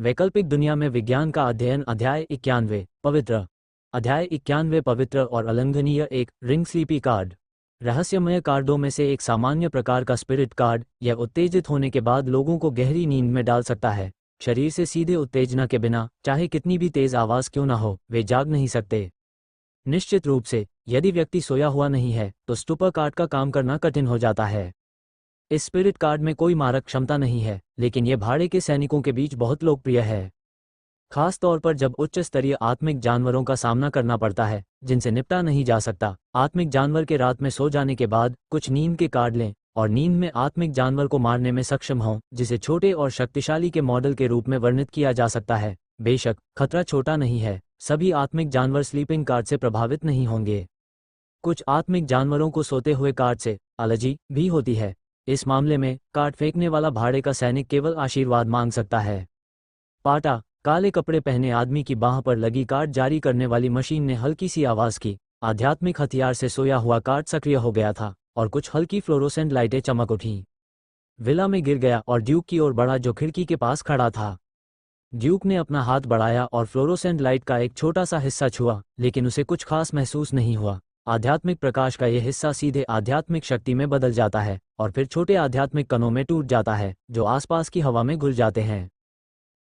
वैकल्पिक दुनिया में विज्ञान का अध्ययन। अध्याय 91 पवित्र। अध्याय 91 पवित्र और अलंघनीय। एक रिंग स्लीपी कार्ड। रहस्यमय कार्डों में से एक सामान्य प्रकार का स्पिरिट कार्ड। यह उत्तेजित होने के बाद लोगों को गहरी नींद में डाल सकता है। शरीर से सीधे उत्तेजना के बिना, चाहे कितनी भी तेज आवाज क्यों न हो, वे जाग नहीं सकते। निश्चित रूप से, यदि व्यक्ति सोया हुआ नहीं है तो स्टुपर कार्ड का काम करना कठिन हो जाता है। इस स्पिरिट कार्ड में कोई मारक क्षमता नहीं है, लेकिन यह भाड़े के सैनिकों के बीच बहुत लोकप्रिय है, खास तौर पर जब उच्च स्तरीय आत्मिक जानवरों का सामना करना पड़ता है जिनसे निपटा नहीं जा सकता। आत्मिक जानवर के रात में सो जाने के बाद कुछ नींद के कार्ड लें और नींद में आत्मिक जानवर को मारने में सक्षम हों, जिसे छोटे और शक्तिशाली के मॉडल के रूप में वर्णित किया जा सकता है। बेशक खतरा छोटा नहीं है, सभी आत्मिक जानवर स्लीपिंग कार्ड से प्रभावित नहीं होंगे। कुछ आत्मिक जानवरों को सोते हुए कार्ड से एलर्जी भी होती है। इस मामले में कार्ड फेंकने वाला भाड़े का सैनिक केवल आशीर्वाद मांग सकता है। पाटा। काले कपड़े पहने आदमी की बांह पर लगी कार्ड जारी करने वाली मशीन ने हल्की सी आवाज की। आध्यात्मिक हथियार से सोया हुआ कार्ड सक्रिय हो गया था और कुछ हल्की फ्लोरोसेंट लाइटें चमक उठीं। विला में गिर गया और ड्यूक की ओर बढ़ा जो खिड़की के पास खड़ा था। ड्यूक ने अपना हाथ बढ़ाया और फ्लोरोसेंट लाइट का एक छोटा सा हिस्सा छुआ, लेकिन उसे कुछ खास महसूस नहीं हुआ। आध्यात्मिक प्रकाश का यह हिस्सा सीधे आध्यात्मिक शक्ति में बदल जाता है और फिर छोटे आध्यात्मिक कणों में टूट जाता है जो आसपास की हवा में घुल जाते हैं।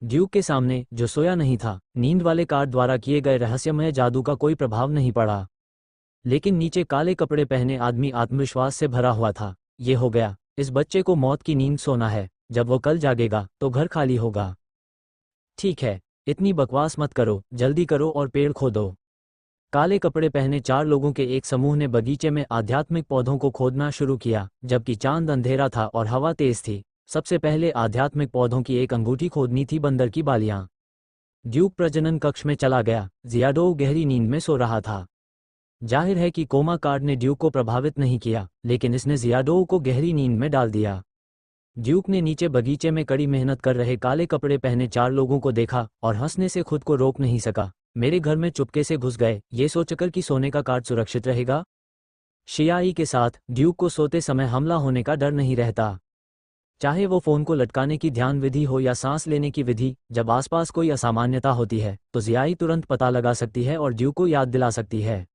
ड्यूक के सामने, जो सोया नहीं था, नींद वाले कार्ड द्वारा किए गए रहस्यमय जादू का कोई प्रभाव नहीं पड़ा। लेकिन नीचे काले कपड़े पहने आदमी आत्मविश्वास से भरा हुआ था। ये हो गया, इस बच्चे को मौत की नींद सोना है। जब वो कल जागेगा तो घर खाली होगा। ठीक है, इतनी बकवास मत करो, जल्दी करो और पेड़ खोदो। काले कपड़े पहने 4 लोगों के एक समूह ने बगीचे में आध्यात्मिक पौधों को खोदना शुरू किया, जबकि चांद अंधेरा था और हवा तेज थी। सबसे पहले आध्यात्मिक पौधों की एक अंगूठी खोदनी थी, बंदर की बालियां। ड्यूक प्रजनन कक्ष में चला गया। जियाडोव गहरी नींद में सो रहा था। जाहिर है कि कोमा कार्ड ने ड्यूक को प्रभावित नहीं किया, लेकिन इसने जियाडोव को गहरी नींद में डाल दिया। ड्यूक ने नीचे बगीचे में कड़ी मेहनत कर रहे काले कपड़े पहने 4 लोगों को देखा और हंसने से खुद को रोक नहीं सका। मेरे घर में चुपके से घुस गए, ये सोचकर कि सोने का कार्ड सुरक्षित रहेगा। शियाई के साथ ड्यूक को सोते समय हमला होने का डर नहीं रहता। चाहे वो फोन को लटकाने की ध्यान विधि हो या सांस लेने की विधि, जब आसपास कोई असामान्यता होती है तो जियाई तुरंत पता लगा सकती है और ड्यूक को याद दिला सकती है।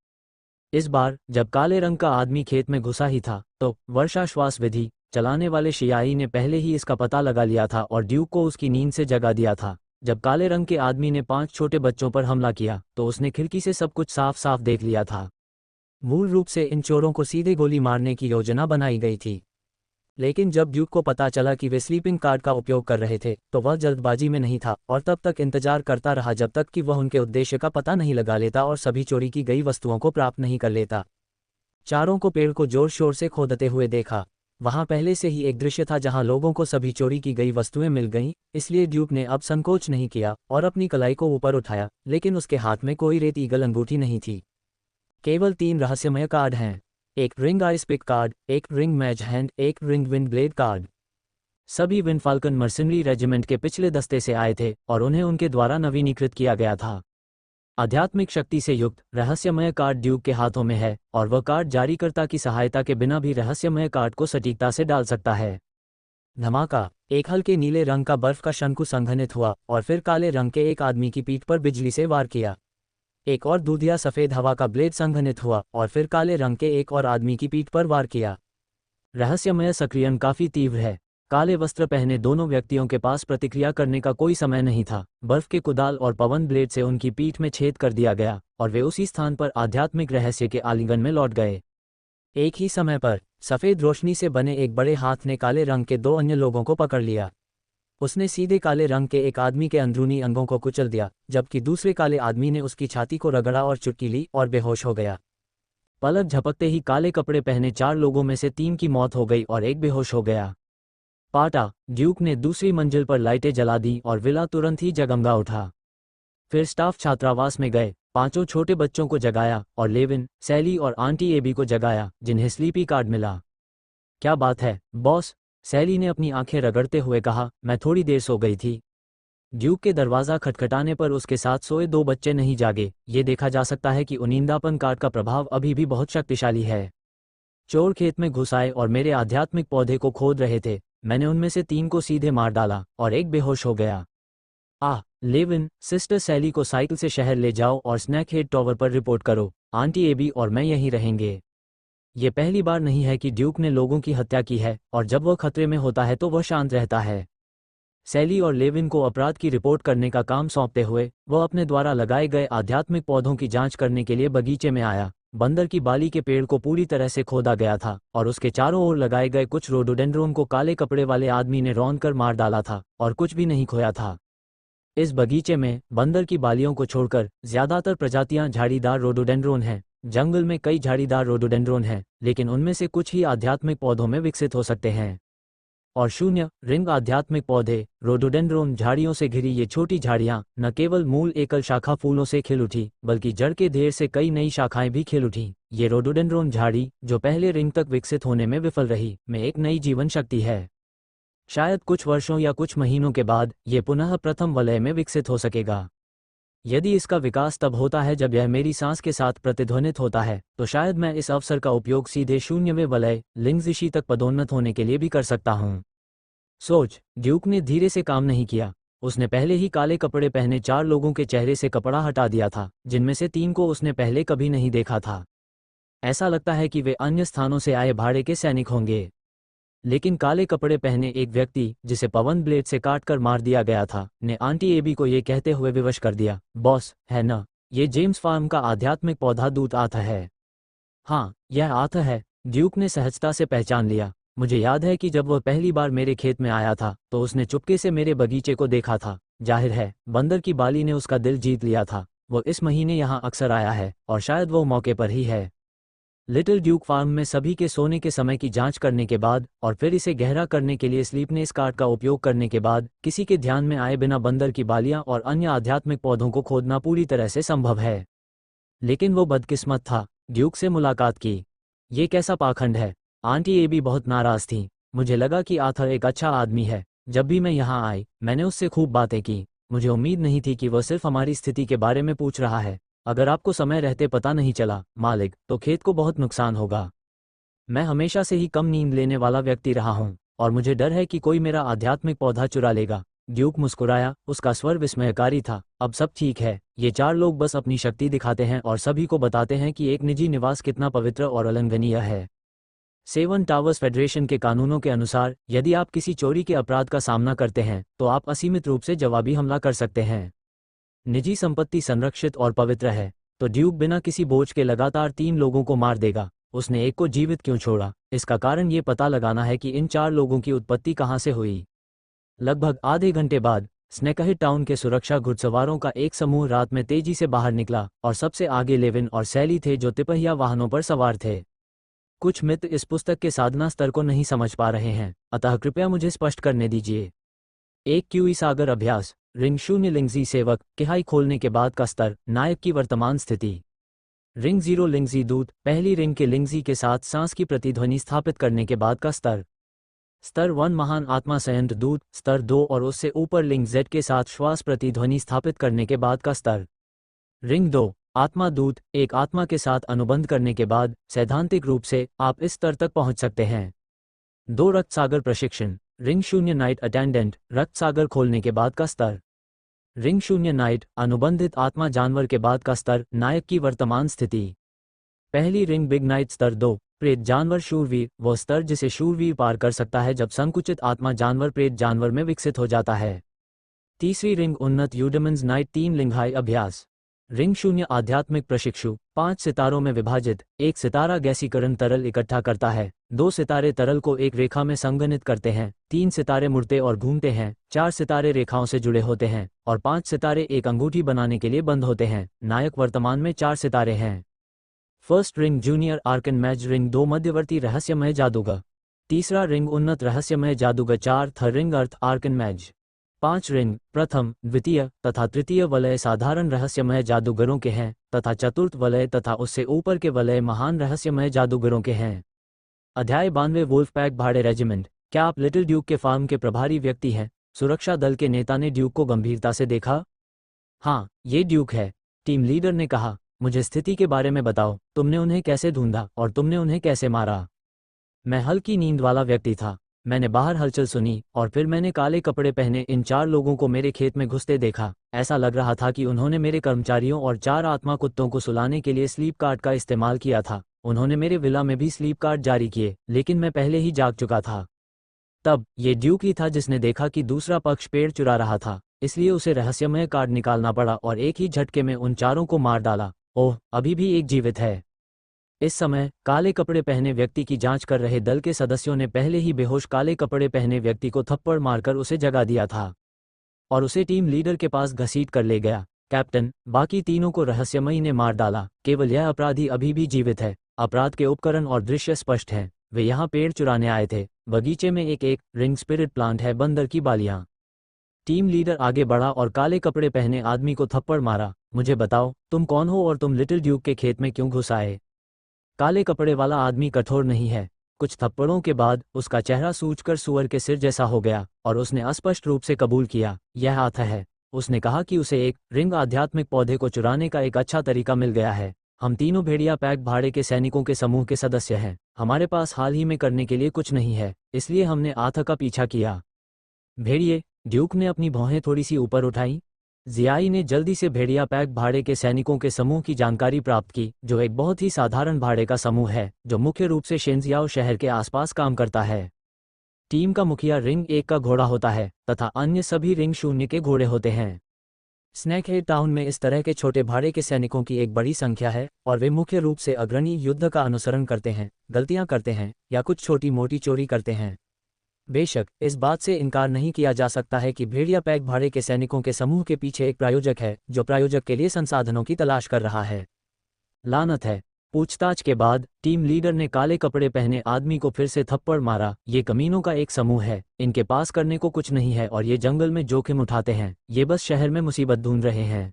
इस बार जब काले रंग का आदमी खेत में घुसा ही था तो वर्षाश्वास विधि चलाने वाले शियाई ने पहले ही इसका पता लगा लिया था और ड्यूक को उसकी नींद से जगा दिया था। जब काले रंग के आदमी ने 5 छोटे बच्चों पर हमला किया तो उसने खिड़की से सब कुछ साफ साफ देख लिया था। मूल रूप से इन चोरों को सीधे गोली मारने की योजना बनाई गई थी, लेकिन जब ड्यूक को पता चला कि वे स्लीपिंग कार्ड का उपयोग कर रहे थे तो वह जल्दबाजी में नहीं था और तब तक इंतजार करता रहा जब तक कि वह उनके उद्देश्य का पता नहीं लगा लेता और सभी चोरी की गई वस्तुओं को प्राप्त नहीं कर लेता। चारों को पेड़ को जोर शोर से खोदते हुए देखा। वहां पहले से ही एक दृश्य था जहां लोगों को सभी चोरी की गई वस्तुएं मिल गईं, इसलिए ड्यूक ने अब संकोच नहीं किया और अपनी कलाई को ऊपर उठाया, लेकिन उसके हाथ में कोई रेत ईगल अंगूठी नहीं थी। केवल 3 रहस्यमय कार्ड हैं, एक रिंग आइस पिक कार्ड, एक रिंग मैज हैंड, एक रिंग विंड ब्लेड कार्ड। सभी विंडफाल्कन मर्सिनरी रेजिमेंट के पिछले दस्ते से आए थे और उन्हें उनके द्वारा नवीनीकृत किया गया था। आध्यात्मिक शक्ति से युक्त रहस्यमय कार्ड ड्यूक के हाथों में है और वह कार्ड जारीकर्ता की सहायता के बिना भी रहस्यमय कार्ड को सटीकता से डाल सकता है। धमाका। एक हल्के नीले रंग का बर्फ का शंकु संघनित हुआ और फिर काले रंग के एक आदमी की पीठ पर बिजली से वार किया। एक और दूधिया सफेद हवा का ब्लेड संघनित हुआ और फिर काले रंग के एक और आदमी की पीठ पर वार किया। रहस्यमय सक्रियण काफी तीव्र है। काले वस्त्र पहने दोनों व्यक्तियों के पास प्रतिक्रिया करने का कोई समय नहीं था। बर्फ के कुदाल और पवन ब्लेड से उनकी पीठ में छेद कर दिया गया और वे उसी स्थान पर आध्यात्मिक रहस्य के आलिंगन में लौट गए। एक ही समय पर सफेद रोशनी से बने एक बड़े हाथ ने काले रंग के 2 अन्य लोगों को पकड़ लिया। उसने सीधे काले रंग के एक आदमी के अंदरूनी अंगों को कुचल दिया, जबकि दूसरे काले आदमी ने उसकी छाती को रगड़ा और चुटकी ली और बेहोश हो गया। पलक झपकते ही काले कपड़े पहने 4 लोगों में से 3 की मौत हो गई और एक बेहोश हो गया। पाटा। ड्यूक ने दूसरी मंजिल पर लाइटें जला दी और विला तुरंत ही जगमगा उठा। फिर स्टाफ छात्रावास में गए, 5 छोटे बच्चों को जगाया और लेविन, सैली और आंटी एबी को जगाया, जिन्हें स्लीपी कार्ड मिला। क्या बात है बॉस, सैली ने अपनी आंखें रगड़ते हुए कहा, मैं थोड़ी देर सो गई थी। ड्यूक के दरवाज़ा खटखटाने पर उसके साथ सोए 2 बच्चे नहीं जागे। ये देखा जा सकता है कि उनींदापन कार्ड का प्रभाव अभी भी बहुत शक्तिशाली है। चोर खेत में घुस आए और मेरे आध्यात्मिक पौधे को खोद रहे थे। मैंने उनमें से 3 को सीधे मार डाला और एक बेहोश हो गया। लेविन, सिस्टर सैली को साइकिल से शहर ले जाओ और स्नैकहेड टावर पर रिपोर्ट करो। आंटी एबी और मैं यहीं रहेंगे। ये पहली बार नहीं है कि ड्यूक ने लोगों की हत्या की है, और जब वह खतरे में होता है तो वह शांत रहता है। सैली और लेविन को अपराध की रिपोर्ट करने का काम सौंपते हुए वह अपने द्वारा लगाए गए आध्यात्मिक पौधों की जांच करने के लिए बगीचे में आया। बंदर की बाली के पेड़ को पूरी तरह से खोदा गया था और उसके चारों ओर लगाए गए कुछ रोडोडेंड्रोन को काले कपड़े वाले आदमी ने रौंद कर मार डाला था और कुछ भी नहीं खोया था। इस बगीचे में बंदर की बालियों को छोड़कर ज्यादातर प्रजातियां झाड़ीदार रोडोडेंड्रोन हैं। जंगल में कई झाड़ीदार रोडोडेंड्रोन हैं, लेकिन उनमें से कुछ ही आध्यात्मिक पौधों में विकसित हो सकते हैं। और शून्य रिंग आध्यात्मिक पौधे रोडोडेंड्रोन झाड़ियों से घिरी ये छोटी झाड़ियां न केवल मूल एकल शाखा फूलों से खिल उठी, बल्कि जड़ के ढेर से कई नई शाखाएं भी खिल उठी। ये रोडोडेंड्रोन झाड़ी, जो पहले रिंग तक विकसित होने में विफल रही, में एक नई जीवन शक्ति है। शायद कुछ वर्षों या कुछ महीनों के बाद ये पुनः प्रथम वलय में विकसित हो सकेगा। यदि इसका विकास तब होता है जब यह मेरी सांस के साथ प्रतिध्वनित होता है, तो शायद मैं इस अवसर का उपयोग सीधे शून्यवें वलय लिंगजिशी तक पदोन्नत होने के लिए भी कर सकता हूँ। सोच, ड्यूक ने धीरे से काम नहीं किया। उसने पहले ही काले कपड़े पहने 4 लोगों के चेहरे से कपड़ा हटा दिया था, जिनमें से 3 को उसने पहले कभी नहीं देखा था। ऐसा लगता है कि वे अन्य स्थानों से आए भाड़े के सैनिक होंगे। लेकिन काले कपड़े पहने एक व्यक्ति, जिसे पवन ब्लेड से काटकर मार दिया गया था, ने आंटी एबी को ये कहते हुए विवश कर दिया, बॉस, है ना, ये जेम्स फार्म का आध्यात्मिक पौधा दूत आथ है। हाँ, यह आथ है, ड्यूक ने सहजता से पहचान लिया। मुझे याद है कि जब वह पहली बार मेरे खेत में आया था तो उसने चुपके से मेरे बगीचे को देखा था। जाहिर है, बंदर की बाली ने उसका दिल जीत लिया था। वो इस महीने यहाँ अक्सर आया है, और शायद वो मौके पर ही है। लिटिल ड्यूक फार्म में सभी के सोने के समय की जांच करने के बाद और फिर इसे गहरा करने के लिए स्लीपनेस कार्ड का उपयोग करने के बाद किसी के ध्यान में आए बिना बंदर की बालियां और अन्य आध्यात्मिक पौधों को खोदना पूरी तरह से संभव है। लेकिन वो बदकिस्मत था, ड्यूक से मुलाकात की। ये कैसा पाखंड है। आंटी एबी बहुत नाराज थी। मुझे लगा कि आथर एक अच्छा आदमी है। जब भी मैं यहाँ आई, मैंने उससे खूब बातें की। मुझे उम्मीद नहीं थी कि वह सिर्फ हमारी स्थिति के बारे में पूछ रहा है। अगर आपको समय रहते पता नहीं चला, मालिक, तो खेत को बहुत नुकसान होगा। मैं हमेशा से ही कम नींद लेने वाला व्यक्ति रहा हूँ, और मुझे डर है कि कोई मेरा आध्यात्मिक पौधा चुरा लेगा। ड्यूक मुस्कुराया, उसका स्वर विस्मयकारी था। अब सब ठीक है। ये 4 लोग बस अपनी शक्ति दिखाते हैं और सभी को बताते हैं कि एक निजी निवास कितना पवित्र और उल्लंघनीय है। 7 टावर्स फेडरेशन के कानूनों के अनुसार, यदि आप किसी चोरी के अपराध का सामना करते हैं तो आप असीमित रूप से जवाबी हमला कर सकते हैं। निजी संपत्ति संरक्षित और पवित्र है, तो ड्यूक बिना किसी बोझ के लगातार 3 लोगों को मार देगा। उसने एक को जीवित क्यों छोड़ा? इसका कारण ये पता लगाना है कि इन 4 लोगों की उत्पत्ति कहाँ से हुई। लगभग आधे घंटे बाद स्नैकहेड टाउन के सुरक्षा घुड़सवारों का एक समूह रात में तेजी से बाहर निकला, और सबसे आगे लेविन और सैली थे, जो तिपहिया वाहनों पर सवार थे। कुछ मित्र इस पुस्तक के साधना स्तर को नहीं समझ पा रहे हैं, अतः कृपया मुझे स्पष्ट करने दीजिए। एक क्यूई सागर अभ्यास, रिंग 0 लिंगजी सेवक, किहाई खोलने के बाद का स्तर, नायक की वर्तमान स्थिति। रिंग 0 लिंगजी दूत, पहली रिंग के लिंगजी के साथ सांस की प्रतिध्वनि स्थापित करने के बाद का स्तर। स्तर 1 महान आत्मा संयंत्र दूत, स्तर 2 और उससे ऊपर लिंग Z के साथ श्वास प्रतिध्वनि स्थापित करने के बाद का स्तर। रिंग 2 आत्मा दूत, एक आत्मा के साथ अनुबंध करने के बाद सैद्धांतिक रूप से आप इस स्तर तक पहुंच सकते हैं। 2 रक्त सागर प्रशिक्षण, रिंग 0 नाइट अटेंडेंट, रक्त सागर खोलने के बाद का स्तर। रिंग 0 नाइट अनुबंधित आत्मा जानवर के बाद का स्तर, नायक की वर्तमान स्थिति। पहली रिंग बिग नाइट स्तर 2 प्रेत जानवर शूरवीर, वो स्तर जिसे शूरवीर पार कर सकता है जब संकुचित आत्मा जानवर प्रेत जानवर में विकसित हो जाता है। तीसरी रिंग उन्नत यूडमन्स नाइट 3 लिंगाई अभ्यास। रिंग 0 आध्यात्मिक प्रशिक्षु, 5 सितारों में विभाजित। 1 सितारा गैसीकरण तरल इकट्ठा करता है, 2 सितारे तरल को एक रेखा में संगनित करते हैं, 3 सितारे मुड़ते और घूमते हैं, 4 सितारे रेखाओं से जुड़े होते हैं, और 5 सितारे एक अंगूठी बनाने के लिए बंद होते हैं। नायक वर्तमान में 4 सितारे हैं। फर्स्ट रिंग जूनियर आर्कन मैज, रिंग 2 मध्यवर्ती रहस्यमय जादूगर। तीसरा रिंग उन्नत रहस्यमय जादूगर। 4 थ रिंग अर्थ आर्कन मैज। 5 रिंग प्रथम, द्वितीय तथा तृतीय वलय साधारण रहस्यमय जादूगरों के हैं, तथा चतुर्थ वलय तथा उससे ऊपर के वलय महान रहस्यमय जादूगरों के हैं। अध्याय 92 वुल्फपैक भाड़े रेजिमेंट। क्या आप लिटिल ड्यूक के फार्म के प्रभारी व्यक्ति हैं? सुरक्षा दल के नेता ने ड्यूक को गंभीरता से देखा। हाँ, ये ड्यूक है, टीम लीडर ने कहा। मुझे स्थिति के बारे में बताओ। तुमने उन्हें कैसे ढूंढा और तुमने उन्हें कैसे मारा? मैं हल्की नींद वाला व्यक्ति था। मैंने बाहर हलचल सुनी और फिर मैंने काले कपड़े पहने इन 4 लोगों को मेरे खेत में घुसते देखा। ऐसा लग रहा था कि उन्होंने मेरे कर्मचारियों और 4 आत्मा कुत्तों को सुलाने के लिए स्लीप कार्ड का इस्तेमाल किया था। उन्होंने मेरे विला में भी स्लीप कार्ड जारी किए, लेकिन मैं पहले ही जाग चुका था। तब ये ड्यूक ही था जिसने देखा कि दूसरा पक्ष पेड़ चुरा रहा था, इसलिए उसे रहस्यमय कार्ड निकालना पड़ा और एक ही झटके में उन 4 को मार डाला। ओह, अभी भी एक जीवित है। इस समय काले कपड़े पहने व्यक्ति की जांच कर रहे दल के सदस्यों ने पहले ही बेहोश काले कपड़े पहने व्यक्ति को थप्पड़ मारकर उसे जगा दिया था और उसे टीम लीडर के पास घसीट कर ले गया। कैप्टन, बाकी तीनों को रहस्यमयी ने मार डाला, केवल यह अपराधी अभी भी जीवित है। अपराध के उपकरण और दृश्य स्पष्ट हैं। वे यहाँ पेड़ चुराने आए थे। बगीचे में एक रिंग स्पिरिट प्लांट है, बंदर की बालियां। टीम लीडर आगे बढ़ा और काले कपड़े पहने आदमी को थप्पड़ मारा। मुझे बताओ, तुम कौन हो और तुम लिटिल ड्यूक के खेत में क्यों घुस आए? काले कपड़े वाला आदमी कठोर नहीं है। कुछ थप्पड़ों के बाद उसका चेहरा सूजकर सुअर के सिर जैसा हो गया और उसने अस्पष्ट रूप से कबूल किया, यह आता है। उसने कहा कि उसे एक रिंग आध्यात्मिक पौधे को चुराने का एक अच्छा तरीका मिल गया है। हम तीनों भेड़िया पैक भाड़े के सैनिकों के समूह के सदस्य हैं। हमारे पास हाल ही में करने के लिए कुछ नहीं है, इसलिए हमने आथा का पीछा किया। भेड़िए, ड्यूक ने अपनी भौहें थोड़ी सी ऊपर उठाई। जियाई ने जल्दी से भेड़िया पैक भाड़े के सैनिकों के समूह की जानकारी प्राप्त की, जो एक बहुत ही साधारण भाड़े का समूह है जो मुख्य रूप से शेंजियाओ शहर के आसपास काम करता है। टीम का मुखिया रिंग 1 का घोड़ा होता है तथा अन्य सभी रिंग 0 के घोड़े होते हैं। स्नैकहेड टाउन में इस तरह के छोटे भाड़े के सैनिकों की एक बड़ी संख्या है और वे मुख्य रूप से अग्रणी युद्ध का अनुसरण करते हैं, गलतियां करते हैं या कुछ छोटी मोटी चोरी करते हैं। बेशक इस बात से इनकार नहीं किया जा सकता है कि भेड़िया पैक भाड़े के सैनिकों के समूह के पीछे एक प्रायोजक है जो प्रायोजक के लिए संसाधनों की तलाश कर रहा है। लानत है। पूछताछ के बाद टीम लीडर ने काले कपड़े पहने आदमी को फिर से थप्पड़ मारा। ये कमीनों का एक समूह है, इनके पास करने को कुछ नहीं है और ये जंगल में जोखिम उठाते हैं। ये बस शहर में मुसीबत ढूंढ रहे हैं।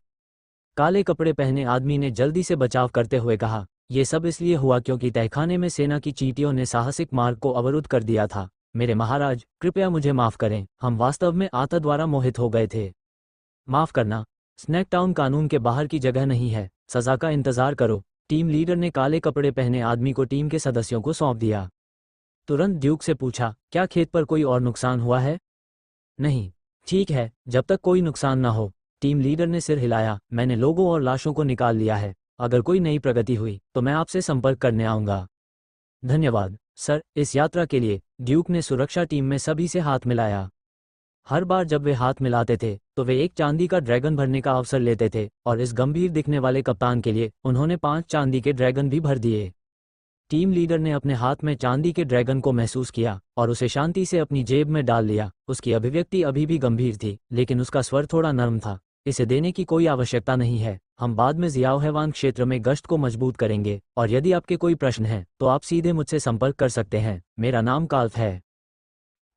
काले कपड़े पहने आदमी ने जल्दी से बचाव करते हुए कहा, यह सब इसलिए हुआ क्योंकि तहखाने में सेना की चींटियों ने साहसिक मार्ग को अवरुद्ध कर दिया था। मेरे महाराज, कृपया मुझे माफ करें, हम वास्तव में आत्मा द्वारा मोहित हो गए थे। माफ करना, स्नैकटाउन कानून के बाहर की जगह नहीं है, सजा का इंतजार करो। टीम लीडर ने काले कपड़े पहने आदमी को टीम के सदस्यों को सौंप दिया। तुरंत ड्यूक से पूछा, क्या खेत पर कोई और नुकसान हुआ है? नहीं। ठीक है, जब तक कोई नुकसान ना हो। टीम लीडर ने सिर हिलाया। मैंने लोगों और लाशों को निकाल लिया है। अगर कोई नई प्रगति हुई तो मैं आपसे संपर्क करने आऊंगा। धन्यवाद सर, इस यात्रा के लिए। ड्यूक ने सुरक्षा टीम में सभी से हाथ मिलाया। हर बार जब वे हाथ मिलाते थे तो वे एक चांदी का ड्रैगन भरने का अवसर लेते थे और इस गंभीर दिखने वाले कप्तान के लिए उन्होंने 5 चांदी के ड्रैगन भी भर दिए। टीम लीडर ने अपने हाथ में चांदी के ड्रैगन को महसूस किया और उसे शांति से अपनी जेब में डाल लिया। उसकी अभिव्यक्ति अभी भी गंभीर थी, लेकिन उसका स्वर थोड़ा नरम था। इसे देने की कोई आवश्यकता नहीं है। हम बाद में जियाओ हैवान क्षेत्र में गश्त को मजबूत करेंगे और यदि आपके कोई प्रश्न हैं तो आप सीधे मुझसे संपर्क कर सकते हैं। मेरा नाम काल्फ है।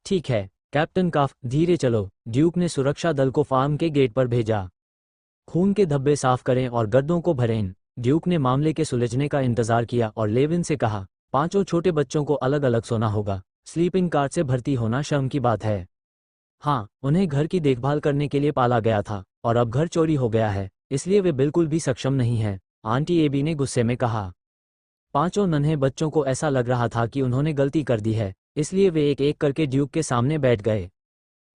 ठीक है कैप्टन काफ, धीरे चलो। ड्यूक ने सुरक्षा दल को फार्म के गेट पर भेजा। खून के धब्बे साफ करें और गड्ढों को भरें। ड्यूक ने मामले के सुलझने का इंतजार किया और लेविन से कहा, 5 छोटे बच्चों को अलग अलग सोना होगा। स्लीपिंग कार्ड से भर्ती होना शर्म की बात है। हाँ, उन्हें घर की देखभाल करने के लिए पाला गया था और अब घर चोरी हो गया है, इसलिए वे बिल्कुल भी सक्षम नहीं हैं। आंटी एबी ने गुस्से में कहा। 5 नन्हे बच्चों को ऐसा लग रहा था कि उन्होंने गलती कर दी है, इसलिए वे एक एक करके ड्यूक के सामने बैठ गए।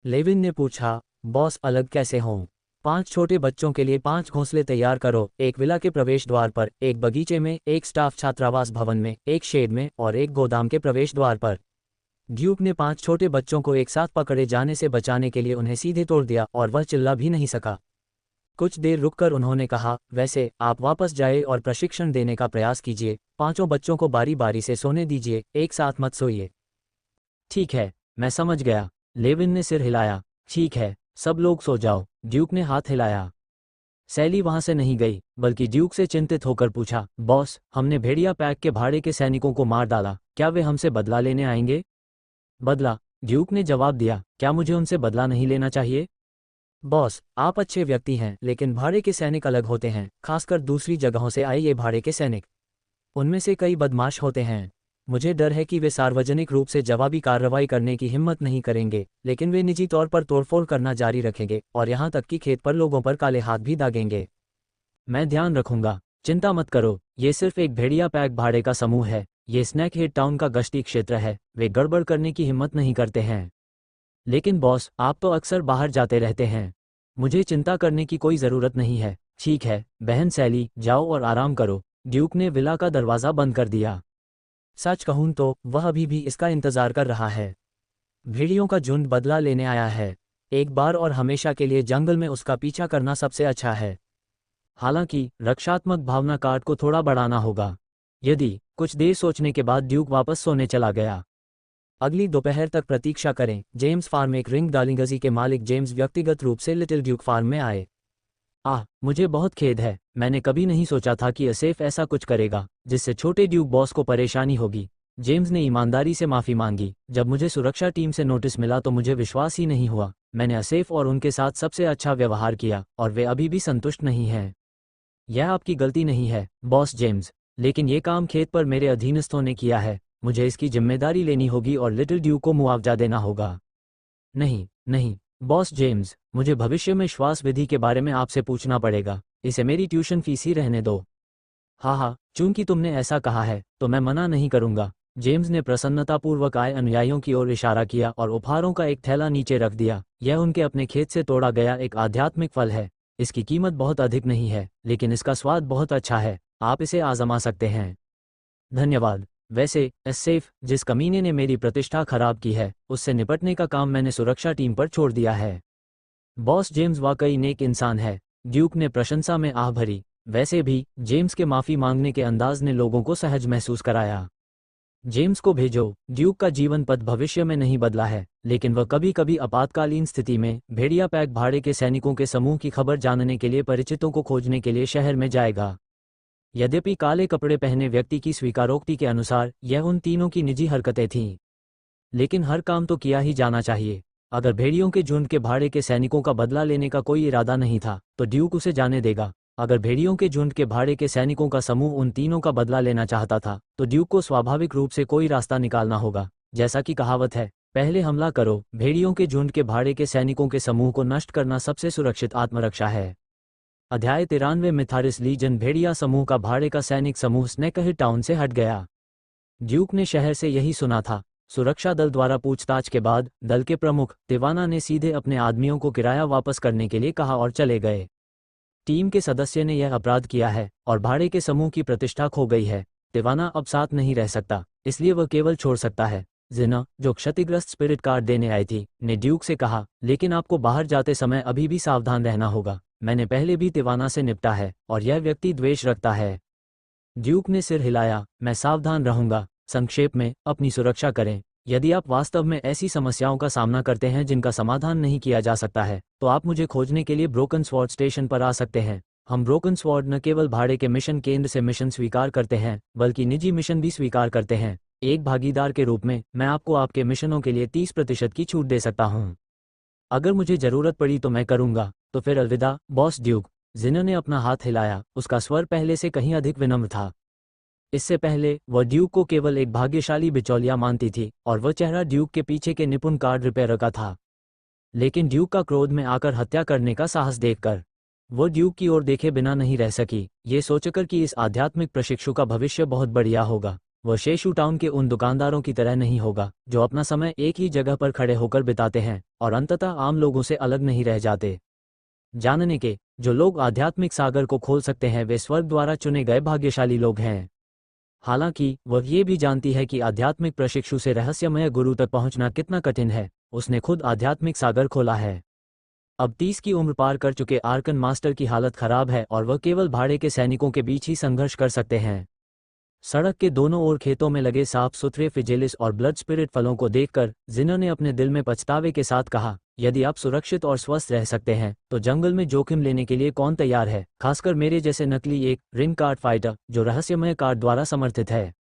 लेविन ने पूछा, बॉस अलग कैसे हों? 5 छोटे बच्चों के लिए 5 घोंसले तैयार करो, एक विला के प्रवेश द्वार पर, एक बगीचे में, एक स्टाफ छात्रावास भवन में, एक शेड में और एक गोदाम के प्रवेश द्वार पर। ड्यूक ने 5 छोटे बच्चों को एक साथ पकड़े जाने से बचाने के लिए उन्हें सीधे तोड़ दिया और वह चिल्ला भी नहीं सका। कुछ देर रुककर उन्होंने कहा, वैसे आप वापस जाए और प्रशिक्षण देने का प्रयास कीजिए। 5 बच्चों को बारी बारी से सोने दीजिए, एक साथ मत सोइए। ठीक है, मैं समझ गया। लेविन ने सिर हिलाया। ठीक है, सब लोग सो जाओ। ड्यूक ने हाथ हिलाया। सैली वहां से नहीं गई, बल्कि ड्यूक से चिंतित होकर पूछा, बॉस, हमने भेड़िया पैक के भाड़े के सैनिकों को मार डाला, क्या वे हमसे बदला लेने आएंगे? बदला? ड्यूक ने जवाब दिया, क्या मुझे उनसे बदला नहीं लेना चाहिए? बॉस, आप अच्छे व्यक्ति हैं, लेकिन भाड़े के सैनिक अलग होते हैं, खासकर दूसरी जगहों से आए ये भाड़े के सैनिक। उनमें से कई बदमाश होते हैं। मुझे डर है कि वे सार्वजनिक रूप से जवाबी कार्रवाई करने की हिम्मत नहीं करेंगे, लेकिन वे निजी तौर पर तोड़फोड़ करना जारी रखेंगे और यहाँ तक कि खेत पर लोगों पर काले हाथ भी दागेंगे। मैं ध्यान रखूंगा, चिंता मत करो। ये सिर्फ एक भेड़िया पैक भाड़े का समूह है, ये स्नैक हेड टाउन का गश्ती क्षेत्र है, वे गड़बड़ करने की हिम्मत नहीं करते हैं। लेकिन बॉस, आप तो अक्सर बाहर जाते रहते हैं। मुझे चिंता करने की कोई ज़रूरत नहीं है। ठीक है बहन सैली, जाओ और आराम करो। ड्यूक ने विला का दरवाज़ा बंद कर दिया। सच कहूँ तो वह अभी भी इसका इंतज़ार कर रहा है। भेड़ियों का झुंड बदला लेने आया है। एक बार और हमेशा के लिए जंगल में उसका पीछा करना सबसे अच्छा है। हालांकि रक्षात्मक भावना कार्ड को थोड़ा बढ़ाना होगा। यदि कुछ देर सोचने के बाद ड्यूक वापस सोने चला गया। अगली दोपहर तक प्रतीक्षा करें। जेम्स फार्म एक रिंग डालिंगजी के मालिक जेम्स व्यक्तिगत रूप से लिटिल ड्यूक फार्म में आए। मुझे बहुत खेद है, मैंने कभी नहीं सोचा था कि असेफ ऐसा कुछ करेगा जिससे छोटे ड्यूक बॉस को परेशानी होगी। जेम्स ने ईमानदारी से माफ़ी मांगी। जब मुझे सुरक्षा टीम से नोटिस मिला तो मुझे विश्वास ही नहीं हुआ। मैंने असेफ और उनके साथ सबसे अच्छा व्यवहार किया और वे अभी भी संतुष्ट नहीं हैं। यह आपकी गलती नहीं है बॉस जेम्स, लेकिन ये काम खेत पर मेरे अधीनस्थों ने किया है। मुझे इसकी जिम्मेदारी लेनी होगी और लिटिल ड्यूक को मुआवजा देना होगा। नहीं नहीं बॉस जेम्स, मुझे भविष्य में श्वास विधि के बारे में आपसे पूछना पड़ेगा। इसे मेरी ट्यूशन फीस ही रहने दो। हाँ, चूंकि तुमने ऐसा कहा है तो मैं मना नहीं करूंगा। जेम्स ने प्रसन्नतापूर्वक आए अनुयायियों की ओर इशारा किया और उपहारों का एक थैला नीचे रख दिया। यह उनके अपने खेत से तोड़ा गया एक आध्यात्मिक फल है। इसकी कीमत बहुत अधिक नहीं है, लेकिन इसका स्वाद बहुत अच्छा है। आप इसे आजमा सकते हैं। धन्यवाद। वैसे एसेफ, जिस कमीने ने मेरी प्रतिष्ठा खराब की है, उससे निपटने का काम मैंने सुरक्षा टीम पर छोड़ दिया है। बॉस जेम्स वाकई नेक इंसान है, ड्यूक ने प्रशंसा में आह भरी। वैसे भी जेम्स के माफ़ी मांगने के अंदाज ने लोगों को सहज महसूस कराया। जेम्स को भेजो। ड्यूक का जीवन पथ भविष्य में नहीं बदला है, लेकिन वह कभी कभी आपातकालीन स्थिति में भेड़िया पैक भाड़े के सैनिकों के समूह की खबर जानने के लिए परिचितों को खोजने के लिए शहर में जाएगा। यद्यपि काले कपड़े पहने व्यक्ति की स्वीकारोक्ति के अनुसार यह उन तीनों की निजी हरकतें थीं, लेकिन हर काम तो किया ही जाना चाहिए। अगर भेड़ियों के झुंड के भाड़े के सैनिकों का बदला लेने का कोई इरादा नहीं था तो ड्यूक उसे जाने देगा। अगर भेड़ियों के झुंड के भाड़े के सैनिकों का समूह उन तीनों का बदला लेना चाहता था तो ड्यूक को स्वाभाविक रूप से कोई रास्ता निकालना होगा। जैसा कि कहावत है, पहले हमला करो। भेड़ियों के झुंड के भाड़े के सैनिकों के समूह को नष्ट करना सबसे सुरक्षित आत्मरक्षा है। अध्याय 93 मिथारिस लीजन भेड़िया समूह का भाड़े का सैनिक समूह स्नैकहिड टाउन से हट गया। ड्यूक ने शहर से यही सुना था। सुरक्षा दल द्वारा पूछताछ के बाद दल के प्रमुख तिवाना ने सीधे अपने आदमियों को किराया वापस करने के लिए कहा और चले गए। टीम के सदस्य ने यह अपराध किया है और भाड़े के समूह की प्रतिष्ठा खो गई है। तिवाना अब साथ नहीं रह सकता, इसलिए वह केवल छोड़ सकता है। जिना, जो क्षतिग्रस्त स्पिरिट कार्ड देने आई थी, ने ड्यूक से कहा, लेकिन आपको बाहर जाते समय अभी भी सावधान रहना होगा। मैंने पहले भी तिवाना से निपटा है और यह व्यक्ति द्वेष रखता है। ड्यूक ने सिर हिलाया। मैं सावधान रहूंगा। संक्षेप में, अपनी सुरक्षा करें। यदि आप वास्तव में ऐसी समस्याओं का सामना करते हैं जिनका समाधान नहीं किया जा सकता है तो आप मुझे खोजने के लिए ब्रोकन स्वॉर्ड स्टेशन पर आ सकते हैं। हम ब्रोकन स्वॉर्ड न केवल भाड़े के मिशन केंद्र से मिशन स्वीकार करते हैं बल्कि निजी मिशन भी स्वीकार करते हैं। एक भागीदार के रूप में मैं आपको आपके मिशनों के लिए 30% की छूट दे सकता हूं। अगर मुझे जरूरत पड़ी तो मैं करूंगा। तो फिर अलविदा बॉस ड्यूक। जिना ने अपना हाथ हिलाया। उसका स्वर पहले से कहीं अधिक विनम्र था। इससे पहले वह ड्यूक को केवल एक भाग्यशाली बिचौलिया मानती थी और वह चेहरा ड्यूक के पीछे के निपुण कार्ड रिपेयर का था। लेकिन ड्यूक का क्रोध में आकर हत्या करने का साहस देखकर वो ड्यूक की ओर देखे बिना नहीं रह सकी, ये सोचकर कि इस आध्यात्मिक प्रशिक्षु का भविष्य बहुत बढ़िया होगा। वह शेशु टाउन के उन दुकानदारों की तरह नहीं होगा जो अपना समय एक ही जगह पर खड़े होकर बिताते हैं और अंततः आम लोगों से अलग नहीं रह जाते। जानने के जो लोग आध्यात्मिक सागर को खोल सकते हैं वे स्वर्ग द्वारा चुने गए भाग्यशाली लोग हैं। हालांकि वह ये भी जानती है कि आध्यात्मिक प्रशिक्षु से रहस्यमय गुरु तक पहुंचना कितना कठिन है। उसने खुद आध्यात्मिक सागर खोला है। अब 30 की उम्र पार कर चुके आर्कन मास्टर की हालत खराब है और वह केवल भाड़े के सैनिकों के बीच ही संघर्ष कर सकते हैं। सड़क के दोनों ओर खेतों में लगे साफ सुथरे फिजेलिस और ब्लड स्पिरिट फलों को देखकर जिना ने अपने दिल में पछतावे के साथ कहा, यदि आप सुरक्षित और स्वस्थ रह सकते हैं तो जंगल में जोखिम लेने के लिए कौन तैयार है, खासकर मेरे जैसे नकली एक रिंग कार्ड फाइटर जो रहस्यमय कार्ड द्वारा समर्थित है।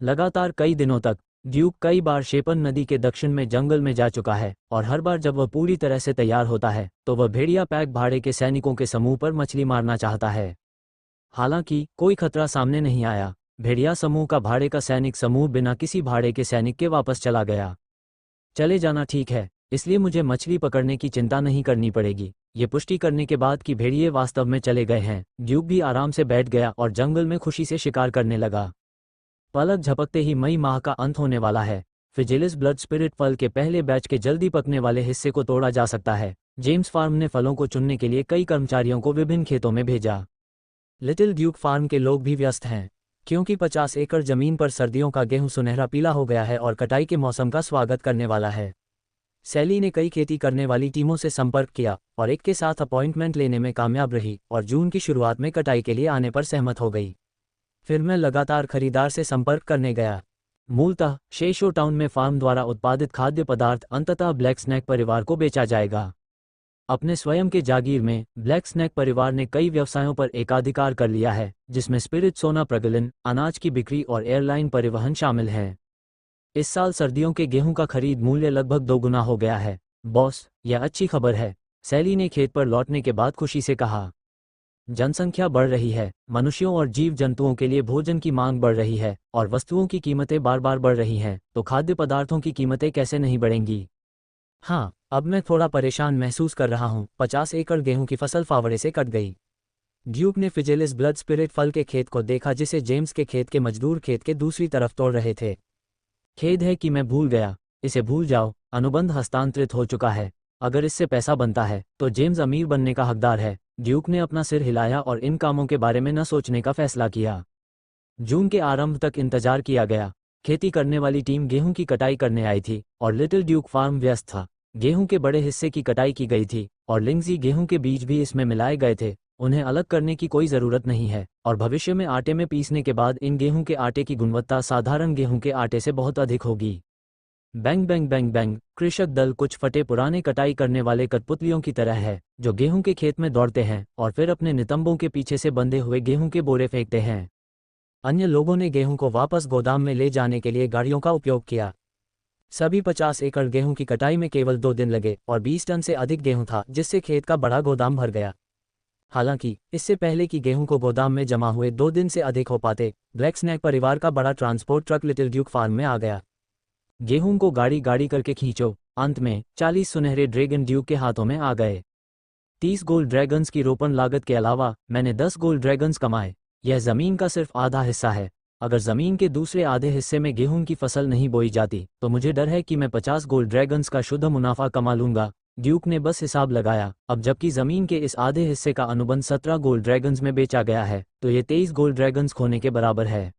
लगातार कई दिनों तक ड्यूक कई बार शेपन नदी के दक्षिण में जंगल में जा चुका है और हर बार जब वह पूरी तरह से तैयार होता है तो वह भेड़िया पैक भाड़े के सैनिकों के समूह पर मछली मारना चाहता है। हालांकि कोई खतरा सामने नहीं आया। भेड़िया समूह का भाड़े का सैनिक समूह बिना किसी भाड़े के सैनिक के वापस चला गया। चले जाना ठीक है, इसलिए मुझे मछली पकड़ने की चिंता नहीं करनी पड़ेगी। ये पुष्टि करने के बाद कि भेड़िए वास्तव में चले गए हैं, ड्यूक भी आराम से बैठ गया और जंगल में खुशी से शिकार करने लगा। पलक झपकते ही मई माह का अंत होने वाला है। फिजिलिस ब्लड स्पिरिट फल के पहले बैच के जल्दी पकने वाले हिस्से को तोड़ा जा सकता है। जेम्स फार्म ने फलों को चुनने के लिए कई कर्मचारियों को विभिन्न खेतों में भेजा। लिटिल ड्यूक फार्म के लोग भी व्यस्त हैं, क्योंकि 50 एकड़ जमीन पर सर्दियों का गेहूं सुनहरा पीला हो गया है और कटाई के मौसम का स्वागत करने वाला है। सैली ने कई खेती करने वाली टीमों से संपर्क किया और एक के साथ अपॉइंटमेंट लेने में कामयाब रही और जून की शुरुआत में कटाई के लिए आने पर सहमत हो गई। फिर मैं लगातार खरीदार से संपर्क करने गया। मूलतः शेशो टाउन में फार्म द्वारा उत्पादित खाद्य पदार्थ अंततः ब्लैक स्नैक परिवार को बेचा जाएगा। अपने स्वयं के जागीर में ब्लैक स्नैक परिवार ने कई व्यवसायों पर एकाधिकार कर लिया है, जिसमें स्पिरिट, सोना प्रगलन, अनाज की बिक्री और एयरलाइन परिवहन शामिल हैं। इस साल सर्दियों के गेहूं का खरीद मूल्य लगभग 2 गुना हो गया है। बॉस, यह अच्छी खबर है, सैली ने खेत पर लौटने के बाद खुशी से कहा। जनसंख्या बढ़ रही है, मनुष्यों और जीव जंतुओं के लिए भोजन की मांग बढ़ रही है और वस्तुओं की कीमतें बार बार बढ़ रही हैं, तो खाद्य पदार्थों की कीमतें कैसे नहीं बढ़ेंगी। हाँ, अब मैं थोड़ा परेशान महसूस कर रहा हूँ। 50 एकड़ गेहूं की फसल फावड़े से कट गई। ड्यूक ने फिजिलिस ब्लड स्पिरिट फल के खेत को देखा, जिसे जेम्स के खेत के मजदूर खेत के दूसरी तरफ तोड़ रहे थे। खेद है कि मैं भूल गया, इसे भूल जाओ, अनुबंध हस्तांतरित हो चुका है। अगर इससे पैसा बनता है तो जेम्स अमीर बनने का हकदार है। ड्यूक ने अपना सिर हिलाया और इन कामों के बारे में न सोचने का फैसला किया। जून के आरंभ तक इंतजार किया गया। खेती करने वाली टीम गेहूं की कटाई करने आई थी और लिटिल ड्यूक फार्म व्यस्त था। गेहूं के बड़े हिस्से की कटाई की गई थी और लिंग्जी गेहूं के बीज भी इसमें मिलाए गए थे। उन्हें अलग करने की कोई ज़रूरत नहीं है और भविष्य में आटे में पीसने के बाद इन गेहूं के आटे की गुणवत्ता साधारण गेहूं के आटे से बहुत अधिक होगी। Bang bang bang bang. कृषक दल कुछ फटे पुराने कटाई करने वाले कठपुतलियों की तरह है, जो गेहूं के खेत में दौड़ते हैं और फिर अपने नितंबों के पीछे से बंधे हुए गेहूं के बोरे फेंकते हैं। अन्य लोगों ने गेहूं को वापस गोदाम में ले जाने के लिए गाड़ियों का उपयोग किया। सभी 50 एकड़ गेहूं की कटाई में केवल 2 दिन लगे और 20 टन से अधिक गेहूं था, जिससे खेत का बड़ा गोदाम भर गया। हालांकि इससे पहले कि गेहूं को गोदाम में जमा हुए 2 दिन से अधिक हो पाते, ब्लैक स्नैक परिवार का बड़ा transport truck little duke farm में आ गया। गेहूं को गाड़ी गाड़ी करके खींचो। अंत में 40 सुनहरे ड्रैगन ड्यूक के हाथों में आ गए। 30 गोल्ड ड्रैगन्स की रोपण लागत के अलावा मैंने 10 गोल्ड ड्रैगन्स कमाए। यह जमीन का सिर्फ आधा हिस्सा है। अगर जमीन के दूसरे आधे हिस्से में गेहूं की फसल नहीं बोई जाती तो मुझे डर है कि मैं 50 गोल्ड ड्रैगन्स का शुद्ध मुनाफा कमा लूंगा। ड्यूक ने बस हिसाब लगाया। अब जबकि जमीन के इस आधे हिस्से का अनुबंध 17 गोल्ड ड्रैगन्स में बेचा गया है, तो ये 23 गोल्ड ड्रैगन्स खोने के बराबर है।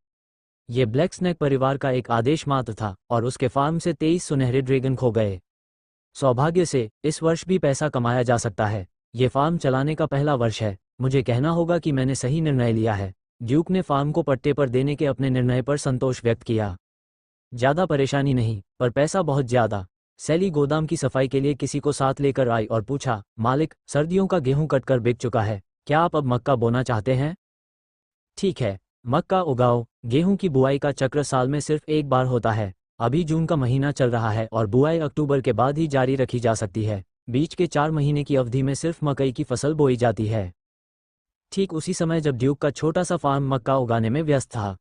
ये ब्लैक स्नैक परिवार का एक आदेश मात्र था और उसके फार्म से 23 सुनहरे ड्रैगन खो गए। सौभाग्य से इस वर्ष भी पैसा कमाया जा सकता है। ये फार्म चलाने का पहला वर्ष है। मुझे कहना होगा कि मैंने सही निर्णय लिया है। ड्यूक ने फार्म को पट्टे पर देने के अपने निर्णय पर संतोष व्यक्त किया। ज़्यादा परेशानी नहीं, पर पैसा बहुत ज़्यादा। सैली गोदाम की सफाई के लिए किसी को साथ लेकर आई और पूछा, मालिक, सर्दियों का गेहूं कटकर बिक चुका है, क्या आप अब मक्का बोना चाहते हैं? ठीक है, मक्का उगाओ। गेहूं की बुआई का चक्र साल में सिर्फ एक बार होता है। अभी जून का महीना चल रहा है और बुआई अक्टूबर के बाद ही जारी रखी जा सकती है। बीच के 4 महीने की अवधि में सिर्फ मकई की फसल बोई जाती है। ठीक उसी समय जब ड्यूक का छोटा सा फार्म मक्का उगाने में व्यस्त था,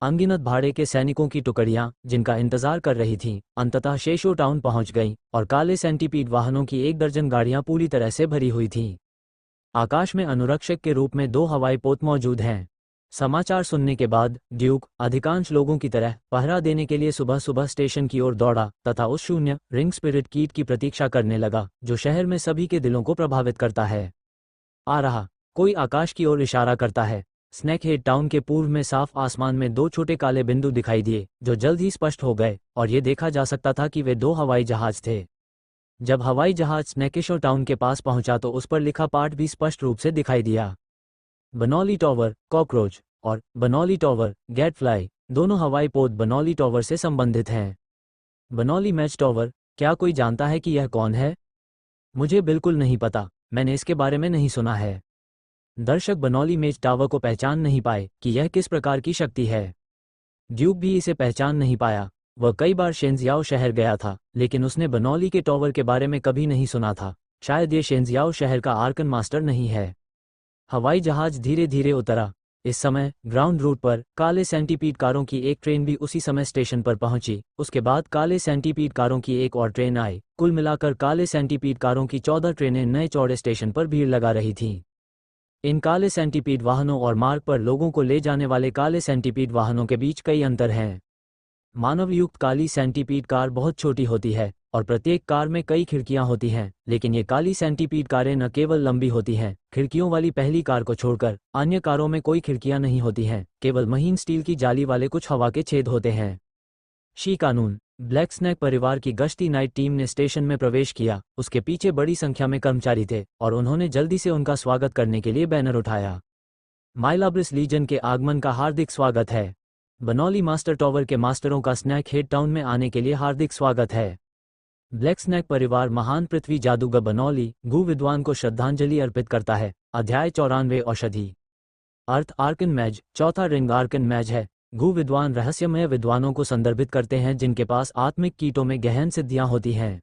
अनगिनत भाड़े के सैनिकों की टुकड़ियां, जिनका इंतजार कर रही थीं, अंततः शेशो टाउन पहुंच गईं और काले सेंटीपीड वाहनों की 1 दर्जन गाड़ियां पूरी तरह से भरी हुई थीं। आकाश में अनुरक्षक के रूप में 2 हवाई पोत मौजूद हैं। समाचार सुनने के बाद ड्यूक, अधिकांश लोगों की तरह, पहरा देने के लिए सुबह सुबह स्टेशन की ओर दौड़ा तथा उस शून्य रिंग स्पिरिट कीट की प्रतीक्षा करने लगा जो शहर में सभी के दिलों को प्रभावित करता है। आ रहा। कोई आकाश की ओर इशारा करता है। स्नैक हेड टाउन के पूर्व में साफ आसमान में 2 छोटे काले बिंदु दिखाई दिए, जो जल्द ही स्पष्ट हो गए और ये देखा जा सकता था कि वे 2 हवाई जहाज थे। जब हवाई जहाज स्नैकेशो टाउन के पास पहुंचा तो उस पर लिखा पाठ भी स्पष्ट रूप से दिखाई दिया। बनौली टॉवर, कॉकरोच, और बनौली टॉवर, गैटफ्लाई, दोनों हवाई पोत बनौली टॉवर से संबंधित हैं। बनौली मैच टॉवर, क्या कोई जानता है कि यह कौन है? मुझे बिल्कुल नहीं पता, मैंने इसके बारे में नहीं सुना है। दर्शक बनौली मेज टावर को पहचान नहीं पाए कि यह किस प्रकार की शक्ति है। ड्यूक भी इसे पहचान नहीं पाया। वह कई बार शेंजियाओ शहर गया था, लेकिन उसने बनौली के टॉवर के बारे में कभी नहीं सुना था। शायद ये शेंजियाओ शहर का आर्कन मास्टर नहीं है। हवाई जहाज धीरे धीरे उतरा। इस समय ग्राउंड रूट पर काले सेंटीपीड कारों की एक ट्रेन भी उसी समय स्टेशन पर पहुंची। उसके बाद काले सेंटीपीड कारों की एक और ट्रेन आई। कुल मिलाकर काले सेंटीपीड कारों की 14 ट्रेनें नए चौड़े स्टेशन पर भीड़ लगा रही थीं। इन काले सेंटीपीड वाहनों और मार्ग पर लोगों को ले जाने वाले काले सेंटीपीड वाहनों के बीच कई अंतर हैं। मानवयुक्त काली सेंटीपीड कार बहुत छोटी होती है और प्रत्येक कार में कई खिड़कियां होती हैं, लेकिन ये काली सेंटीपीड कारें न केवल लंबी होती हैं, खिड़कियों वाली पहली कार को छोड़कर अन्य कारों में कोई खिड़कियां नहीं होती हैं, केवल महीन स्टील की जाली वाले कुछ हवा के छेद होते हैं। शी कानून। ब्लैक स्नैक परिवार की गश्ती नाइट टीम ने स्टेशन में प्रवेश किया। उसके पीछे बड़ी संख्या में कर्मचारी थे और उन्होंने जल्दी से उनका स्वागत करने के लिए बैनर उठाया। माइलाब्रिस लीजन के आगमन का हार्दिक स्वागत है। बनौली मास्टर टॉवर के मास्टरों का स्नैक हेड टाउन में आने के लिए हार्दिक स्वागत है। ब्लैक स्नैक परिवार महान पृथ्वी जादूगर बनौली गु विद्वान को श्रद्धांजलि अर्पित करता है। अध्याय 94 औषधि। अर्थ आर्कन मैज। चौथा रिंग आर्कन मैज है। गु विद्वान रहस्यमय विद्वानों को संदर्भित करते हैं जिनके पास आत्मिक कीटों में गहन सिद्धियां होती हैं।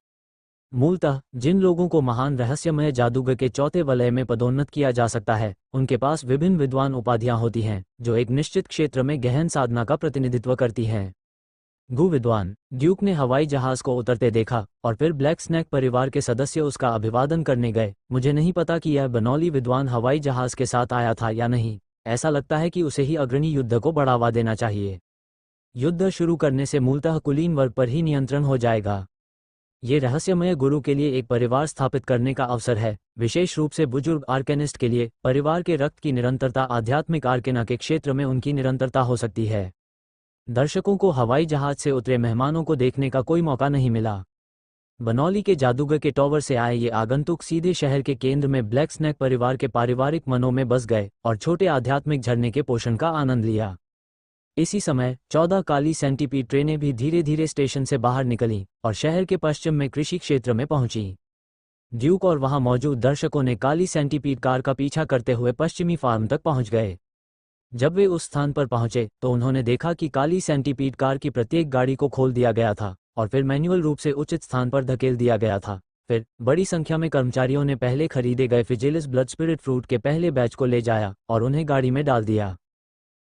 मूलतः जिन लोगों को महान रहस्यमय जादूगर के चौथे वलय में पदोन्नत किया जा सकता है, उनके पास विभिन्न विद्वान उपाधियां होती हैं जो एक निश्चित क्षेत्र में गहन साधना का प्रतिनिधित्व करती हैं। गु विद्वान। ड्यूक ने हवाई जहाज को उतरते देखा और फिर ब्लैक स्नैक परिवार के सदस्य उसका अभिवादन करने गए। मुझे नहीं पता कि यह बनौली विद्वान हवाई जहाज के साथ आया था या नहीं। ऐसा लगता है कि उसे ही अग्रणी युद्ध को बढ़ावा देना चाहिए। युद्ध शुरू करने से मूलतः कुलीन वर्ग पर ही नियंत्रण हो जाएगा। ये रहस्यमय गुरु के लिए एक परिवार स्थापित करने का अवसर है, विशेष रूप से बुजुर्ग आर्केनिस्ट के लिए। परिवार के रक्त की निरंतरता आध्यात्मिक आर्केना के क्षेत्र में उनकी निरंतरता हो सकती है। दर्शकों को हवाई जहाज से उतरे मेहमानों को देखने का कोई मौका नहीं मिला। बनौली के जादूगर के टॉवर से आए ये आगंतुक सीधे शहर के केंद्र में ब्लैक स्नैक परिवार के पारिवारिक मनों में बस गए और छोटे आध्यात्मिक झरने के पोषण का आनंद लिया। इसी समय 14 काली सेंटीपीड ट्रेनें भी धीरे धीरे स्टेशन से बाहर निकलीं और शहर के पश्चिम में कृषि क्षेत्र में पहुंची। ड्यूक और वहां मौजूद दर्शकों ने काली सेंटीपीड कार का पीछा करते हुए पश्चिमी फार्म तक पहुंच गए। जब वे उस स्थान पर पहुंचे तो उन्होंने देखा कि काली सेंटीपीड कार की प्रत्येक गाड़ी को खोल दिया गया था और फिर मैन्युअल रूप से उचित स्थान पर धकेल दिया गया था। फिर बड़ी संख्या में कर्मचारियों ने पहले खरीदे गए फिजिलिस ब्लड स्पिरिट फ्रूट के पहले बैच को ले जाया और उन्हें गाड़ी में डाल दिया।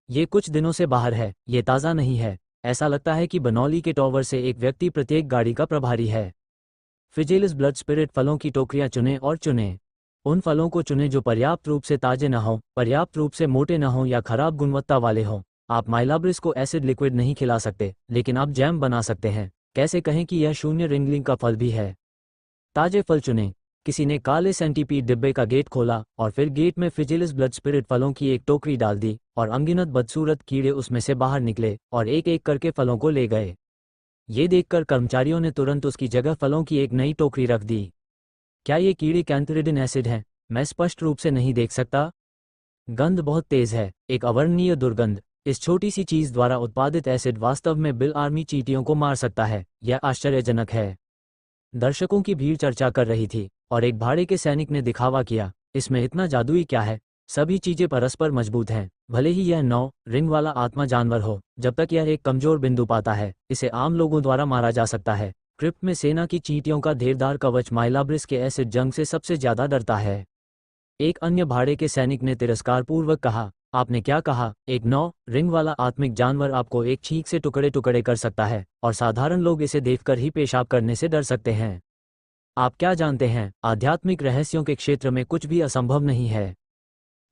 ये कुछ दिनों से बाहर है, ये ताज़ा नहीं है। ऐसा लगता है कि बनौली के टॉवर से एक व्यक्ति प्रत्येक गाड़ी का प्रभारी है। फिजिलिस ब्लड स्पिरिट फलों की टोकरियां चुनें और चुनें। उन फलों को चुनें जो पर्याप्त रूप से ताजे न हों, पर्याप्त रूप से मोटे न हों या खराब गुणवत्ता वाले हों। आप माइलाब्रिस को एसिड लिक्विड नहीं खिला सकते, लेकिन आप जैम बना सकते हैं। कैसे कहें कि यह शून्य रिंगलिंग का फल भी है। ताजे फल चुनें। किसी ने काले सेंटीपीड डिब्बे का गेट खोला और फिर गेट में फिजिलिस ब्लड स्पिरिट फलों की एक टोकरी डाल दी और अनगिनत बदसूरत कीड़े उसमें से बाहर निकले और एक एक करके फलों को ले गए। ये देखकर कर्मचारियों ने तुरंत उसकी जगह फलों की एक नई टोकरी रख दी। क्या ये कीड़े कैंथरिडिन एसिड हैं? मैं स्पष्ट रूप से नहीं देख सकता। गंध बहुत तेज है, एक अवर्णनीय दुर्गंध। इस छोटी सी चीज द्वारा उत्पादित एसिड वास्तव में बिल आर्मी चींटियों को मार सकता है। यह आश्चर्यजनक है। दर्शकों की भीड़ चर्चा कर रही थी और एक भाड़े के सैनिक ने दिखावा किया, इसमें इतना जादुई क्या है? सभी चीजें परस्पर मजबूत हैं, भले ही यह 9 रिंग वाला आत्मा जानवर हो। जब तक यह एक कमजोर बिंदु पाता है, इसे आम लोगों द्वारा मारा जा सकता है। क्रिप्ट में सेना की चींटियों का ढेरदार कवच माइलाब्रिस के एसिड जंग से सबसे ज्यादा डरता है। एक अन्य भाड़े के सैनिक ने तिरस्कारपूर्वक कहा, आपने क्या कहा? एक 9 रिंग वाला आत्मिक जानवर आपको एक छींक से टुकड़े टुकड़े कर सकता है और साधारण लोग इसे देखकर ही पेशाब करने से डर सकते हैं। आप क्या जानते हैं? आध्यात्मिक रहस्यों के क्षेत्र में कुछ भी असंभव नहीं है।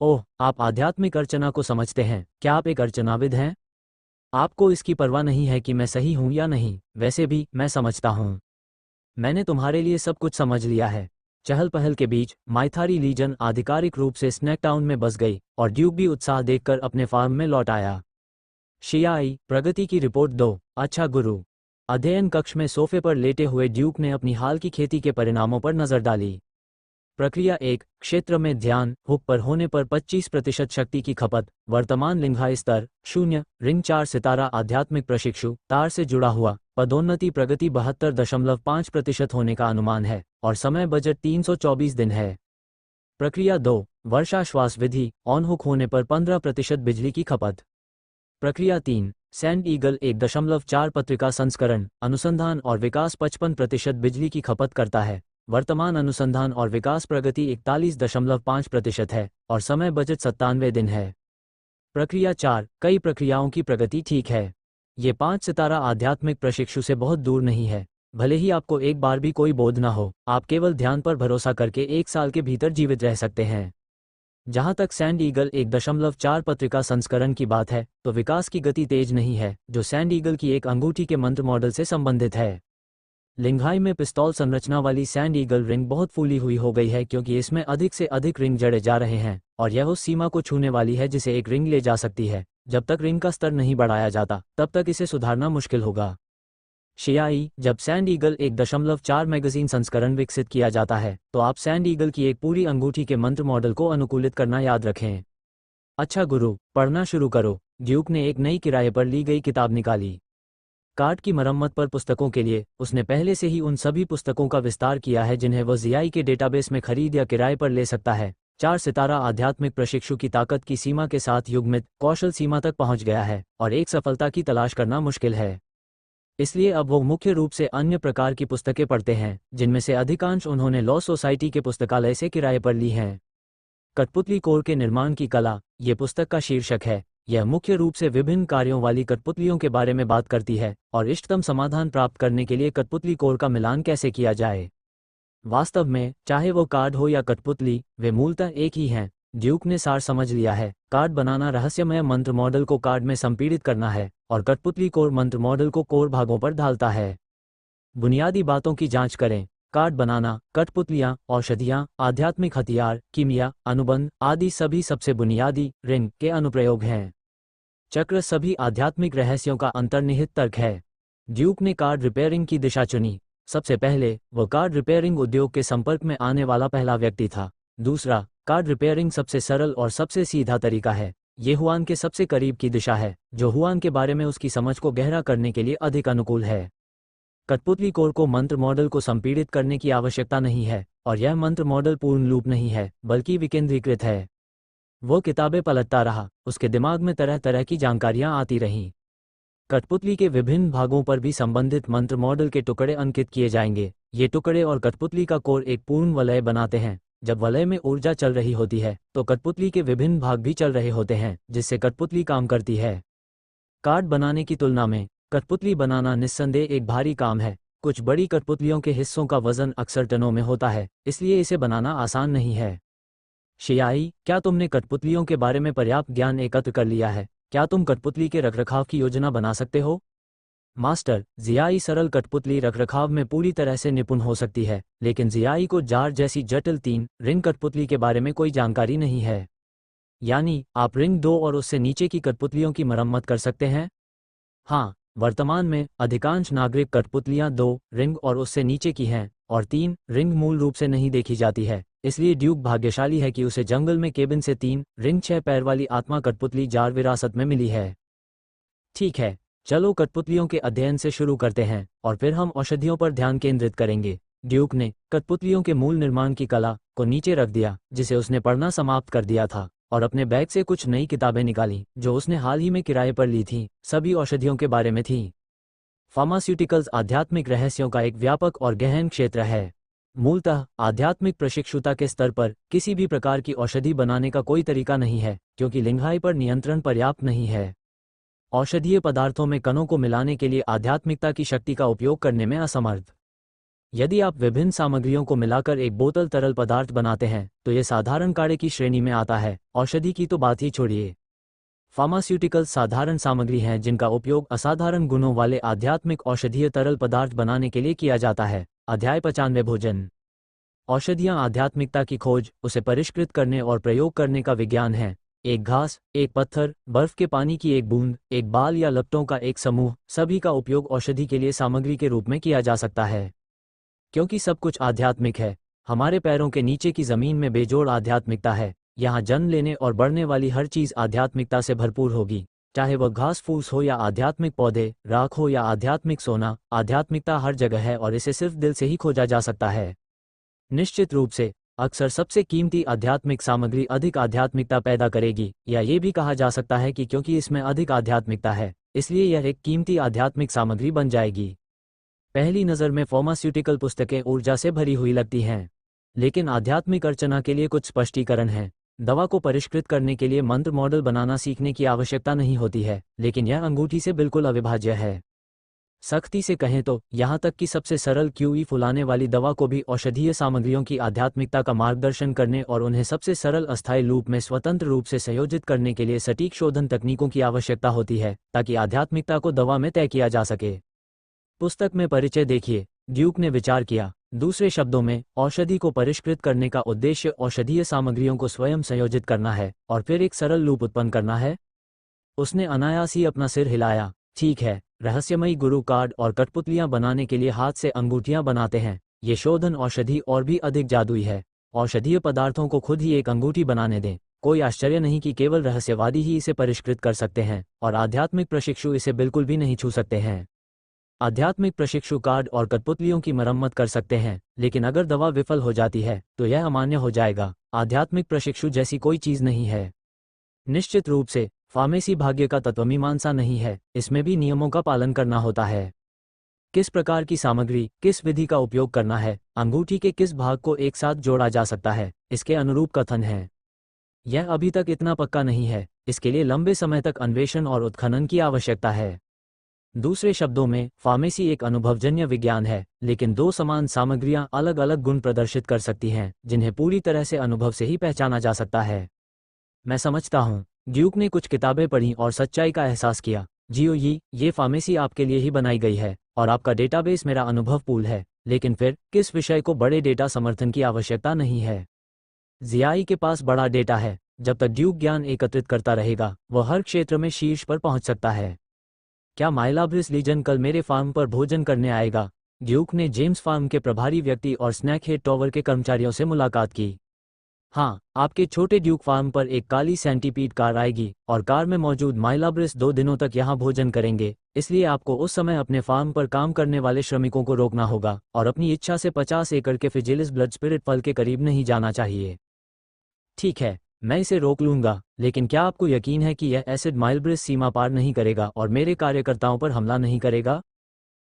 ओह, आप आध्यात्मिक अर्चना को समझते हैं। क्या आप एक अर्चनाविद हैं? आपको इसकी परवाह नहीं है कि मैं सही हूं या नहीं। वैसे भी मैं समझता हूं। मैंने तुम्हारे लिए सब कुछ समझ लिया है। चहल पहल के बीच माइथारी लीजन आधिकारिक रूप से स्नैक टाउन में बस गई और ड्यूक भी उत्साह देखकर अपने फार्म में लौट आया। शियाई, प्रगति की रिपोर्ट दो। अच्छा गुरु। अध्ययन कक्ष में सोफे पर लेटे हुए ड्यूक ने अपनी हाल की खेती के परिणामों पर नजर डाली। प्रक्रिया 1, क्षेत्र में ध्यान। हुक पर होने पर 25% शक्ति की खपत। वर्तमान लिंगाई स्तर 0। रिंग 4 सितारा आध्यात्मिक प्रशिक्षु तार से जुड़ा हुआ। पदोन्नति प्रगति 72.5% होने का अनुमान है और समय बजट 324 दिन है। प्रक्रिया 2, वर्षा श्वास विधि। ऑन हुक होने पर 15% बिजली की खपत। प्रक्रिया 3, सैंड ईगल 1.4 पत्रिका संस्करण। अनुसंधान और विकास 55% बिजली की खपत करता है। वर्तमान अनुसंधान और विकास प्रगति 41.5% है और समय बजट 97 दिन है। प्रक्रिया 4, कई प्रक्रियाओं की प्रगति ठीक है। ये 5 सितारा आध्यात्मिक प्रशिक्षु से बहुत दूर नहीं है। भले ही आपको एक बार भी कोई बोध न हो, आप केवल ध्यान पर भरोसा करके 1 साल के भीतर जीवित रह सकते हैं। जहां तक सैंड ईगल 1.4 पत्रिका संस्करण की बात है तो विकास की गति तेज नहीं है, जो सैंड ईगल की एक अंगूठी के मंत्र मॉडल से संबंधित है। लिंघाई में पिस्तौल संरचना वाली सैंड ईगल रिंग बहुत फूली हुई हो गई है क्योंकि इसमें अधिक से अधिक रिंग जड़े जा रहे हैं और यह उस सीमा को छूने वाली है जिसे एक रिंग ले जा सकती है। जब तक रिंग का स्तर नहीं बढ़ाया जाता तब तक इसे सुधारना मुश्किल होगा। शियाई, जब सैंड ईगल 1.4 मैगजीन संस्करण विकसित किया जाता है तो आप सैंड ईगल की एक पूरी अंगूठी के मंत्र मॉडल को अनुकूलित करना याद रखें। अच्छा गुरु, पढ़ना शुरू करो। ड्यूक ने एक नई किराए पर ली गई किताब निकाली। कार्ड की मरम्मत पर पुस्तकों के लिए उसने पहले से ही उन सभी पुस्तकों का विस्तार किया है जिन्हें वह जीआई के डेटाबेस में खरीद या किराए पर ले सकता है। 4 सितारा आध्यात्मिक प्रशिक्षु की ताकत की सीमा के साथ युग्मित कौशल सीमा तक पहुंच गया है और एक सफलता की तलाश करना मुश्किल है। इसलिए अब वो मुख्य रूप से अन्य प्रकार की पुस्तकें पढ़ते हैं, जिनमें से अधिकांश उन्होंने लॉ सोसाइटी के पुस्तकालय से किराए पर ली हैं। कठपुतली कोर के निर्माण की कला, ये पुस्तक का शीर्षक है। यह मुख्य रूप से विभिन्न कार्यों वाली कठपुतलियों के बारे में बात करती है और इष्टतम समाधान प्राप्त करने के लिए कठपुतली कोर का मिलान कैसे किया जाए। वास्तव में चाहे वो कार्ड हो या कठपुतली, वे मूलतः एक ही हैं। ड्यूक ने सार समझ लिया है। कार्ड बनाना रहस्यमय मंत्र मॉडल को कार्ड में संपीड़ित करना है और कठपुतली कोर मंत्र मॉडल को कोर भागों पर ढालता है। बुनियादी बातों की जांच करें। कार्ड बनाना, कठपुतलियां, औषधियां, आध्यात्मिक हथियार, कीमिया, अनुबंध आदि सभी सबसे बुनियादी रिंग के अनुप्रयोग हैं। चक्र सभी आध्यात्मिक रहस्यों का अंतर्निहित तर्क है। ड्यूक ने कार्ड रिपेयरिंग की दिशा चुनी। सबसे पहले वह कार्ड रिपेयरिंग उद्योग के संपर्क में आने वाला पहला व्यक्ति था। दूसरा, कार्ड रिपेयरिंग सबसे सरल और सबसे सीधा तरीका है। ये हुआन के सबसे करीब की दिशा है, जो हुआन के बारे में उसकी समझ को गहरा करने के लिए अधिक अनुकूल है। कठपुतली कोर को मंत्र मॉडल को संपीड़ित करने की आवश्यकता नहीं है और यह मंत्र मॉडल पूर्ण लूप नहीं है बल्कि विकेंद्रीकृत है। वो किताबें पलटता रहा, उसके दिमाग में तरह तरह की जानकारियां आती रहीं। कठपुतली के विभिन्न भागों पर भी संबंधित मंत्र मॉडल के टुकड़े अंकित किए जाएंगे। ये टुकड़े और कठपुतली का कोर एक पूर्ण वलय बनाते हैं। जब वलय में ऊर्जा चल रही होती है तो कठपुतली के विभिन्न भाग भी चल रहे होते हैं, जिससे कठपुतली काम करती है। कार्ड बनाने की तुलना में कठपुतली बनाना निस्संदेह एक भारी काम है। कुछ बड़ी कठपुतलियों के हिस्सों का वजन अक्सर टनों में होता है, इसलिए इसे बनाना आसान नहीं है। शियाई, क्या तुमने कठपुतलियों के बारे में पर्याप्त ज्ञान एकत्र कर लिया है? क्या तुम कठपुतली के रखरखाव की योजना बना सकते हो? मास्टर, जियाई सरल कठपुतली रखरखाव में पूरी तरह से निपुण हो सकती है, लेकिन जियाई को जार जैसी जटिल 3 रिंग कठपुतली के बारे में कोई जानकारी नहीं है। यानी आप रिंग 2 और उससे नीचे की कठपुतलियों की मरम्मत कर सकते हैं? हाँ, वर्तमान में अधिकांश नागरिक कठपुतलियां 2 रिंग और उससे नीचे की हैं और 3 रिंग मूल रूप से नहीं देखी जाती है। इसलिए ड्यूक भाग्यशाली है कि उसे जंगल में केबिन से 3 रिंग 6 पैर वाली आत्मा कठपुतली जार विरासत में मिली है। ठीक है, चलो कठपुतलियों के अध्ययन से शुरू करते हैं और फिर हम औषधियों पर ध्यान केंद्रित करेंगे। ड्यूक ने कठपुतलियों के मूल निर्माण की कला को नीचे रख दिया, जिसे उसने पढ़ना समाप्त कर दिया था, और अपने बैग से कुछ नई किताबें निकाली जो उसने हाल ही में किराए पर ली थीं। सभी औषधियों के बारे में थीं। फार्मास्यूटिकल्स आध्यात्मिक रहस्यों का एक व्यापक और गहन क्षेत्र है। मूलतः आध्यात्मिक प्रशिक्षुता के स्तर पर किसी भी प्रकार की औषधि बनाने का कोई तरीका नहीं है, क्योंकि लिंघाई पर नियंत्रण पर्याप्त नहीं है। औषधीय पदार्थों में कणों को मिलाने के लिए आध्यात्मिकता की शक्ति का उपयोग करने में असमर्थ। यदि आप विभिन्न सामग्रियों को मिलाकर एक बोतल तरल पदार्थ बनाते हैं तो यह साधारण काढ़े की श्रेणी में आता है। औषधि की तो बात ही छोड़िए। फार्मास्यूटिकल्स साधारण सामग्री हैं जिनका उपयोग असाधारण गुणों वाले आध्यात्मिक औषधीय तरल पदार्थ बनाने के लिए किया जाता है। अध्याय 95 भोजन। औषधियां आध्यात्मिकता की खोज, उसे परिष्कृत करने और प्रयोग करने का विज्ञान है। एक घास, एक पत्थर, बर्फ के पानी की एक बूंद, एक बाल या लपटों का एक समूह, सभी का उपयोग औषधि के लिए सामग्री के रूप में किया जा सकता है। क्योंकि सब कुछ आध्यात्मिक है, हमारे पैरों के नीचे की जमीन में बेजोड़ आध्यात्मिकता है। यहाँ जन्म लेने और बढ़ने वाली हर चीज आध्यात्मिकता से भरपूर होगी, चाहे वह घास फूस हो या आध्यात्मिक पौधे, राख हो या आध्यात्मिक सोना। आध्यात्मिकता हर जगह है और इसे सिर्फ दिल से ही खोजा जा सकता है। निश्चित रूप से अक्सर सबसे कीमती आध्यात्मिक सामग्री अधिक आध्यात्मिकता पैदा करेगी, या ये भी कहा जा सकता है कि क्योंकि इसमें अधिक आध्यात्मिकता है, इसलिए यह एक कीमती आध्यात्मिक सामग्री बन जाएगी। पहली नज़र में फार्मास्यूटिकल पुस्तकें ऊर्जा से भरी हुई लगती हैं, लेकिन आध्यात्मिक अर्चना के लिए कुछ स्पष्टीकरण है। दवा को परिष्कृत करने के लिए मंत्र मॉडल बनाना सीखने की आवश्यकता नहीं होती है, लेकिन यह अंगूठी से बिल्कुल अविभाज्य है। सख्ती से कहें तो यहाँ तक कि सबसे सरल क्यूई फुलाने वाली दवा को भी औषधीय सामग्रियों की आध्यात्मिकता का मार्गदर्शन करने और उन्हें सबसे सरल अस्थायी लूप में स्वतंत्र रूप से संयोजित करने के लिए सटीक शोधन तकनीकों की आवश्यकता होती है ताकि आध्यात्मिकता को दवा में तय किया जा सके। पुस्तक में परिचय देखिए। ड्यूक ने विचार किया। दूसरे शब्दों में, औषधि को परिष्कृत करने का उद्देश्य औषधीय सामग्रियों को स्वयं संयोजित करना है और फिर एक सरल लूप उत्पन्न करना है। उसने अनायास ही अपना सिर हिलाया। ठीक है, रहस्यमयी गुरु कार्ड और कठपुतलियां बनाने के लिए हाथ से अंगूठियां बनाते हैं। ये शोधन औषधि और भी अधिक जादुई है। औषधीय पदार्थों को खुद ही एक अंगूठी बनाने दें। कोई आश्चर्य नहीं कि केवल रहस्यवादी ही इसे परिष्कृत कर सकते हैं और आध्यात्मिक प्रशिक्षु इसे बिल्कुल भी नहीं छू सकते हैं। आध्यात्मिक प्रशिक्षु कार्ड और कठपुतलियों की मरम्मत कर सकते हैं, लेकिन अगर दवा विफल हो जाती है तो यह अमान्य हो जाएगा। आध्यात्मिक प्रशिक्षु जैसी कोई चीज नहीं है। निश्चित रूप से फार्मेसी भाग्य का तत्वमीमांसा नहीं है, इसमें भी नियमों का पालन करना होता है। किस प्रकार की सामग्री, किस विधि का उपयोग करना है, अंगूठी के किस भाग को एक साथ जोड़ा जा सकता है, इसके अनुरूप कथन है। यह अभी तक इतना पक्का नहीं है। इसके लिए लंबे समय तक अन्वेषण और उत्खनन की आवश्यकता है। दूसरे शब्दों में, फार्मेसी एक अनुभवजन्य विज्ञान है, लेकिन दो समान सामग्रियां अलग अलग गुण प्रदर्शित कर सकती हैं, जिन्हें पूरी तरह से अनुभव से ही पहचाना जा सकता है। मैं समझता हूँ। ड्यूक ने कुछ किताबें पढ़ी और सच्चाई का एहसास किया। ये फार्मेसी आपके लिए ही बनाई गई है और आपका डेटाबेस मेरा अनुभव पूल है, लेकिन फिर किस विषय को बड़े डेटा समर्थन की आवश्यकता नहीं है। जियाई के पास बड़ा डेटा है। जब तक ड्यूक ज्ञान एकत्रित करता रहेगा, वह हर क्षेत्र में शीर्ष पर पहुंच सकता है। क्या माइलाब्रिस लीजन कल मेरे फार्म पर भोजन करने आएगा? ड्यूक ने जेम्स फार्म के प्रभारी व्यक्ति और स्नैक हेड टॉवर के कर्मचारियों से मुलाकात की। हाँ, आपके छोटे ड्यूक फार्म पर एक काली सेंटीपीड कार आएगी और कार में मौजूद माइलाब्रिस 2 दिनों तक यहाँ भोजन करेंगे, इसलिए आपको उस समय अपने फार्म पर काम करने वाले श्रमिकों को रोकना होगा और अपनी इच्छा से 50 एकड़ के फिजिलिस ब्लड स्पिरिट फल के करीब नहीं जाना चाहिए। ठीक है, मैं इसे रोक लूंगा, लेकिन क्या आपको यकीन है कि यह एसिड माइलब्रिस सीमा पार नहीं करेगा और मेरे कार्यकर्ताओं पर हमला नहीं करेगा?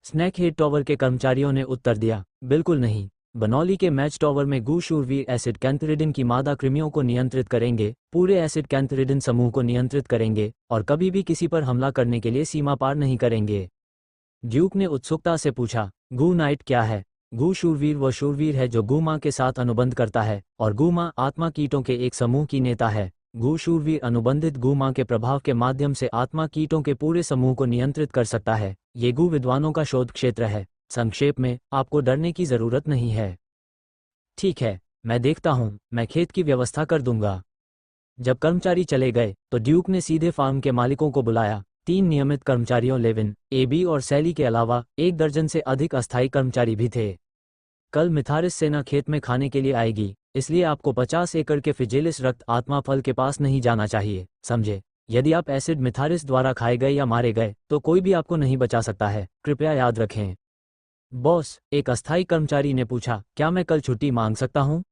स्नैक हेड टॉवर के कर्मचारियों ने उत्तर दिया, बिल्कुल नहीं। बनौली के मैच टॉवर में गू शूरवीर एसिड कैंथरिडिन की मादा कृमियों को नियंत्रित करेंगे, पूरे एसिड कैंथरिडिन समूह को नियंत्रित करेंगे और कभी भी किसी पर हमला करने के लिए सीमा पार नहीं करेंगे। ड्यूक ने उत्सुकता से पूछा, गू नाइट क्या है? गू शूरवीर वह शूरवीर है जो गू माँ के साथ अनुबंध करता है और गू माँ आत्मा कीटों के एक समूह की नेता है। गू शूरवीर अनुबंधित गू माँ के प्रभाव के माध्यम से आत्मा कीटों के पूरे समूह को नियंत्रित कर सकता है। ये गू विद्वानों का शोध क्षेत्र है। संक्षेप में, आपको डरने की जरूरत नहीं है। ठीक है, मैं देखता हूँ, मैं खेत की व्यवस्था कर दूंगा। जब कर्मचारी चले गए तो ड्यूक ने सीधे फार्म के मालिकों को बुलाया। 3 नियमित कर्मचारियों लेविन, एबी और सैली के अलावा 1 दर्जन से अधिक अस्थायी कर्मचारी भी थे। कल मिथारिस सेना खेत में खाने के लिए आएगी, इसलिए आपको 50 एकड़ के फिजिलिस रक्त आत्मा फल के पास नहीं जाना चाहिए, समझे? यदि आप एसिड मिथारिस द्वारा खाए गए या मारे गए तो कोई भी आपको नहीं बचा सकता है, कृपया याद रखें। बॉस, एक अस्थायी कर्मचारी ने पूछा, क्या मैं कल छुट्टी मांग सकता हूँ?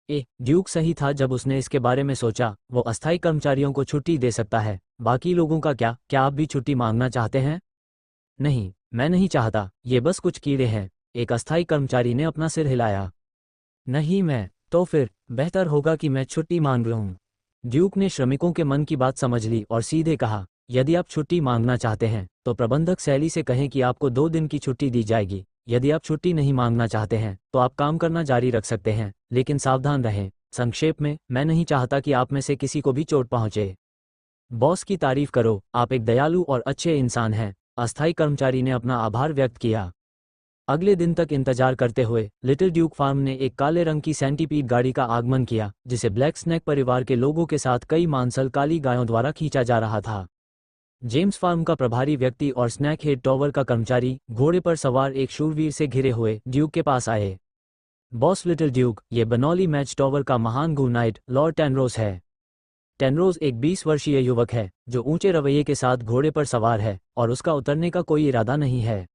ड्यूक सही था जब उसने इसके बारे में सोचा। वो अस्थायी कर्मचारियों को छुट्टी दे सकता है, बाकी लोगों का क्या आप भी छुट्टी मांगना चाहते हैं? नहीं, मैं नहीं चाहता, ये बस कुछ कीड़े हैं। एक अस्थायी कर्मचारी ने अपना सिर हिलाया। नहीं मैं, तो फिर बेहतर होगा कि मैं छुट्टी मांग लूं। ड्यूक ने श्रमिकों के मन की बात समझ ली और सीधे कहा, यदि आप छुट्टी मांगना चाहते हैं तो प्रबंधक सैली से कहें कि आपको 2 दिन की छुट्टी दी जाएगी। यदि आप छुट्टी नहीं मांगना चाहते हैं तो आप काम करना जारी रख सकते हैं, लेकिन सावधान रहें। संक्षेप में, मैं नहीं चाहता कि आप में से किसी को भी चोट पहुंचे। बॉस की तारीफ करो, आप एक दयालु और अच्छे इंसान हैं। अस्थायी कर्मचारी ने अपना आभार व्यक्त किया। अगले दिन तक इंतजार करते हुए लिटिल ड्यूक फार्म ने एक काले रंग की सेंटीपीड गाड़ी का आगमन किया, जिसे ब्लैक स्नैक परिवार के लोगों के साथ कई मांसल काली गायों द्वारा खींचा जा रहा था। जेम्स फार्म का प्रभारी व्यक्ति और स्नैक हेड टॉवर का कर्मचारी घोड़े पर सवार एक शूरवीर से घिरे हुए ड्यूक के पास आए। बॉस लिटिल ड्यूक, ये बनौली मैच टॉवर का महान गू नाइट लॉर्ड टेनरोस है। टेनरोस एक 20 वर्षीय युवक है जो ऊंचे रवैये के साथ घोड़े पर सवार है और उसका उतरने का कोई इरादा नहीं है।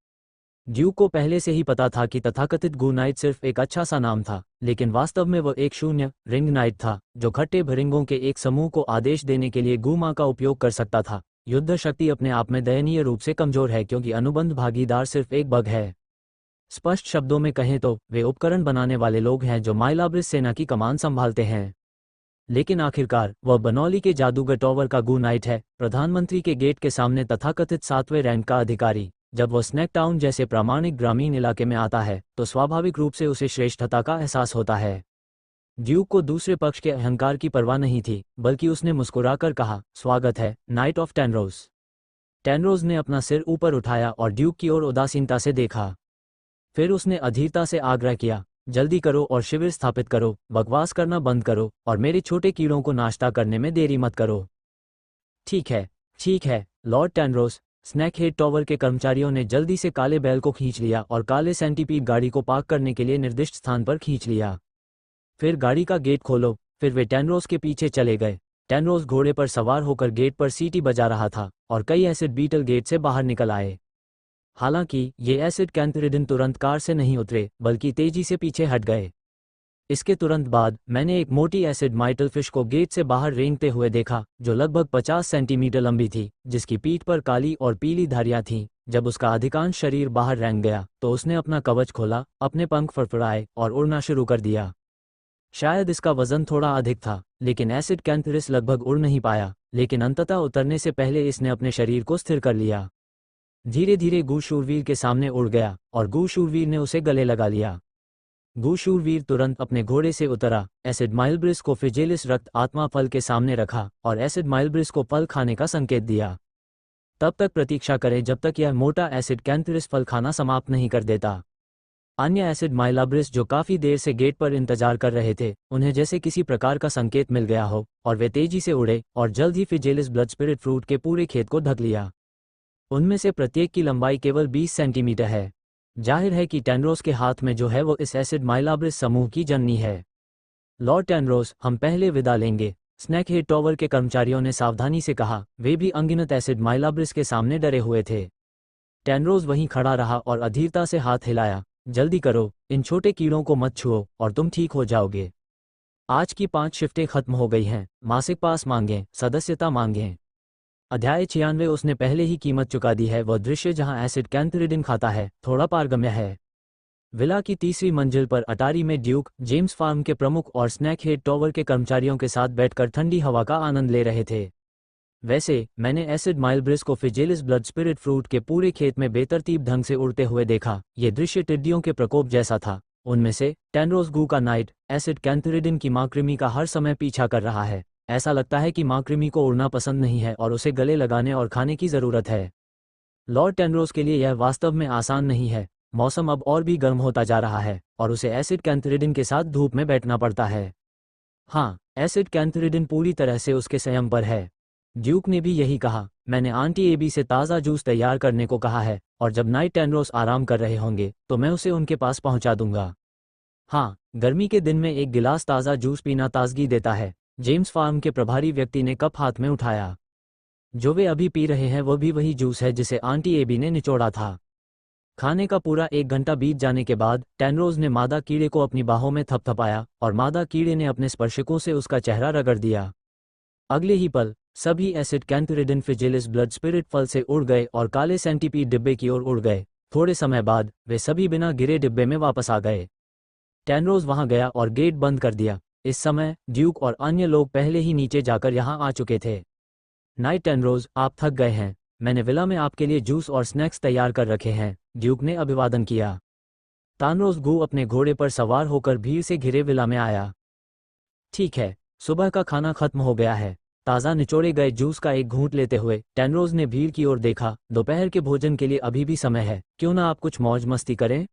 ड्यूक को पहले से ही पता था कि तथाकथित गू नाइट सिर्फ एक अच्छा सा नाम था, लेकिन वास्तव में वह एक शून्य रिंग नाइट था जो खट्टे भरिंगों के एक समूह को आदेश देने के लिए गू माँ का उपयोग कर सकता था। युद्ध शक्ति अपने आप में दयनीय रूप से कमजोर है क्योंकि अनुबंध भागीदार सिर्फ एक बग है। स्पष्ट शब्दों में कहें तो वे उपकरण बनाने वाले लोग हैं जो माइलाब्रिस सेना की कमान संभालते हैं। लेकिन आखिरकार वह बनौली के जादूगर टॉवर का गू नाइट है, प्रधानमंत्री के गेट के सामने तथाकथित 7वें रैंक का अधिकारी। जब वह स्नैक टाउन जैसे प्रामाणिक ग्रामीण इलाके में आता है तो स्वाभाविक रूप से उसे श्रेष्ठता का एहसास होता है। ड्यूक को दूसरे पक्ष के अहंकार की परवाह नहीं थी, बल्कि उसने मुस्कुराकर कहा, स्वागत है, नाइट ऑफ टेनरोज। टेनरोज ने अपना सिर ऊपर उठाया और ड्यूक की ओर उदासीनता से देखा। फिर उसने अधीरता से आग्रह किया, जल्दी करो और शिविर स्थापित करो, बकवास करना बंद करो और मेरे छोटे कीड़ों को नाश्ता करने में देरी मत करो। ठीक है, लॉर्ड टेनरोज। स्नैक हेड टॉवर के कर्मचारियों ने जल्दी से काले बैल को खींच लिया और काले सेंटीपीड गाड़ी को पार्क करने के लिए निर्दिष्ट स्थान पर खींच लिया। फिर गाड़ी का गेट खोलो। फिर वे टेनरोज के पीछे चले गए। टेनरोज घोड़े पर सवार होकर गेट पर सीटी बजा रहा था और कई एसिड बीटल गेट से बाहर निकल आए। हालांकि ये एसिड कैंथरिडिन तुरंत कार से नहीं उतरे, बल्कि तेजी से पीछे हट गए। इसके तुरंत बाद मैंने एक मोटी एसिड माइटल फिश को गेट से बाहर रेंगते हुए देखा, जो लगभग 50 सेंटीमीटर लंबी थी, जिसकी पीठ पर काली और पीली धारियां थीं। जब उसका अधिकांश शरीर बाहर रेंग गया तो उसने अपना कवच खोला, अपने पंख फड़फड़ाए और उड़ना शुरू कर दिया। शायद इसका वजन थोड़ा अधिक था, लेकिन एसिड कैंथरिस लगभग उड़ नहीं पाया, लेकिन अंततः उतरने से पहले इसने अपने शरीर को स्थिर कर लिया। धीरे धीरे गू शूरवीर के सामने उड़ गया और गू शूरवीर ने उसे गले लगा लिया। गू शूरवीर तुरंत अपने घोड़े से उतरा, एसिड माइलब्रिस को फिजेलिस रक्त आत्मा फल के सामने रखा और एसिड माइलब्रिस को फल खाने का संकेत दिया। तब तक प्रतीक्षा करें जब तक यह मोटा एसिड कैंथरिस फल खाना समाप्त नहीं कर देता। अन्य एसिड माइलाब्रिस जो काफी देर से गेट पर इंतजार कर रहे थे, उन्हें जैसे किसी प्रकार का संकेत मिल गया हो और वे तेजी से उड़े और जल्द ही फिजेलिस ब्लड स्पिरिट फ्रूट के पूरे खेत को ढक लिया। उनमें से प्रत्येक की लंबाई केवल 20 सेंटीमीटर है। जाहिर है कि टेनरोज के हाथ में जो है वो इस एसिड माइलाब्रिस समूह की जननी है। लॉर्ड टेनरोज, हम पहले विदा लेंगे, स्नैक हेड टॉवर के कर्मचारियों ने सावधानी से कहा। वे भी अनगिनत एसिड माइलाब्रिस के सामने डरे हुए थे। टेनरोज वहीं खड़ा रहा और अधीरता से हाथ हिलाया, जल्दी करो, इन छोटे कीड़ों को मत छुओ और तुम ठीक हो जाओगे। आज की 5 शिफ्टें खत्म हो गई हैं। मासिक पास मांगें, सदस्यता मांगें। अध्याय 96। उसने पहले ही कीमत चुका दी है। वह दृश्य जहां एसिड कैंथरिडिन खाता है थोड़ा पारगम्य है। विला की तीसरी मंजिल पर अटारी में ड्यूक, जेम्स फार्म के प्रमुख और स्नैक हेड टॉवर के कर्मचारियों के साथ बैठकर ठंडी हवा का आनंद ले रहे थे। वैसे मैंने एसिड माइलब्रिस को फिजेलिस ब्लड स्पिरिट फ्रूट के पूरे खेत में बेतरतीब ढंग से उड़ते हुए देखा। ये दृश्य टिड्डियों के प्रकोप जैसा था। उनमें से टेनरोज गू का नाइट एसिड कैंथरिडिन की मां कृमि का हर समय पीछा कर रहा है। ऐसा लगता है कि मां कृमि को उड़ना पसंद नहीं है और उसे गले लगाने और खाने की जरूरत है। लॉर्ड टेनरोज के लिए यह वास्तव में आसान नहीं है। मौसम अब और भी गर्म होता जा रहा है और उसे एसिड कैंथरिडिन के साथ धूप में बैठना पड़ता है। हाँ, एसिड कैंथरिडिन पूरी तरह से उसके संयम पर है। ड्यूक ने भी यही कहा। मैंने आंटी एबी से ताज़ा जूस तैयार करने को कहा है और जब नाइट टेनरोज आराम कर रहे होंगे तो मैं उसे उनके पास पहुंचा दूंगा। हाँ, गर्मी के दिन में एक गिलास ताज़ा जूस पीना ताजगी देता है। जेम्स फार्म के प्रभारी व्यक्ति ने कप हाथ में उठाया। जो वे अभी पी रहे हैं वो भी वही जूस है जिसे आंटी एबी ने निचोड़ा था। खाने का पूरा 1 घंटा बीत जाने के बाद टेनरोज ने मादा कीड़े को अपनी बाहों में थपथपाया और मादा कीड़े ने अपने स्पर्शकों से उसका चेहरा रगड़ दिया। अगले ही पल सभी एसिड कैंथरिडिन फिजेलिस ब्लड स्पिरिट फल से उड़ गए और काले सेंटीपीड डिब्बे की ओर उड़ गए। थोड़े समय बाद वे सभी बिना गिरे डिब्बे में वापस आ गए। टेनरोज वहां गया और गेट बंद कर दिया। इस समय ड्यूक और अन्य लोग पहले ही नीचे जाकर यहां आ चुके थे। नाइट टेनरोज, आप थक गए हैं। मैंने विला में आपके लिए जूस और स्नैक्स तैयार कर रखे हैं। ड्यूक ने अभिवादन किया। टेनरोज गू अपने घोड़े पर सवार होकर भीड़ से घिरे विला में आया। ठीक है, सुबह का खाना खत्म हो गया है। ताज़ा निचोड़े गए जूस का एक घूंट लेते हुए टेनरोज ने भीड़ की ओर देखा। दोपहर के भोजन के लिए अभी भी समय है, क्यों ना आप कुछ मौज मस्ती करें।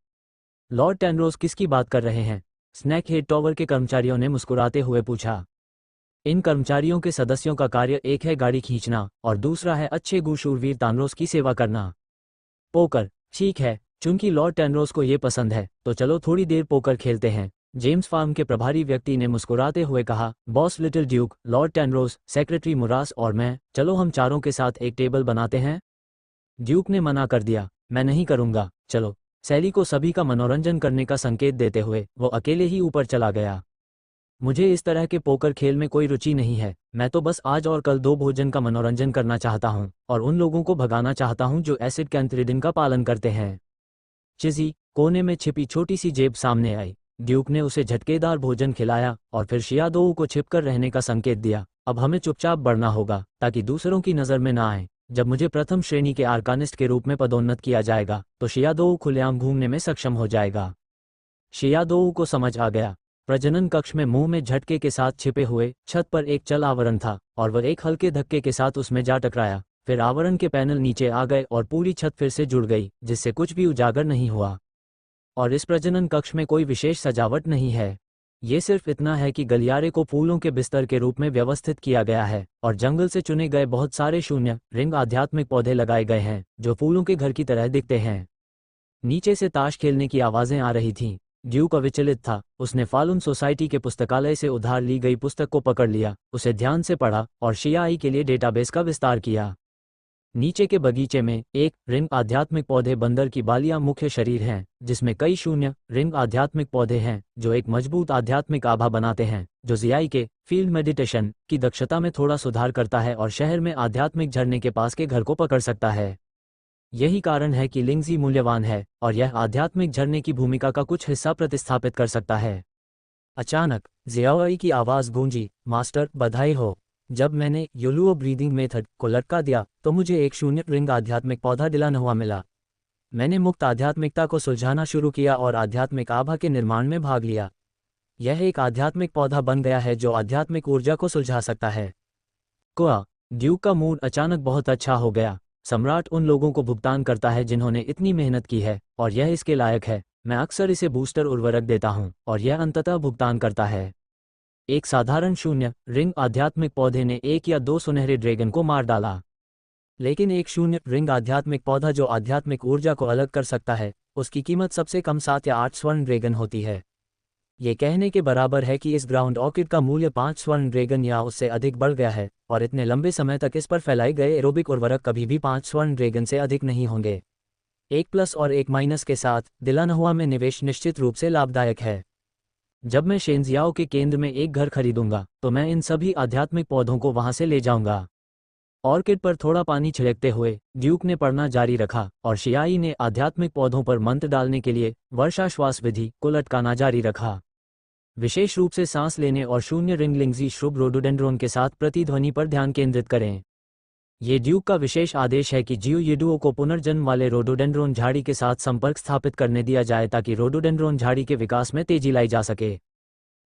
लॉर्ड टेनरोज, किसकी बात कर रहे हैं? स्नैक हेड टॉवर के कर्मचारियों ने मुस्कुराते हुए पूछा। इन कर्मचारियों के सदस्यों का कार्य एक है गाड़ी खींचना और दूसरा है अच्छे शूरवीर टेनरोज की सेवा करना। पोकर, ठीक है, चूंकि लॉर्ड टेनरोज को ये पसंद है तो चलो थोड़ी देर पोकर खेलते हैं। जेम्स फार्म के प्रभारी व्यक्ति ने मुस्कुराते हुए कहा। Boss little duke, lord Tenrose, secretary Muras और मैं, चलो हम चारों के साथ एक टेबल बनाते हैं। ड्यूक ने मना कर दिया। मैं नहीं करूंगा, चलो। सैली को सभी का मनोरंजन करने का संकेत देते हुए वो अकेले ही ऊपर चला गया। मुझे इस तरह के पोकर खेल में कोई रुचि नहीं है। मैं तो बस आज और कल 2 भोजन का मनोरंजन करना चाहता हूँ और उन लोगों को भगाना चाहता हूँ जो एसिड कैंथरिडिन का पालन करते हैं। चिजी, कोने में छिपी छोटी सी जेब सामने आई। ड्यूक ने उसे झटकेदार भोजन खिलाया और फिर शियादोऊ को छिपकर रहने का संकेत दिया। अब हमें चुपचाप बढ़ना होगा ताकि दूसरों की नज़र में ना आए। जब मुझे प्रथम श्रेणी के आर्कानिस्ट के रूप में पदोन्नत किया जाएगा तो शियादोऊ खुलेआम घूमने में सक्षम हो जाएगा। शियादोऊ को समझ आ गया। प्रजनन कक्ष में मुंह में झटके के साथ छिपे हुए छत पर एक चल आवरण था और वह एक हल्के धक्के के साथ उसमें जा टकराया। फिर आवरण के पैनल नीचे आ गए और पूरी छत फिर से जुड़ गई, जिससे कुछ भी उजागर नहीं हुआ। और इस प्रजनन कक्ष में कोई विशेष सजावट नहीं है। ये सिर्फ इतना है कि गलियारे को फूलों के बिस्तर के रूप में व्यवस्थित किया गया है और जंगल से चुने गए बहुत सारे शून्य रिंग आध्यात्मिक पौधे लगाए गए हैं जो फूलों के घर की तरह दिखते हैं। नीचे से ताश खेलने की आवाजें आ रही थीं। ड्यूक अविचलित था। उसने फालून सोसाइटी के पुस्तकालय से उधार ली गई पुस्तक को पकड़ लिया, उसे ध्यान से पढ़ा और शियाई के लिए डेटाबेस का विस्तार किया। नीचे के बगीचे में एक रिंग आध्यात्मिक पौधे बंदर की बालियां मुख्य शरीर हैं, जिसमें कई शून्य रिंग आध्यात्मिक पौधे हैं जो एक मजबूत आध्यात्मिक आभा बनाते हैं, जो जियाई के फील्ड मेडिटेशन की दक्षता में थोड़ा सुधार करता है और शहर में आध्यात्मिक झरने के पास के घर को पकड़ सकता है। यही कारण है कि लिंगजी मूल्यवान है और यह आध्यात्मिक झरने की भूमिका का कुछ हिस्सा प्रतिस्थापित कर सकता है। अचानक जियाओई की आवाज़ गूंजी, मास्टर बधाई हो। जब मैंने योलुओ ब्रीदिंग मेथड को लटका दिया तो मुझे एक शून्य रिंग आध्यात्मिक पौधा दिलाना हुआ मिला। मैंने मुक्त आध्यात्मिकता को सुलझाना शुरू किया और आध्यात्मिक आभा के निर्माण में भाग लिया। यह एक आध्यात्मिक पौधा बन गया है जो आध्यात्मिक ऊर्जा को सुलझा सकता है। कुआ, ड्यूक का मूड अचानक बहुत अच्छा हो गया। सम्राट उन लोगों को भुगतान करता है जिन्होंने इतनी मेहनत की है और यह इसके लायक है। मैं अक्सर इसे बूस्टर उर्वरक देता हूं और यह अंततः भुगतान करता है। एक साधारण शून्य रिंग आध्यात्मिक पौधे ने 1 या 2 सुनहरे ड्रैगन को मार डाला, लेकिन एक शून्य रिंग आध्यात्मिक पौधा जो आध्यात्मिक ऊर्जा को अलग कर सकता है, उसकी कीमत सबसे कम 7 या 8 स्वर्ण ड्रैगन होती है। ये कहने के बराबर है कि इस ग्राउंड ऑर्किड का मूल्य 5 स्वर्ण ड्रैगन या उससे अधिक बढ़ गया है और इतने लंबे समय तक इस पर फैलाए गए एरोबिक उर्वरक कभी भी 5 स्वर्ण ड्रैगन से अधिक नहीं होंगे। 1+ और 1- के साथ दिलानहुआ में निवेश निश्चित रूप से लाभदायक है। जब मैं शेनजियाओ के केंद्र में एक घर खरीदूंगा तो मैं इन सभी आध्यात्मिक पौधों को वहां से ले जाऊंगा। ऑर्किड पर थोड़ा पानी छिड़कते हुए ड्यूक ने पढ़ना जारी रखा और शियाई ने आध्यात्मिक पौधों पर मंत्र डालने के लिए वर्षाश्वास विधि को लटकाना जारी रखा। विशेष रूप से सांस लेने और शून्य रिंग लिंगजी श्रुब रोडोडेंड्रोन के साथ प्रतिध्वनि पर ध्यान केंद्रित करें। ये ड्यूक का विशेष आदेश है कि जियो येडुओ को पुनर्जन्म वाले रोडोडेंड्रोन झाड़ी के साथ संपर्क स्थापित करने दिया जाए ताकि रोडोडेंड्रोन झाड़ी के विकास में तेजी लाई जा सके।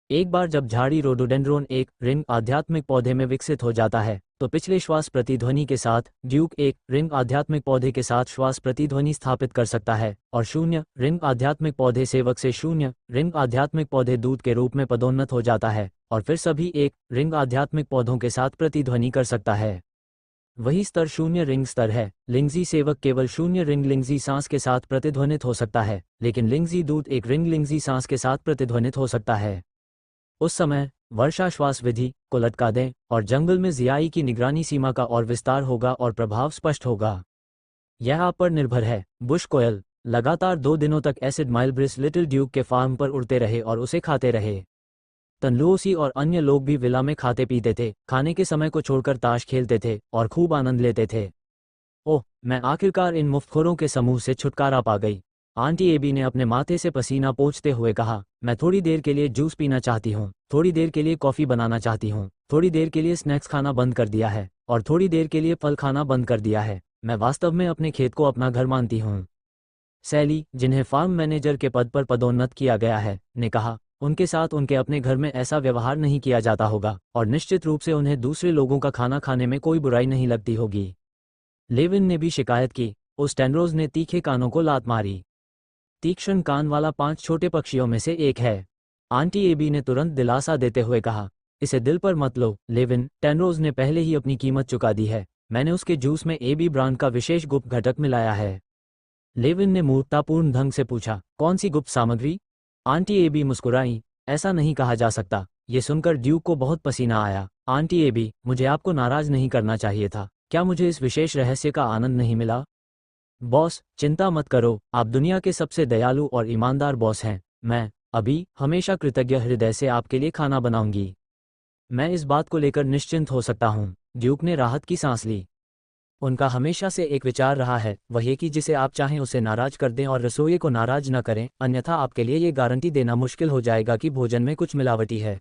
एक बार जब झाड़ी रोडोडेंड्रोन एक रिंग आध्यात्मिक पौधे में विकसित हो जाता है तो पिछले श्वास प्रतिध्वनि के साथ ड्यूक एक रिंग आध्यात्मिक पौधे के साथ श्वास प्रतिध्वनि स्थापित कर सकता है और शून्य रिंग आध्यात्मिक पौधे सेवक से शून्य रिंग आध्यात्मिक पौधे दूत के रूप में पदोन्नत हो जाता है और फिर सभी एक रिंग आध्यात्मिक पौधों के साथ प्रतिध्वनि कर सकता है। वही स्तर शून्य रिंग स्तर है। लिंगजी सेवक केवल शून्य रिंग लिंगजी सांस के साथ प्रतिध्वनित हो सकता है, लेकिन लिंगजी दूत एक रिंग लिंगजी सांस के साथ प्रतिध्वनित हो सकता है। उस समय वर्षाश्वास विधि को लटका दें और जंगल में जियाई की निगरानी सीमा का और विस्तार होगा और प्रभाव स्पष्ट होगा। यह आप पर निर्भर है। बुश कोयल लगातार 2 दिनों तक एसिड माइलब्रिस लिटिल ड्यूक के फार्म पर उड़ते रहे और उसे खाते रहे। तनलुओसी और अन्य लोग भी विला में खाते पीते थे, खाने के समय को छोड़कर ताश खेलते थे और खूब आनंद लेते थे। ओह, मैं आखिरकार इन मुफ्तखोरों के समूह से छुटकारा पा गई। आंटी एबी ने अपने माथे से पसीना पोंछते हुए कहा, मैं थोड़ी देर के लिए जूस पीना चाहती हूँ, थोड़ी देर के लिए कॉफ़ी बनाना चाहती हूँ, थोड़ी देर के लिए स्नैक्स खाना बंद कर दिया है और थोड़ी देर के लिए फल खाना बंद कर दिया है। मैं वास्तव में अपने खेत को अपना घर मानती हूँ। सैली, जिन्हें फार्म मैनेजर के पद पर पदोन्नत किया गया है, ने कहा, उनके साथ उनके अपने घर में ऐसा व्यवहार नहीं किया जाता होगा और निश्चित रूप से उन्हें दूसरे लोगों का खाना खाने में कोई बुराई नहीं लगती होगी। लेविन ने भी शिकायत की। उस टेनरोज ने तीखे कानों को लात मारी। तीक्ष्ण कान वाला 5 छोटे पक्षियों में से एक है। आंटी एबी ने तुरंत दिलासा देते हुए कहा, इसे दिल पर मत लो लेविन, टेनरोज ने पहले ही अपनी कीमत चुका दी है। मैंने उसके जूस में एबी ब्रांड का विशेष गुप्त घटक मिलाया है। लेविन ने मूर्खतापूर्ण ढंग से पूछा, कौन सी गुप्त सामग्री? आंटी एबी मुस्कुराई, ऐसा नहीं कहा जा सकता। ये सुनकर ड्यूक को बहुत पसीना आया। आंटी एबी, मुझे आपको नाराज नहीं करना चाहिए था। क्या मुझे इस विशेष रहस्य का आनंद नहीं मिला? बॉस, चिंता मत करो, आप दुनिया के सबसे दयालु और ईमानदार बॉस हैं। मैं अभी हमेशा कृतज्ञ हृदय से आपके लिए खाना बनाऊंगी। मैं इस बात को लेकर निश्चिंत हो सकता हूँ। ड्यूक ने राहत की सांस ली। उनका हमेशा से एक विचार रहा है, वह ये कि जिसे आप चाहें उसे नाराज कर दें और रसोइये को नाराज न करें, अन्यथा आपके लिए ये गारंटी देना मुश्किल हो जाएगा कि भोजन में कुछ मिलावटी है।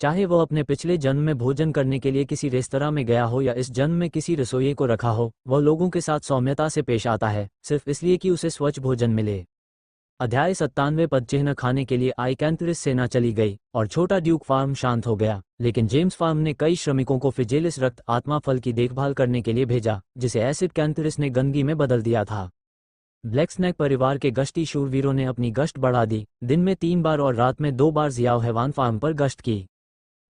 चाहे वो अपने पिछले जन्म में भोजन करने के लिए किसी रेस्तरां में गया हो या इस जन्म में किसी रसोइये को रखा हो, वह लोगों के साथ सौम्यता से पेश आता है, सिर्फ इसलिए कि उसे स्वच्छ भोजन मिले। अध्याय 97 पदचिह्न खाने के लिए आइकैंथरिस सेना चली गई और छोटा ड्यूक फार्म शांत हो गया, लेकिन जेम्स फार्म ने कई श्रमिकों को फिजेलिस रक्त आत्मा फल की देखभाल करने के लिए भेजा, जिसे एसिड कैंथरिस ने गंदगी में बदल दिया था। ब्लैक स्नैक परिवार के गश्ती शूरवीरों ने अपनी गश्त बढ़ा दी, दिन में 3 बार और रात में 2 बार जियाओ हैवान फार्म पर गश्त की।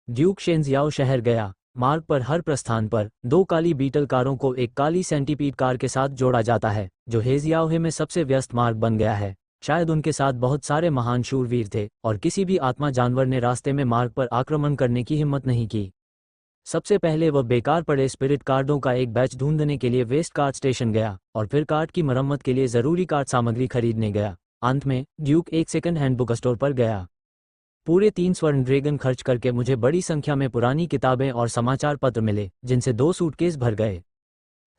ड्यूक शेनजियाओ शहर गया। मार्ग पर हर प्रस्थान पर 2 काली बीटल कारों को एक काली सेंटीपीड कार के साथ जोड़ा जाता है, जो हेजियाओहे में सबसे व्यस्त मार्ग बन गया है। शायद उनके साथ बहुत सारे महान शूरवीर थे और किसी भी आत्मा जानवर ने रास्ते में मार्ग पर आक्रमण करने की हिम्मत नहीं की। सबसे पहले वह बेकार पड़े स्पिरिट कार्डों का एक बैच ढूंढने के लिए वेस्ट कार्ड स्टेशन गया और फिर कार्ड की मरम्मत के लिए जरूरी कार्ड सामग्री खरीदने गया। अंत में ड्यूक एक सेकंड हैंड बुक स्टोर पर गया। पूरे 3 स्वर्ण ड्रैगन खर्च करके मुझे बड़ी संख्या में पुरानी किताबें और समाचार पत्र मिले, जिनसे 2 सूटकेस भर गए।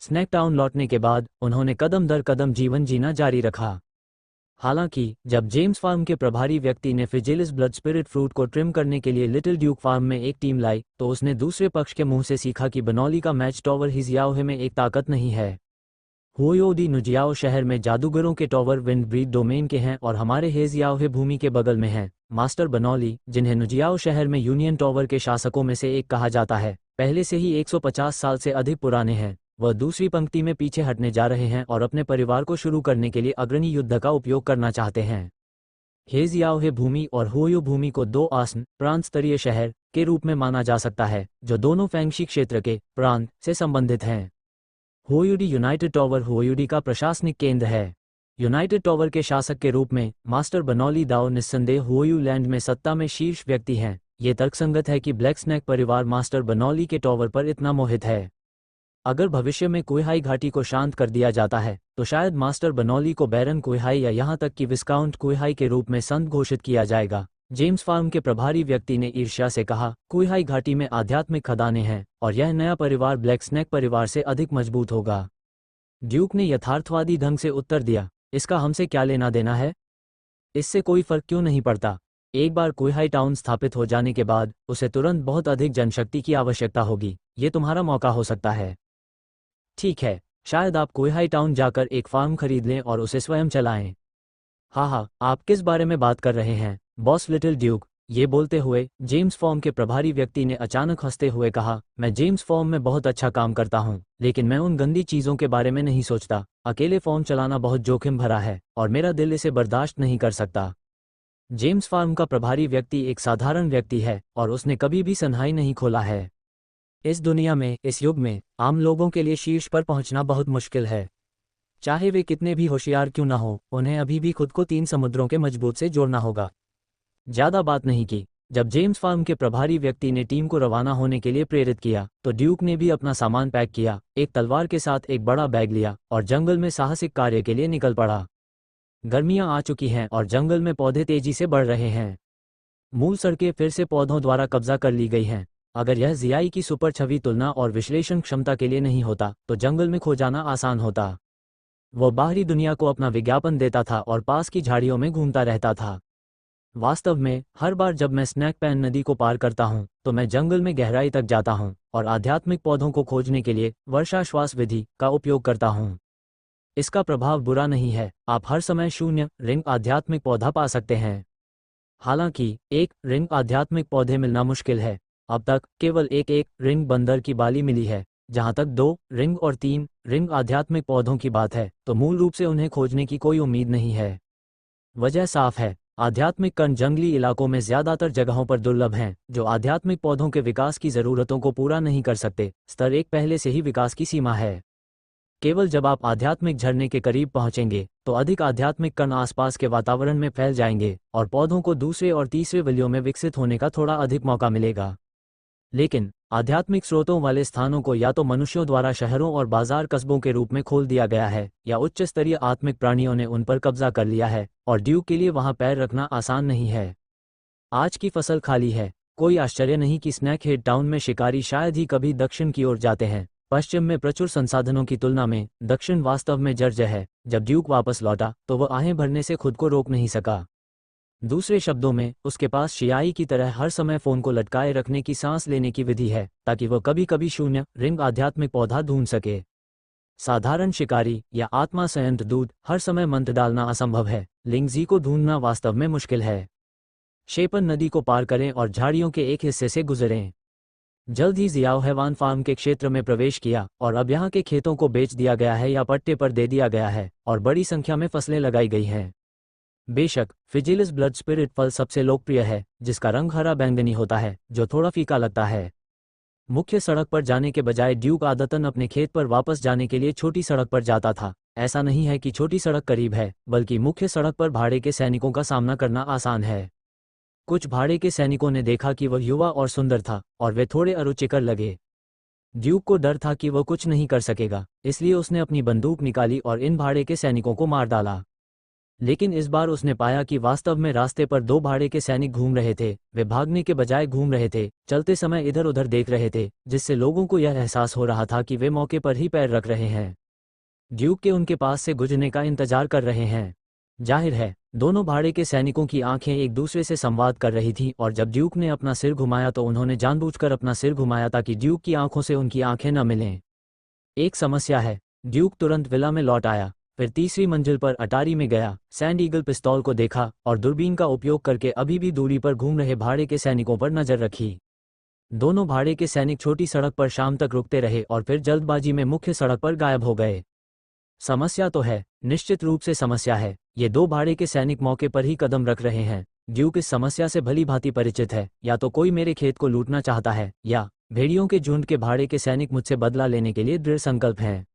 स्नैक टाउन लौटने के बाद उन्होंने कदम दर कदम जीवन जीना जारी रखा। हालांकि जब जेम्स फार्म के प्रभारी व्यक्ति ने फिजिलिस ब्लड स्पिरिट फ्रूट को ट्रिम करने के लिए लिटिल ड्यूक फार्म में एक टीम लाई, तो उसने दूसरे पक्ष के मुंह से सीखा कि बनौली का मैच टॉवर हिजियाओहे में एक ताकत नहीं है। हुओयो डी नुजियाओ शहर में जादूगरों के टॉवर विंड ब्रीड डोमेन के हैं और हमारे हेजियाओहे भूमि के बगल में हैं। मास्टर बनौली, जिन्हें नुजियाओ शहर में यूनियन टॉवर के शासकों में से एक कहा जाता है, पहले से ही 150 साल से अधिक पुराने हैं। वह दूसरी पंक्ति में पीछे हटने जा रहे हैं और अपने परिवार को शुरू करने के लिए अग्रणी युद्ध का उपयोग करना चाहते हैं। हेजियाओहे भूमि और हुओयो भूमि को 2 आसन प्रांत स्तरीय शहर के रूप में माना जा सकता है, जो दोनों फैंगशी क्षेत्र के प्रांत से संबंधित हैं। हुओयुडी यूनाइटेड टॉवर हुओयुडी का प्रशासनिक केंद्र है। यूनाइटेड टॉवर के शासक के रूप में मास्टर बनौली दाओ निस्संदेह हुओयू लैंड में सत्ता में शीर्ष व्यक्ति हैं। ये तर्कसंगत है कि ब्लैक स्नैक परिवार मास्टर बनौली के टॉवर पर इतना मोहित है। अगर भविष्य में कुहाई घाटी को शांत कर दिया जाता है, तो शायद मास्टर बनौली को बैरन कुहाई या यहाँ तक कि विस्काउंट कुहाई के रूप में संत घोषित किया जाएगा। जेम्स फार्म के प्रभारी व्यक्ति ने ईर्ष्या से कहा, कुहाई घाटी में आध्यात्मिक खदानें हैं और यह नया परिवार ब्लैक स्नैक परिवार से अधिक मजबूत होगा। ड्यूक ने यथार्थवादी ढंग से उत्तर दिया, इसका हमसे क्या लेना देना है? इससे कोई फर्क क्यों नहीं पड़ता? एक बार कुहाई टाउन स्थापित हो जाने के बाद उसे तुरंत बहुत अधिक जनशक्ति की आवश्यकता होगी। ये तुम्हारा मौका हो सकता है। ठीक है, शायद आप कुहाई टाउन जाकर एक फार्म खरीद लें और उसे स्वयं चलाएं। हाँ, आप किस बारे में बात कर रहे हैं, बॉस लिटिल ड्यूक? ये बोलते हुए जेम्स फॉर्म के प्रभारी व्यक्ति ने अचानक हंसते हुए कहा, मैं जेम्स फॉर्म में बहुत अच्छा काम करता हूँ, लेकिन मैं उन गंदी चीज़ों के बारे में नहीं सोचता। अकेले फॉर्म चलाना बहुत जोखिम भरा है और मेरा दिल इसे बर्दाश्त नहीं कर सकता। जेम्स फार्म का प्रभारी व्यक्ति एक साधारण व्यक्ति है और उसने कभी भी सनहाई नहीं खोला है। इस दुनिया में, इस युग में, आम लोगों के लिए शीर्ष पर पहुंचना बहुत मुश्किल है। चाहे वे कितने भी होशियार क्यों ना हो, उन्हें अभी भी खुद को 3 समुद्रों के मजबूत से जोड़ना होगा। ज्यादा बात नहीं की। जब जेम्स फार्म के प्रभारी व्यक्ति ने टीम को रवाना होने के लिए प्रेरित किया, तो ड्यूक ने भी अपना सामान पैक किया, एक तलवार के साथ एक बड़ा बैग लिया और जंगल में साहसिक कार्य के लिए निकल पड़ा। गर्मियां आ चुकी हैं और जंगल में पौधे तेजी से बढ़ रहे हैं। मूल सड़कें फिर से पौधों द्वारा कब्जा कर ली गई हैं। अगर यह जीआई की सुपर छवि तुलना और विश्लेषण क्षमता के लिए नहीं होता, तो जंगल में खो जाना आसान होता। वह बाहरी दुनिया को अपना विज्ञापन देता था और पास की झाड़ियों में घूमता रहता था। वास्तव में, हर बार जब मैं स्नैक पैन नदी को पार करता हूं, तो मैं जंगल में गहराई तक जाता हूं और आध्यात्मिक पौधों को खोजने के लिए वर्षाश्वास विधि का उपयोग करता हूं। इसका प्रभाव बुरा नहीं है। आप हर समय 0 रिंग आध्यात्मिक पौधा पा सकते हैं। हालांकि 1 रिंग आध्यात्मिक पौधे मिलना मुश्किल है। अब तक केवल एक रिंग बंदर की बाली मिली है। जहां तक 2 रिंग और 3 रिंग आध्यात्मिक पौधों की बात है, तो मूल रूप से उन्हें खोजने की कोई उम्मीद नहीं है। वजह साफ है, आध्यात्मिक कण जंगली इलाकों में ज्यादातर जगहों पर दुर्लभ हैं, जो आध्यात्मिक पौधों के विकास की जरूरतों को पूरा नहीं कर सकते। स्तर 1 पहले से ही विकास की सीमा है। केवल जब आप आध्यात्मिक झरने के करीब पहुंचेंगे, तो अधिक आध्यात्मिक कण आसपास के वातावरण में फैल जाएंगे और पौधों को दूसरे और तीसरे वलयों में विकसित होने का थोड़ा अधिक मौका मिलेगा। लेकिन आध्यात्मिक स्रोतों वाले स्थानों को या तो मनुष्यों द्वारा शहरों और बाजार कस्बों के रूप में खोल दिया गया है, या उच्च स्तरीय आत्मिक प्राणियों ने उन पर कब्जा कर लिया है, और ड्यूक के लिए वहां पैर रखना आसान नहीं है। आज की फसल खाली है। कोई आश्चर्य नहीं कि स्नैक हेड टाउन में शिकारी शायद ही कभी दक्षिण की ओर जाते हैं। पश्चिम में प्रचुर संसाधनों की तुलना में दक्षिण वास्तव में जर्जर है। जब ड्यूक वापस लौटा, तो वह आहें भरने से खुद को रोक नहीं सका। दूसरे शब्दों में, उसके पास शियाई की तरह हर समय फोन को लटकाए रखने की सांस लेने की विधि है, ताकि वह कभी कभी शून्य रिंग आध्यात्मिक पौधा ढूंढ सके। साधारण शिकारी या आत्मा संयंत्र दूध हर समय मंत्र डालना असंभव है। लिंगजी को ढूंढना वास्तव में मुश्किल है। शेपन नदी को पार करें और झाड़ियों के एक हिस्से से गुजरें। जल्द ही जियाओ हैवान फार्म के क्षेत्र में प्रवेश किया और अब यहाँ के खेतों को बेच दिया गया है या पट्टे पर दे दिया गया है और बड़ी संख्या में फसलें लगाई गई हैं। बेशक फिजिलिस ब्लड स्पिरिट फल सबसे लोकप्रिय है, जिसका रंग हरा बैंगनी होता है जो थोड़ा फीका लगता है। मुख्य सड़क पर जाने के बजाय ड्यूक आदतन अपने खेत पर वापस जाने के लिए छोटी सड़क पर जाता था। ऐसा नहीं है कि छोटी सड़क करीब है, बल्कि मुख्य सड़क पर भाड़े के सैनिकों का सामना करना आसान है। कुछ भाड़े के सैनिकों ने देखा कि वह युवा और सुंदर था और वे थोड़े अरुचिकर लगे। ड्यूक को डर था कि वह कुछ नहीं कर सकेगा, इसलिए उसने अपनी बंदूक निकाली और इन भाड़े के सैनिकों को मार डाला। लेकिन इस बार उसने पाया कि वास्तव में रास्ते पर दो भाड़े के सैनिक घूम रहे थे। वे भागने के बजाय घूम रहे थे, चलते समय इधर उधर देख रहे थे, जिससे लोगों को यह एहसास हो रहा था कि वे मौके पर ही पैर रख रहे हैं। ड्यूक के उनके पास से गुजरने का इंतजार कर रहे हैं। जाहिर है, दोनों भाड़े के सैनिकों की आंखें एक दूसरे से संवाद कर रही थीं और जब ड्यूक ने अपना सिर घुमाया तो उन्होंने जानबूझकर अपना सिर घुमाया ताकि ड्यूक की आंखों से उनकी आंखें न मिलें। एक समस्या है। ड्यूक तुरंत विला में लौट आया, फिर तीसरी मंजिल पर अटारी में गया, सैंड ईगल पिस्तौल को देखा और दूरबीन का उपयोग करके अभी भी दूरी पर घूम रहे भाड़े के सैनिकों पर नजर रखी। दोनों भाड़े के सैनिक छोटी सड़क पर शाम तक रुकते रहे और फिर जल्दबाजी में मुख्य सड़क पर गायब हो गए। समस्या तो है, निश्चित रूप से समस्या है। ये दो भाड़े के सैनिक मौके पर ही कदम रख रहे हैं। ड्यूक इस समस्या से भली भांति परिचित है। या तो कोई मेरे खेत को लूटना चाहता है, या भेड़ियों के झुंड के भाड़े के सैनिक मुझसे बदला लेने के लिए दृढ़ संकल्प हैं।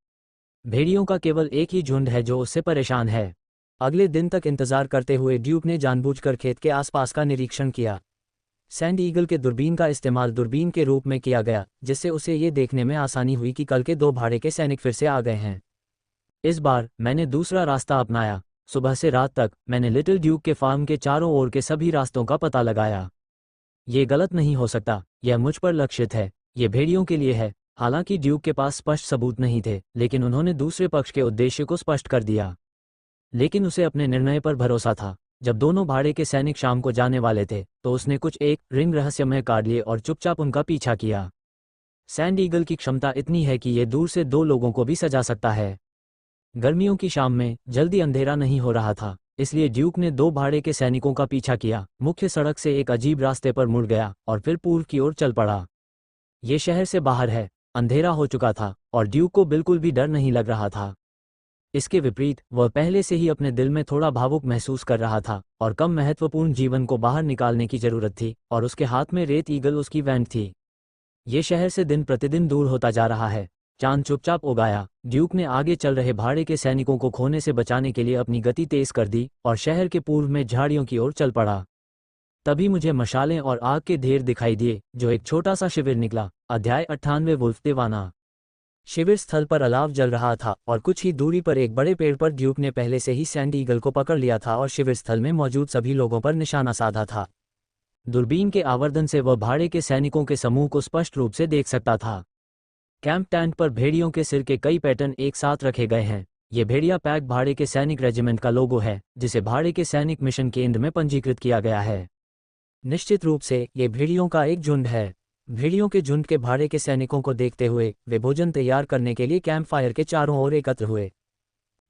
भेड़ियों का केवल एक ही झुंड है जो उससे परेशान है। अगले दिन तक इंतजार करते हुए ड्यूक ने जानबूझकर खेत के आसपास का निरीक्षण किया। सैंड ईगल के दूरबीन का इस्तेमाल दूरबीन के रूप में किया गया, जिससे उसे ये देखने में आसानी हुई कि कल के दो भाड़े के सैनिक फिर से आ गए हैं। इस बार मैंने दूसरा रास्ता अपनाया। सुबह से रात तक मैंने लिटिल ड्यूक के फार्म के चारों ओर के सभी रास्तों का पता लगाया। ये गलत नहीं हो सकता, यह मुझ पर लक्षित है, ये भेड़ियों के लिए है। हालांकि ड्यूक के पास स्पष्ट सबूत नहीं थे, लेकिन उन्होंने दूसरे पक्ष के उद्देश्य को स्पष्ट कर दिया। लेकिन उसे अपने निर्णय पर भरोसा था। जब दोनों भाड़े के सैनिक शाम को जाने वाले थे तो उसने कुछ एक रिंग रहस्यमय कार्ड लिए और चुपचाप उनका पीछा किया। सैंड ईगल की क्षमता इतनी है कि ये दूर से दो लोगों को भी सजा सकता है। गर्मियों की शाम में जल्दी अंधेरा नहीं हो रहा था, इसलिए ड्यूक ने दो भाड़े के सैनिकों का पीछा किया, मुख्य सड़क से एक अजीब रास्ते पर मुड़ गया और फिर पूर्व की ओर चल पड़ा। ये शहर से बाहर है। अंधेरा हो चुका था और ड्यूक को बिल्कुल भी डर नहीं लग रहा था। इसके विपरीत वह पहले से ही अपने दिल में थोड़ा भावुक महसूस कर रहा था और कम महत्वपूर्ण जीवन को बाहर निकालने की जरूरत थी, और उसके हाथ में रेत ईगल उसकी वैंड थी। ये शहर से दिन प्रतिदिन दूर होता जा रहा है। चांद चुपचाप उगाया। ड्यूक ने आगे चल रहे भाड़े के सैनिकों को खोने से बचाने के लिए अपनी गति तेज कर दी और शहर के पूर्व में झाड़ियों की ओर चल पड़ा। तभी मुझे मशालें और आग के ढेर दिखाई दिए, जो एक छोटा सा शिविर निकला। अध्याय 98 वुल्फ दीवाना। शिविर स्थल पर अलाव जल रहा था और कुछ ही दूरी पर एक बड़े पेड़ पर ड्यूक ने पहले से ही सैंड ईगल को पकड़ लिया था और शिविर स्थल में मौजूद सभी लोगों पर निशाना साधा था। दूरबीन के आवर्धन से वह भाड़े के सैनिकों के समूह को स्पष्ट रूप से देख सकता था। कैंप टेंट पर भेड़ियों के सिर के कई पैटर्न एक साथ रखे गए हैं। ये भेड़िया पैक भाड़े के सैनिक रेजिमेंट का लोगो है, जिसे भाड़े के सैनिक मिशन केंद्र में पंजीकृत किया गया है। निश्चित रूप से ये भेड़ियों का एक झुंड है। भेड़ियों के झुंड के भाड़े के सैनिकों को देखते हुए वे भोजन तैयार करने के लिए कैंप फायर के चारों ओर एकत्र हुए।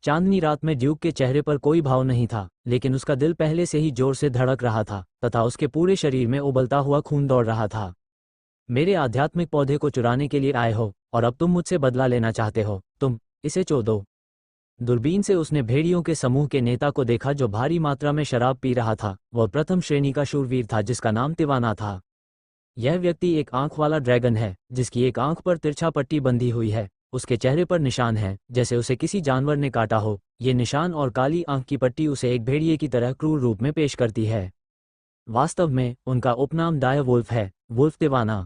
चांदनी रात में ड्यूक के चेहरे पर कोई भाव नहीं था, लेकिन उसका दिल पहले से ही जोर से धड़क रहा था तथा उसके पूरे शरीर में उबलता हुआ खून दौड़ रहा था। मेरे आध्यात्मिक पौधे को चुराने के लिए आए हो और अब तुम मुझसे बदला लेना चाहते हो। तुम इसे चो दो। दूरबीन से उसने भेड़ियों के समूह के नेता को देखा जो भारी मात्रा में शराब पी रहा था। वह प्रथम श्रेणी का शूरवीर था जिसका नाम तिवाना था। यह व्यक्ति एक आंख वाला ड्रैगन है, जिसकी एक आंख पर तिरछा पट्टी बंधी हुई है। उसके चेहरे पर निशान है जैसे उसे किसी जानवर ने काटा हो। ये निशान और काली आंख की पट्टी उसे एक भेड़िए की तरह क्रूर रूप में पेश करती है। वास्तव में उनका उपनाम डायर वुल्फ है, वुल्फ तिवाना।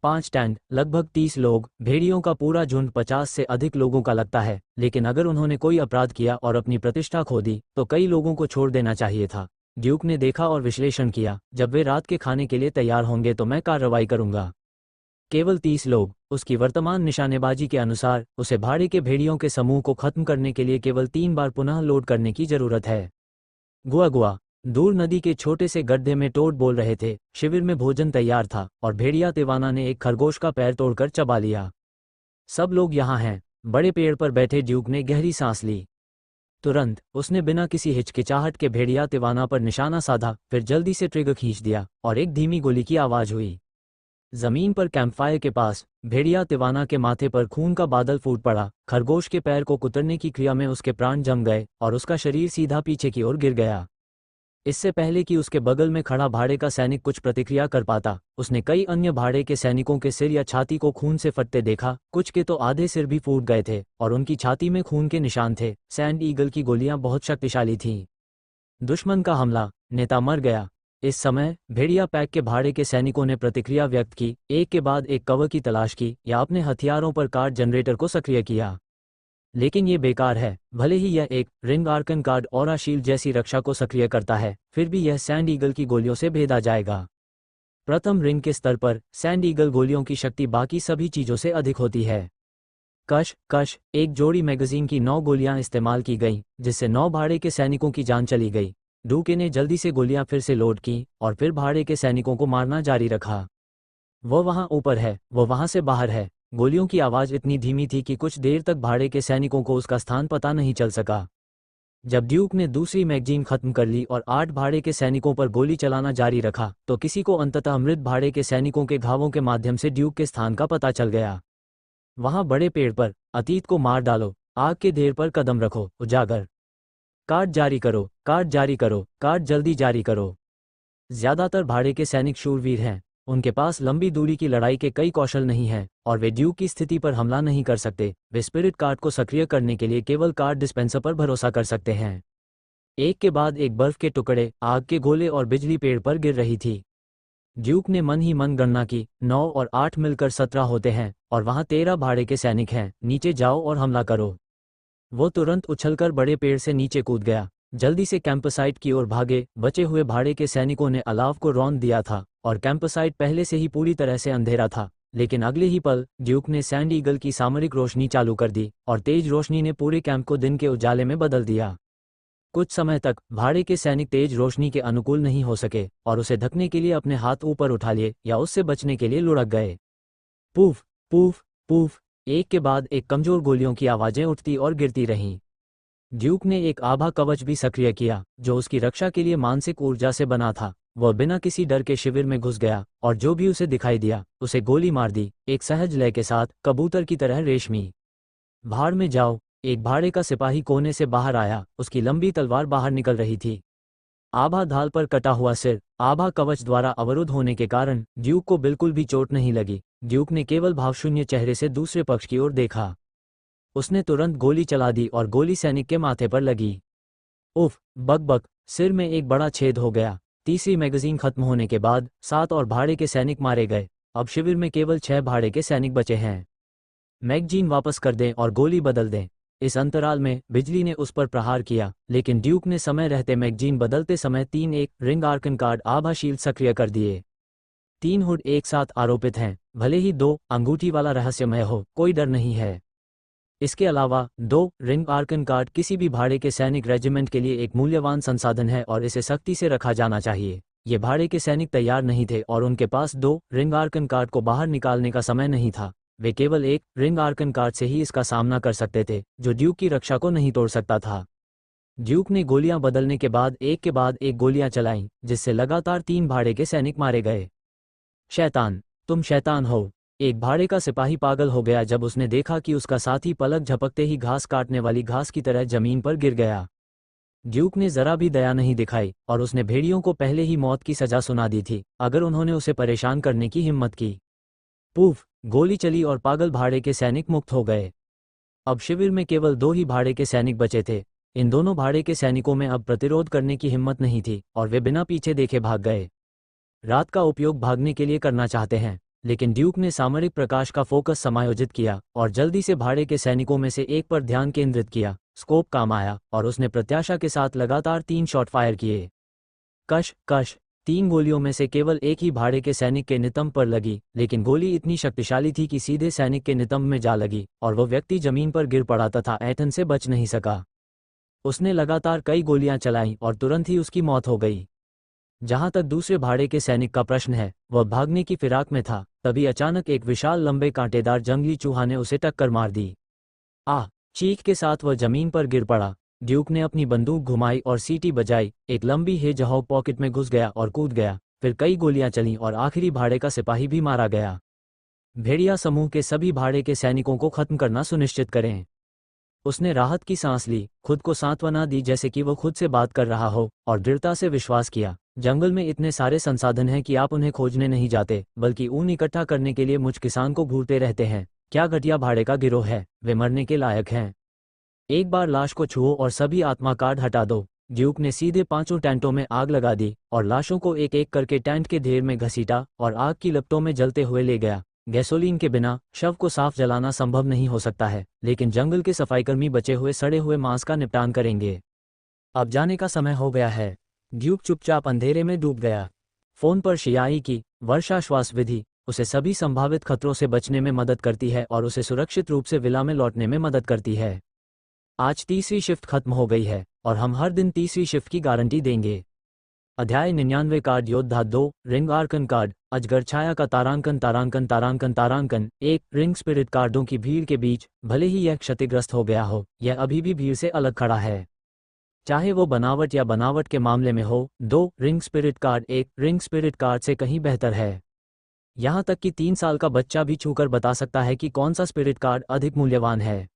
5 टेंट, लगभग 30 लोग, भेड़ियों का पूरा झुंड 50 से अधिक लोगों का लगता है। लेकिन अगर उन्होंने कोई अपराध किया और अपनी प्रतिष्ठा खो दी तो कई लोगों को छोड़ देना चाहिए था। ड्यूक ने देखा और विश्लेषण किया, जब वे रात के खाने के लिए तैयार होंगे तो मैं कार्रवाई करूंगा। केवल 30 लोग। उसकी वर्तमान निशानेबाजी के अनुसार उसे भाड़े के भेड़ियों के समूह को खत्म करने के लिए केवल 3 बार पुनः लोड करने की जरूरत है। गुआ गुआ। दूर नदी के छोटे से गड्ढे में टोड बोल रहे थे। शिविर में भोजन तैयार था और भेड़िया तिवाना ने एक खरगोश का पैर तोड़कर चबा लिया। सब लोग यहाँ हैं। बड़े पेड़ पर बैठे ड्यूक ने गहरी सांस ली। तुरंत उसने बिना किसी हिचकिचाहट के भेड़िया तिवाना पर निशाना साधा, फिर जल्दी से ट्रिगर खींच दिया और एक धीमी गोली की आवाज हुई। जमीन पर कैंपफायर के पास भेड़िया तिवाना के माथे पर खून का बादल फूट पड़ा। खरगोश के पैर को कुतरने की क्रिया में उसके प्राण जम गए और उसका शरीर सीधा पीछे की ओर गिर गया। इससे पहले कि उसके बगल में खड़ा भाड़े का सैनिक कुछ प्रतिक्रिया कर पाता, उसने कई अन्य भाड़े के सैनिकों के सिर या छाती को खून से फटते देखा। कुछ के तो आधे सिर भी फूट गए थे और उनकी छाती में खून के निशान थे। सैंड ईगल की गोलियां बहुत शक्तिशाली थीं। दुश्मन का हमला, नेता मर गया। इस समय भेड़िया पैक के भाड़े के सैनिकों ने प्रतिक्रिया व्यक्त की, एक के बाद एक कवर की तलाश की या अपने हथियारों पर कार्ड जनरेटर को सक्रिय किया। लेकिन ये बेकार है। भले ही यह एक ring Arkan card aura shield जैसी रक्षा को सक्रिय करता है, फिर भी यह सैंड ईगल की गोलियों से भेदा जाएगा। प्रथम रिंग के स्तर पर सैंड ईगल गोलियों की शक्ति बाकी सभी चीजों से अधिक होती है। कश एक जोड़ी मैगजीन की 9 गोलियां इस्तेमाल की गईं, जिससे 9 भाड़े के सैनिकों की जान चली गई। डूके ने जल्दी से गोलियां फिर से लोड की और फिर भाड़े के सैनिकों को मारना जारी रखा। वो वहां ऊपर है, वो वहां से बाहर है। गोलियों की आवाज इतनी धीमी थी कि कुछ देर तक भाड़े के सैनिकों को उसका स्थान पता नहीं चल सका। जब ड्यूक ने दूसरी मैगजीन खत्म कर ली और 8 भाड़े के सैनिकों पर गोली चलाना जारी रखा, तो किसी को अंततः मृत भाड़े के सैनिकों के घावों के माध्यम से ड्यूक के स्थान का पता चल गया। वहां बड़े पेड़ पर अतीत को मार डालो, आग के ढेर पर कदम रखो, उजागर। कार्ड जारी करो, कार्ड जारी करो, कार्ड जल्दी जारी करो। ज्यादातर भाड़े के सैनिक शूरवीर हैं। उनके पास लंबी दूरी की लड़ाई के कई कौशल नहीं हैं और वे ड्यूक की स्थिति पर हमला नहीं कर सकते। वे स्पिरिट कार्ड को सक्रिय करने के लिए केवल कार्ड डिस्पेंसर पर भरोसा कर सकते हैं। एक के बाद एक बर्फ के टुकड़े, आग के गोले और बिजली पेड़ पर गिर रही थी। ड्यूक ने मन ही मन गणना की, 9 और 8 मिलकर 17 होते हैं और वहां 13 भाड़े के सैनिक हैं। नीचे जाओ और हमला करो। वो तुरंत उछलकर बड़े पेड़ से नीचे कूद गया। जल्दी से कैंपसाइट की ओर भागे। बचे हुए भाड़े के सैनिकों ने अलाव को रौंद दिया था और कैंपसाइट पहले से ही पूरी तरह से अंधेरा था। लेकिन अगले ही पल ड्यूक ने सैंड ईगल की सामरिक रोशनी चालू कर दी और तेज रोशनी ने पूरे कैंप को दिन के उजाले में बदल दिया। कुछ समय तक भाड़े के सैनिक तेज रोशनी के अनुकूल नहीं हो सके और उसे ढकने के लिए अपने हाथ ऊपर उठा लिए या उससे बचने के लिए लुढ़क गए। पूफ पूफ पूफ, एक के बाद एक कमजोर गोलियों की आवाजें उठती और गिरती रहीं। ड्यूक ने एक आभा कवच भी सक्रिय किया, जो उसकी रक्षा के लिए मानसिक ऊर्जा से बना था। वह बिना किसी डर के शिविर में घुस गया और जो भी उसे दिखाई दिया उसे गोली मार दी, एक सहज लय के साथ, कबूतर की तरह रेशमी। भाड़ में जाओ। एक भाड़े का सिपाही कोने से बाहर आया, उसकी लंबी तलवार बाहर निकल रही थी। आभा ढाल पर कटा हुआ सिर। आभा कवच द्वारा अवरुद्ध होने के कारण ड्यूक को बिल्कुल भी चोट नहीं लगी। ड्यूक ने केवल भावशून्य चेहरे से दूसरे पक्ष की ओर देखा। उसने तुरंत गोली चला दी और गोली सैनिक के माथे पर लगी। उफ, बक, सिर में एक बड़ा छेद हो गया। तीसरी मैगजीन खत्म होने के बाद 7 और भाड़े के सैनिक मारे गए। अब शिविर में केवल 6 भाड़े के सैनिक बचे हैं। मैगजीन वापस कर दें और गोली बदल दें। इस अंतराल में बिजली ने उस पर प्रहार किया, लेकिन ड्यूक ने समय रहते मैगजीन बदलते समय 3 रिंग आर्कन कार्ड आभा शील्ड सक्रिय कर दिए। 3 हुड एक साथ आरोपित हैं, भले ही 2 अंगूठी वाला रहस्यमय हो, कोई डर नहीं है। इसके अलावा 2 रिंग आर्कन कार्ड किसी भी भाड़े के सैनिक रेजिमेंट के लिए एक मूल्यवान संसाधन है और इसे सख्ती से रखा जाना चाहिए। ये भाड़े के सैनिक तैयार नहीं थे और उनके पास 2 रिंग आर्कन कार्ड को बाहर निकालने का समय नहीं था। वे केवल 1 रिंग आर्कन कार्ड से ही इसका सामना कर सकते थे, जो ड्यूक की रक्षा को नहीं तोड़ सकता था। ड्यूक ने गोलियां बदलने के बाद एक गोलियां चलाईं, जिससे लगातार 3 भाड़े के सैनिक मारे गए। शैतान, तुम शैतान हो। एक भाड़े का सिपाही पागल हो गया जब उसने देखा कि उसका साथी पलक झपकते ही घास काटने वाली घास की तरह जमीन पर गिर गया। ड्यूक ने जरा भी दया नहीं दिखाई और उसने भेड़ियों को पहले ही मौत की सजा सुना दी थी अगर उन्होंने उसे परेशान करने की हिम्मत की। पूफ, गोली चली और पागल भाड़े के सैनिक मुक्त हो गए। अब शिविर में केवल 2 ही भाड़े के सैनिक बचे थे। इन दोनों भाड़े के सैनिकों में अब प्रतिरोध करने की हिम्मत नहीं थी और वे बिना पीछे देखे भाग गए। रात का उपयोग भागने के लिए करना चाहते हैं, लेकिन ड्यूक ने सामरिक प्रकाश का फोकस समायोजित किया और जल्दी से भाड़े के सैनिकों में से एक पर ध्यान केंद्रित किया। स्कोप काम आया और उसने प्रत्याशा के साथ लगातार 3 शॉट फायर किए। कश 3 गोलियों में से केवल एक ही भाड़े के सैनिक के नितंब पर लगी, लेकिन गोली इतनी शक्तिशाली थी कि सीधे सैनिक के नितंब में जा लगी और वो व्यक्ति जमीन पर गिर पड़ा तथा ऐंठन से बच नहीं सका। उसने लगातार कई गोलियां चलाईं और तुरंत ही उसकी मौत हो गई। जहां तक दूसरे भाड़े के सैनिक का प्रश्न है, वह भागने की फिराक में था, तभी अचानक एक विशाल लंबे कांटेदार जंगली चूहा ने उसे टक्कर मार दी। आह! चीख के साथ वह जमीन पर गिर पड़ा। ड्यूक ने अपनी बंदूक घुमाई और सीटी बजाई, एक लंबी हेजहॉग पॉकेट में घुस गया और कूद गया। फिर कई गोलियां चलीं और आखिरी भाड़े का सिपाही भी मारा गया। भेड़िया समूह के सभी भाड़े के सैनिकों को खत्म करना सुनिश्चित करें। उसने राहत की सांस ली, खुद को सांत्वना दी जैसे कि वो खुद से बात कर रहा हो, और दृढ़ता से विश्वास किया, जंगल में इतने सारे संसाधन हैं कि आप उन्हें खोजने नहीं जाते, बल्कि ऊन इकट्ठा करने के लिए मुझ किसान को घूरते रहते हैं। क्या घटिया भाड़े का गिरोह है, वे मरने के लायक हैं। एक बार लाश को छुओ और सभी आत्मा कार्ड हटा दो। ड्यूक ने सीधे 5 टेंटों में आग लगा दी और लाशों को एक एक करके टेंट के ढेर में घसीटा और आग की लपटों में जलते हुए ले गया। गैसोलीन के बिना शव को साफ जलाना संभव नहीं हो सकता है, लेकिन जंगल के सफाईकर्मी बचे हुए सड़े हुए मांस का निपटान करेंगे। अब जाने का समय हो गया है। ड्यूक चुपचाप अंधेरे में डूब गया। फोन पर शियाई की वर्षाश्वास विधि उसे सभी संभावित खतरों से बचने में मदद करती है और उसे सुरक्षित रूप से विला में लौटने में मदद करती है। आज तीसरी शिफ्ट खत्म हो गई है और हम हर दिन तीसरी शिफ्ट की गारंटी देंगे। अध्याय 99 कार्ड योद्धा 2 रिंग आर्कन कार्ड अजगर छाया का तारांकन तारांकन तारांकन तारांकन 1 रिंग स्पिरिट कार्डों की भीड़ के बीच भले ही यह क्षतिग्रस्त हो गया हो, यह अभी भी भीड़ से अलग खड़ा है। चाहे वो बनावट या बनावट के मामले में हो, 2 ring spirit card 1 ring spirit card से कहीं बेहतर है। यहाँ तक कि 3 साल का बच्चा भी छूकर बता सकता है कि कौन सा स्पिरिट कार्ड अधिक मूल्यवान है।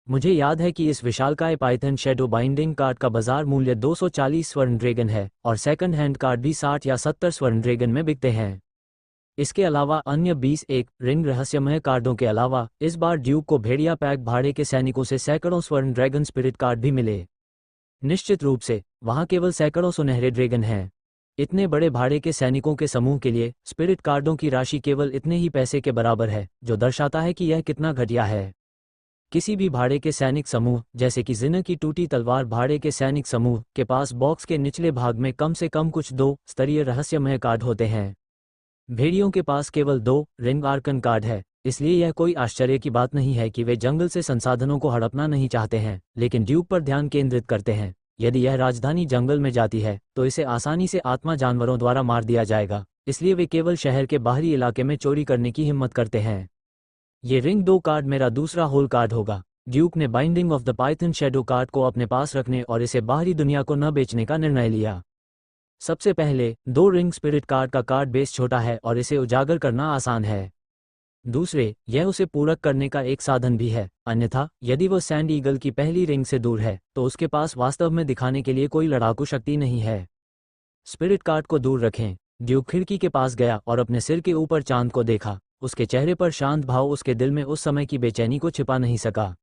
मुझे याद है कि इस विशालकाय पाइथन शैडो बाइंडिंग कार्ड का बाजार मूल्य 240 स्वर्ण ड्रैगन है और सेकंड हैंड कार्ड भी 60 या 70 स्वर्ण ड्रैगन में बिकते हैं। इसके अलावा अन्य 20 एक रिंग रहस्यमय कार्डों के अलावा इस बार ड्यूक को भेड़िया पैक भाड़े के सैनिकों से सैकड़ों स्वर्ण ड्रैगन स्पिरिट कार्ड भी मिले। निश्चित रूप से वहां केवल सैकड़ों सुनहरे ड्रैगन हैं। इतने बड़े भाड़े के सैनिकों के समूह के लिए स्पिरिट कार्डों की राशि केवल इतने ही पैसे के बराबर है, जो दर्शाता है कि यह कितना घटिया है। किसी भी भाड़े के सैनिक समूह, जैसे कि जिन की टूटी तलवार भाड़े के सैनिक समूह के पास बॉक्स के निचले भाग में कम से कम कुछ 2 स्तरीय रहस्यमय कार्ड होते हैं। भेड़ियों के पास केवल 2 रिंग आर्कन कार्ड है, इसलिए यह कोई आश्चर्य की बात नहीं है कि वे जंगल से संसाधनों को हड़पना नहीं चाहते हैं, लेकिन ड्यूक पर ध्यान केंद्रित करते हैं। यदि यह राजधानी जंगल में जाती है तो इसे आसानी से आत्मा जानवरों द्वारा मार दिया जाएगा, इसलिए वे केवल शहर के बाहरी इलाके में चोरी करने की हिम्मत करते हैं। ये रिंग 2 कार्ड मेरा दूसरा होल कार्ड होगा। ड्यूक ने binding of the Python shadow card को अपने पास रखने और इसे बाहरी दुनिया को न बेचने का निर्णय लिया। सबसे पहले 2 रिंग स्पिरिट कार्ड का कार्ड बेस छोटा है और इसे उजागर करना आसान है। दूसरे, यह उसे पूरक करने का एक साधन भी है, अन्यथा यदि वह सैंड ईगल की पहली रिंग से दूर है तो उसके पास वास्तव में दिखाने के लिए कोई लड़ाकू शक्ति नहीं है। स्पिरिट कार्ड को दूर रखें। ड्यूक खिड़की के पास गया और अपने सिर के ऊपर चांद को देखा। उसके चेहरे पर शांत भाव उसके दिल में उस समय की बेचैनी को छिपा नहीं सका।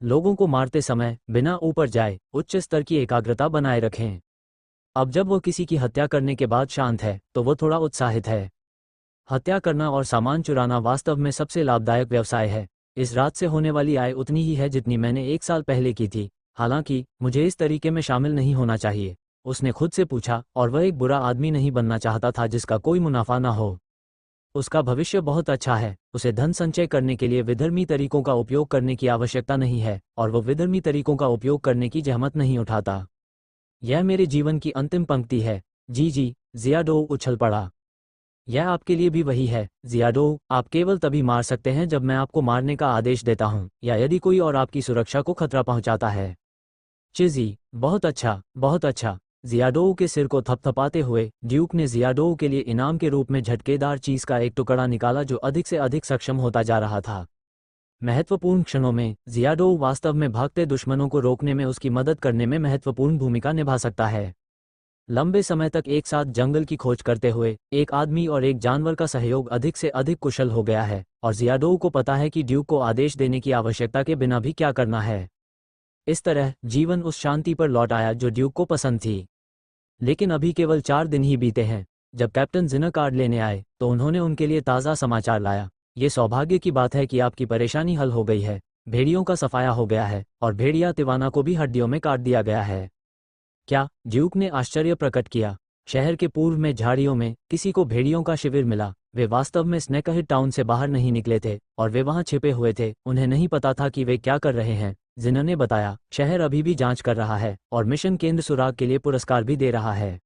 लोगों को मारते समय बिना ऊपर जाए उच्च स्तर की एकाग्रता बनाए रखें। अब जब वो किसी की हत्या करने के बाद शांत है तो वो थोड़ा उत्साहित है। हत्या करना और सामान चुराना वास्तव में सबसे लाभदायक व्यवसाय है। इस रात से होने वाली आय उतनी ही है जितनी मैंने 1 साल पहले की थी। हालांकि मुझे इस तरीके में शामिल नहीं होना चाहिए, उसने खुद से पूछा, और वह एक बुरा आदमी नहीं बनना चाहता था जिसका कोई मुनाफा ना हो। उसका भविष्य बहुत अच्छा है। उसे धन संचय करने के लिए विधर्मी तरीकों का उपयोग करने की आवश्यकता नहीं है और वो विधर्मी तरीकों का उपयोग करने की जहमत नहीं उठाता। यह मेरे जीवन की अंतिम पंक्ति है। जी, जियाडो उछल पड़ा। यह आपके लिए भी वही है, जियाडो। आप केवल तभी मार सकते हैं जब मैं आपको मारने का आदेश देता हूं, या यदि कोई और आपकी सुरक्षा को खतरा पहुंचाता है। चिजी, बहुत अच्छा, बहुत अच्छा। जियाडो के सिर को थपथपाते हुए ड्यूक ने जियाडो के लिए इनाम के रूप में झटकेदार चीज का एक टुकड़ा निकाला जो अधिक से अधिक सक्षम होता जा रहा था। महत्वपूर्ण क्षणों में जियाडो वास्तव में भागते दुश्मनों को रोकने में उसकी मदद करने में महत्वपूर्ण भूमिका निभा सकता है। लंबे समय तक एक साथ जंगल की खोज करते हुए एक आदमी और एक जानवर का सहयोग अधिक से अधिक कुशल हो गया है, और जियाडो को पता है कि ड्यूक को आदेश देने की आवश्यकता के बिना भी क्या करना है। इस तरह जीवन उस शांति पर लौट आया जो ड्यूक को पसंद थी। लेकिन अभी केवल 4 दिन ही बीते हैं। जब कैप्टन जिना कार्ड लेने आए तो उन्होंने उनके लिए ताज़ा समाचार लाया। ये सौभाग्य की बात है कि आपकी परेशानी हल हो गई है। भेड़ियों का सफाया हो गया है और भेड़िया तिवाना को भी हड्डियों में काट दिया गया है। क्या? ड्यूक ने आश्चर्य प्रकट किया। शहर के पूर्व में झाड़ियों में किसी को भेड़ियों का शिविर मिला। वे वास्तव में स्नेकहिड टाउन से बाहर नहीं निकले थे और वे वहां छिपे हुए थे। उन्हें नहीं पता था कि वे क्या कर रहे हैं। जिना ने बताया, शहर अभी भी जांच कर रहा है और मिशन केंद्र सुराग के लिए पुरस्कार भी दे रहा है।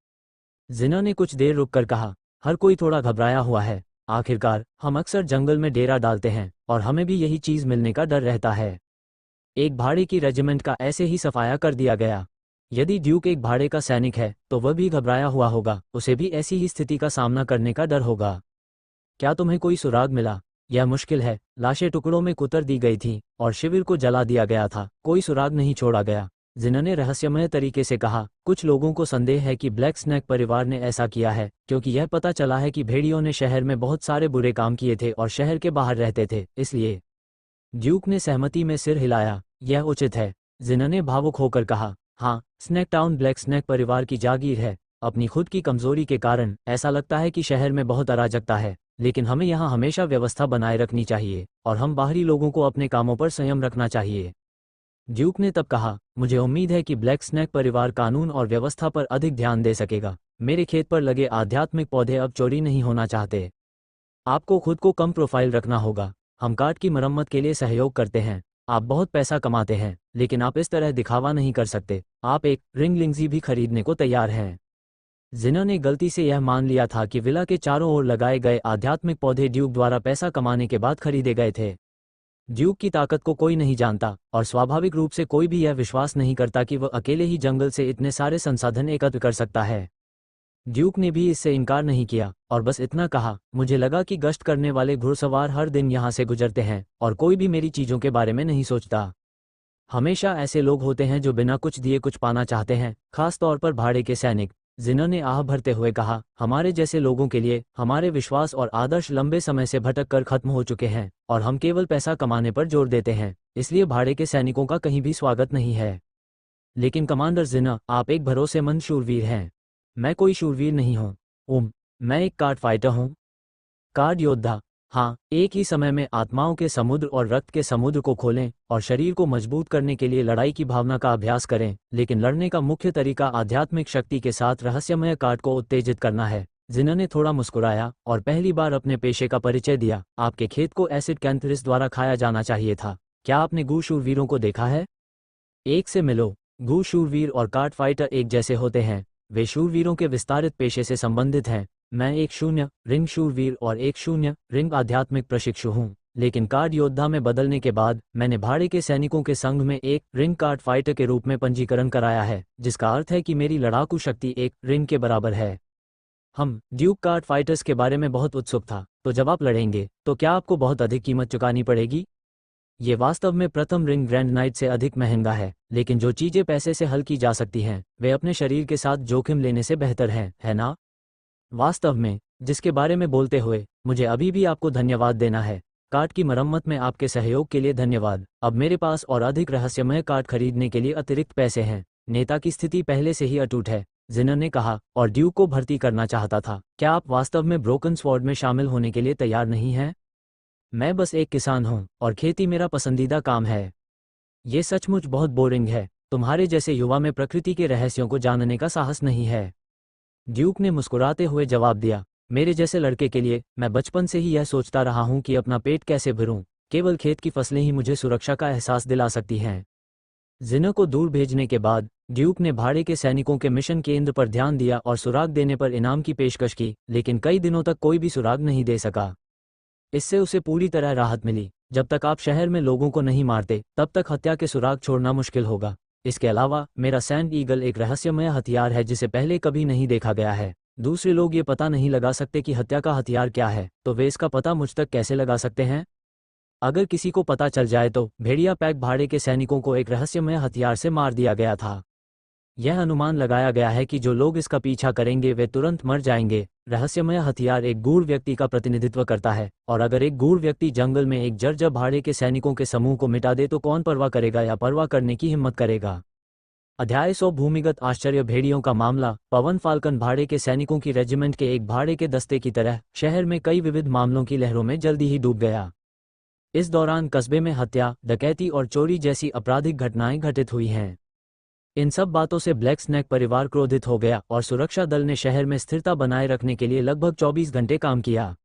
जिना ने कुछ देर रुककर कहा, हर कोई थोड़ा घबराया हुआ है। आखिरकार हम अक्सर जंगल में डेरा डालते हैं और हमें भी यही चीज मिलने का डर रहता है। एक भाड़े की रेजिमेंट का ऐसे ही सफाया कर दिया गया। यदि ड्यूक एक भाड़े का सैनिक है तो वह भी घबराया हुआ होगा, उसे भी ऐसी ही स्थिति का सामना करने का डर होगा। क्या तुम्हें कोई सुराग मिला? यह मुश्किल है। लाशें टुकड़ों में कुतर दी गई थीं और शिविर को जला दिया गया था। कोई सुराग नहीं छोड़ा गया। जिना ने रहस्यमय तरीके से कहा, कुछ लोगों को संदेह है कि ब्लैक स्नैक परिवार ने ऐसा किया है क्योंकि यह पता चला है कि भेड़ियों ने शहर में बहुत सारे बुरे काम किए थे और शहर के बाहर रहते थे, इसलिए। ड्यूक ने सहमति में सिर हिलाया, यह उचित है। जिना ने भावुक होकर कहा, हाँ, स्नैक टाउन ब्लैक स्नैक परिवार की जागीर है। अपनी खुद की कमजोरी के कारण ऐसा लगता है कि शहर में बहुत अराजकता है, लेकिन हमें यहाँ हमेशा व्यवस्था बनाए रखनी चाहिए और हम बाहरी लोगों को अपने कामों पर संयम रखना चाहिए। ड्यूक ने तब कहा, मुझे उम्मीद है कि ब्लैक स्नैक परिवार कानून और व्यवस्था पर अधिक ध्यान दे सकेगा। मेरे खेत पर लगे आध्यात्मिक पौधे अब चोरी नहीं होना चाहते। आपको खुद को कम प्रोफाइल रखना होगा। हम काट की मरम्मत के लिए सहयोग करते हैं। आप बहुत पैसा कमाते हैं, लेकिन आप इस तरह दिखावा नहीं कर सकते। आप एक रिंग लिंगजी भी खरीदने को तैयार हैं। जिना ने गलती से यह मान लिया था कि विला के चारों ओर लगाए गए आध्यात्मिक पौधे ड्यूक द्वारा पैसा कमाने के बाद खरीदे गए थे। ड्यूक की ताकत को कोई नहीं जानता और स्वाभाविक रूप से कोई भी यह विश्वास नहीं करता कि वह अकेले ही जंगल से इतने सारे संसाधन एकत्र कर सकता है। ड्यूक ने भी इससे इनकार नहीं किया और बस इतना कहा, मुझे लगा कि गश्त करने वाले घुड़सवार हर दिन यहाँ से गुजरते हैं और कोई भी मेरी चीज़ों के बारे में नहीं सोचता। हमेशा ऐसे लोग होते हैं जो बिना कुछ दिए कुछ पाना चाहते हैं, खास तौर पर भाड़े के सैनिक। जिना ने आह भरते हुए कहा, हमारे जैसे लोगों के लिए हमारे विश्वास और आदर्श लंबे समय से भटक कर खत्म हो चुके हैं और हम केवल पैसा कमाने पर जोर देते हैं, इसलिए भाड़े के सैनिकों का कहीं भी स्वागत नहीं है। लेकिन कमांडर जिना, आप एक भरोसेमंद शूरवीर हैं। मैं कोई शूरवीर नहीं हूँ। मैं एक कार्ड फाइटर हूँ। कार्ड योद्धा। हाँ, एक ही समय में आत्माओं के समुद्र और रक्त के समुद्र को खोलें और शरीर को मजबूत करने के लिए लड़ाई की भावना का अभ्यास करें, लेकिन लड़ने का मुख्य तरीका आध्यात्मिक शक्ति के साथ रहस्यमय कार्ड को उत्तेजित करना है। जिना ने थोड़ा मुस्कुराया और पहली बार अपने पेशे का परिचय दिया। आपके खेत को एसिड कैंथरिस द्वारा खाया जाना चाहिए था। क्या आपने गू शूरवीरों को देखा है? एक से मिलो। गू शूरवीर और कार्ड फाइटर एक जैसे होते हैं। वे शूरवीरों के विस्तारित पेशे से संबंधित हैं। मैं एक शून्य रिंग शूरवीर और एक शून्य रिंग आध्यात्मिक प्रशिक्षु हूँ, लेकिन कार्ड योद्धा में बदलने के बाद मैंने भाड़े के सैनिकों के संघ में एक रिंग कार्ड फाइटर के रूप में पंजीकरण कराया है, जिसका अर्थ है कि मेरी लड़ाकू शक्ति एक रिंग के बराबर है। हम ड्यूक कार्ड फाइटर्स के बारे में बहुत उत्सुक था। तो जब आप लड़ेंगे तो क्या आपको बहुत अधिक कीमत चुकानी पड़ेगी? ये वास्तव में प्रथम रिंग ग्रैंड नाइट से अधिक महंगा है, लेकिन जो चीजें पैसे से हल की जा सकती हैं वे अपने शरीर के साथ जोखिम लेने से बेहतर हैं, है ना? वास्तव में, जिसके बारे में बोलते हुए मुझे अभी भी आपको धन्यवाद देना है। कार्ड की मरम्मत में आपके सहयोग के लिए धन्यवाद। अब मेरे पास और अधिक रहस्यमय कार्ड खरीदने के लिए अतिरिक्त पैसे हैं। नेता की स्थिति पहले से ही अटूट है, जिना ने कहा, और ड्यूक को भर्ती करना चाहता था। क्या आप वास्तव में ब्रोकन स्वॉर्ड में शामिल होने के लिए तैयार नहीं हैं? मैं बस एक किसान हूँ और खेती मेरा पसंदीदा काम है। ये सचमुच बहुत बोरिंग है। तुम्हारे जैसे युवा में प्रकृति के रहस्यों को जानने का साहस नहीं है। ड्यूक ने मुस्कुराते हुए जवाब दिया, मेरे जैसे लड़के के लिए मैं बचपन से ही यह सोचता रहा हूँ कि अपना पेट कैसे भरूं। केवल खेत की फसलें ही मुझे सुरक्षा का एहसास दिला सकती हैं। जिना को दूर भेजने के बाद ड्यूक ने भाड़े के सैनिकों के मिशन केंद्र पर ध्यान दिया और सुराग देने पर इनाम की पेशकश की, लेकिन कई दिनों तक कोई भी सुराग नहीं दे सका। इससे उसे पूरी तरह राहत मिली। जब तक आप शहर में लोगों को नहीं मारते तब तक हत्या के सुराग छोड़ना मुश्किल होगा। इसके अलावा मेरा सैंड ईगल एक रहस्यमय हथियार है जिसे पहले कभी नहीं देखा गया है। दूसरे लोग ये पता नहीं लगा सकते कि हत्या का हथियार क्या है, तो वे इसका पता मुझ तक कैसे लगा सकते हैं? अगर किसी को पता चल जाए तो भेड़िया पैक भाड़े के सैनिकों को एक रहस्यमय हथियार से मार दिया गया था। यह अनुमान लगाया गया है कि जो लोग इसका पीछा करेंगे वे तुरंत मर जाएंगे। रहस्यमय हथियार एक गूढ़ व्यक्ति का प्रतिनिधित्व करता है, और अगर एक गूढ़ व्यक्ति जंगल में एक जर्जर भाड़े के सैनिकों के समूह को मिटा दे तो कौन परवाह करेगा या परवाह करने की हिम्मत करेगा? अध्याय 100 भूमिगत आश्चर्य। भेड़ियों का मामला। पवन फाल्कन भाड़े के सैनिकों की रेजिमेंट के एक भाड़े के दस्ते की तरह शहर में कई विविध मामलों की लहरों में जल्दी ही डूब गया। इस दौरान कस्बे में हत्या, डकैती और चोरी जैसी आपराधिक घटनाएं घटित हुई हैं। इन सब बातों से ब्लैक स्नैक परिवार क्रोधित हो गया और सुरक्षा दल ने शहर में स्थिरता बनाए रखने के लिए लगभग 24 घंटे काम किया।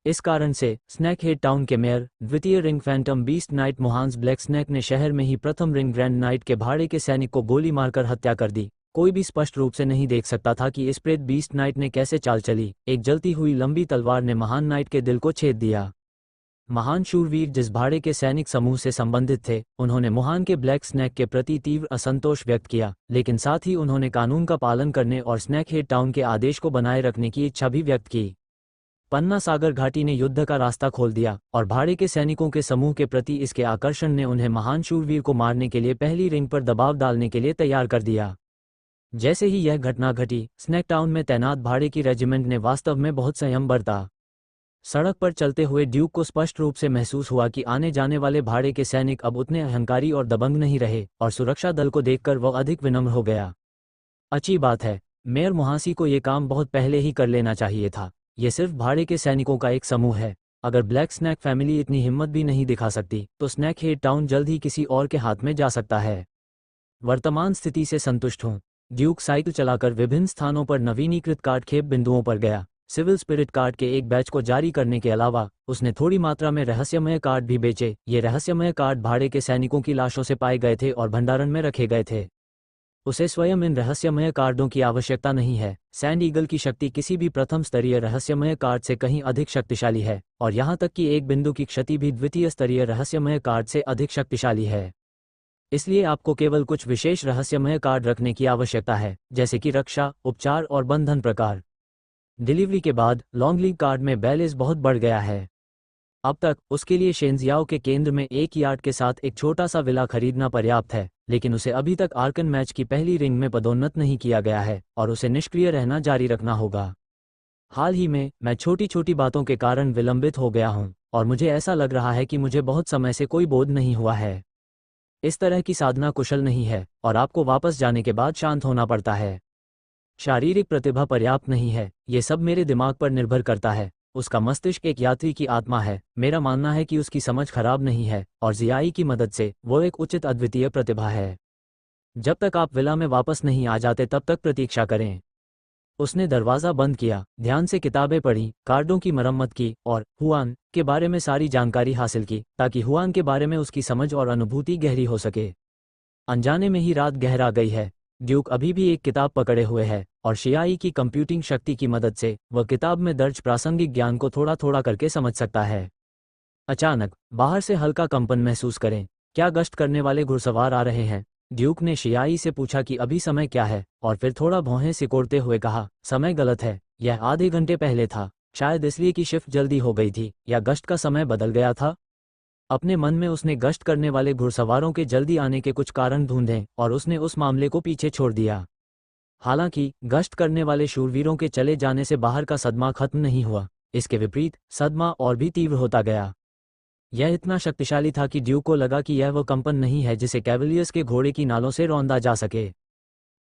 इस कारण से स्नैक हेड टाउन के मेयर, द्वितीय ring phantom beast knight Mohans Black Snake ने शहर में ही प्रथम रिंग ग्रैंड नाइट के भाड़े के सैनिक को गोली मारकर हत्या कर दी। कोई भी स्पष्ट रूप से नहीं देख सकता था कि इस प्रेत बीस्ट नाइट ने कैसे चाल चली। एक जलती हुई लंबी तलवार ने महान नाइट के दिल को छेद दिया। महान शूरवीर जिस भाड़े के सैनिक समूह से संबंधित थे, उन्होंने मुहान के ब्लैक स्नैक के प्रति तीव्र असंतोष व्यक्त किया, लेकिन साथ ही उन्होंने कानून का पालन करने और स्नैक हेड टाउन के आदेश को बनाए रखने की इच्छा भी व्यक्त की। पन्ना सागर घाटी ने युद्ध का रास्ता खोल दिया और भाड़े के सैनिकों के समूह के प्रति इसके आकर्षण ने उन्हें महान शूरवीर को मारने के लिए पहली रिंग पर दबाव डालने के लिए तैयार कर दिया। जैसे ही यह घटना घटी, स्नैक टाउन में तैनात भाड़े की रेजिमेंट ने वास्तव में बहुत संयम बरता। सड़क पर चलते हुए ड्यूक को स्पष्ट रूप से महसूस हुआ कि आने जाने वाले भाड़े के सैनिक अब उतने अहंकारी और दबंग नहीं रहे, और सुरक्षा दल को देखकर वह अधिक विनम्र हो गया। अच्छी बात है, मेयर मुहांसी को ये काम बहुत पहले ही कर लेना चाहिए था। ये सिर्फ भाड़े के सैनिकों का एक समूह है। अगर ब्लैक स्नैक फैमिली इतनी हिम्मत भी नहीं दिखा सकती, तो स्नैक हेड टाउन जल्द ही किसी और के हाथ में जा सकता है। वर्तमान स्थिति से संतुष्ट हूँ। ड्यूक साइकिल चलाकर विभिन्न स्थानों पर नवीनीकृत कार्ड खेप बिंदुओं पर गया। सिविल स्पिरिट कार्ड के एक बैच को जारी करने के अलावा उसने थोड़ी मात्रा में रहस्यमय कार्ड भी बेचे। ये रहस्यमय कार्ड भाड़े के सैनिकों की लाशों से पाए गए थे और भंडारण में रखे गए थे। उसे स्वयं इन रहस्यमय कार्डों की आवश्यकता नहीं है। सैंड ईगल की शक्ति किसी भी प्रथम स्तरीय रहस्यमय कार्ड से कहीं अधिक शक्तिशाली है, और यहाँ तक कि एक बिंदु की क्षति भी द्वितीय स्तरीय रहस्यमय कार्ड से अधिक शक्तिशाली है। इसलिए आपको केवल कुछ विशेष रहस्यमय कार्ड रखने की आवश्यकता है, जैसे कि रक्षा, उपचार और बंधन प्रकार। डिलीवरी के बाद लॉन्गलीव कार्ड में बैलेंस बहुत बढ़ गया है। अब तक उसके लिए शेंजियाओ के केंद्र में एक यार्ड के साथ एक छोटा सा विला खरीदना पर्याप्त है, लेकिन उसे अभी तक आर्कन मैच की पहली रिंग में पदोन्नत नहीं किया गया है और उसे निष्क्रिय रहना जारी रखना होगा। हाल ही में मैं छोटी छोटी बातों के कारण विलंबित हो गया हूं, और मुझे ऐसा लग रहा है कि मुझे बहुत समय से कोई बोध नहीं हुआ है। इस तरह की साधना कुशल नहीं है और आपको वापस जाने के बाद शांत होना पड़ता है। शारीरिक प्रतिभा पर्याप्त नहीं है, ये सब मेरे दिमाग पर निर्भर करता है। उसका मस्तिष्क एक यात्री की आत्मा है। मेरा मानना है कि उसकी समझ खराब नहीं है और जियाई की मदद से वो एक उचित अद्वितीय प्रतिभा है। जब तक आप विला में वापस नहीं आ जाते तब तक प्रतीक्षा करें। उसने दरवाज़ा बंद किया, ध्यान से किताबें पढ़ी, कार्डों की मरम्मत की और हुआन के बारे में सारी जानकारी हासिल की, ताकि हुआन के बारे में उसकी समझ और अनुभूति गहरी हो सके। अनजाने में ही रात गहरा गई है। ड्यूक अभी भी एक किताब पकड़े हुए है और शियाई की कंप्यूटिंग शक्ति की मदद से वह किताब में दर्ज प्रासंगिक ज्ञान को थोड़ा थोड़ा करके समझ सकता है। अचानक बाहर से हल्का कंपन महसूस करें। क्या गश्त करने वाले घुड़सवार आ रहे हैं? ड्यूक ने शियाई से पूछा कि अभी समय क्या है, और फिर थोड़ा भौहें सिकोड़ते हुए कहा, समय गलत है, यह आधे घंटे पहले था। शायद इसलिए कि शिफ्ट जल्दी हो गई थी, या गश्त का समय बदल गया था। अपने मन में उसने गश्त करने वाले घुड़सवारों के जल्दी आने के कुछ कारण ढूंढे और उसने उस मामले को पीछे छोड़ दिया। हालांकि गश्त करने वाले शूरवीरों के चले जाने से बाहर का सदमा खत्म नहीं हुआ, इसके विपरीत सदमा और भी तीव्र होता गया। यह इतना शक्तिशाली था कि ड्यूक को लगा कि यह वह कंपन नहीं है जिसे कैवलियर्स के घोड़े की नालों से रौंदा जा सके।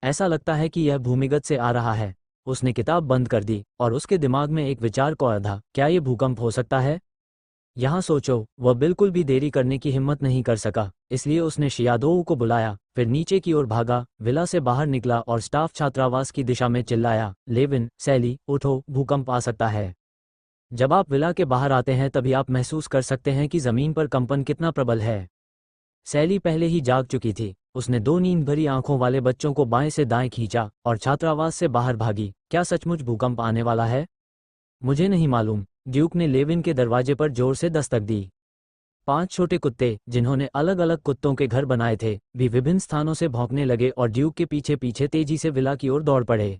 ऐसा लगता है कि यह भूमिगत से आ रहा है। उसने किताब बंद कर दी और उसके दिमाग में एक विचार को आधा, क्या ये भूकंप हो सकता है? यहाँ सोचो। वह बिल्कुल भी देरी करने की हिम्मत नहीं कर सका, इसलिए उसने शियादोऊ को बुलाया, फिर नीचे की ओर भागा, विला से बाहर निकला और स्टाफ छात्रावास की दिशा में चिल्लाया, लेविन, सैली, उठो, भूकंप आ सकता है। जब आप विला के बाहर आते हैं तभी आप महसूस कर सकते हैं कि जमीन पर कंपन कितना प्रबल है। सैली पहले ही जाग चुकी थी। उसने दो नींद भरी आंखों वाले बच्चों को बाएं से दाएं खींचा और छात्रावास से बाहर भागी। क्या सचमुच भूकंप आने वाला है? मुझे नहीं मालूम। ड्यूक ने लेविन के दरवाजे पर जोर से दस्तक दी। 5 छोटे कुत्ते, जिन्होंने अलग अलग कुत्तों के घर बनाए थे, भी विभिन्न स्थानों से भौंकने लगे और ड्यूक के पीछे पीछे तेजी से विला की ओर दौड़ पड़े।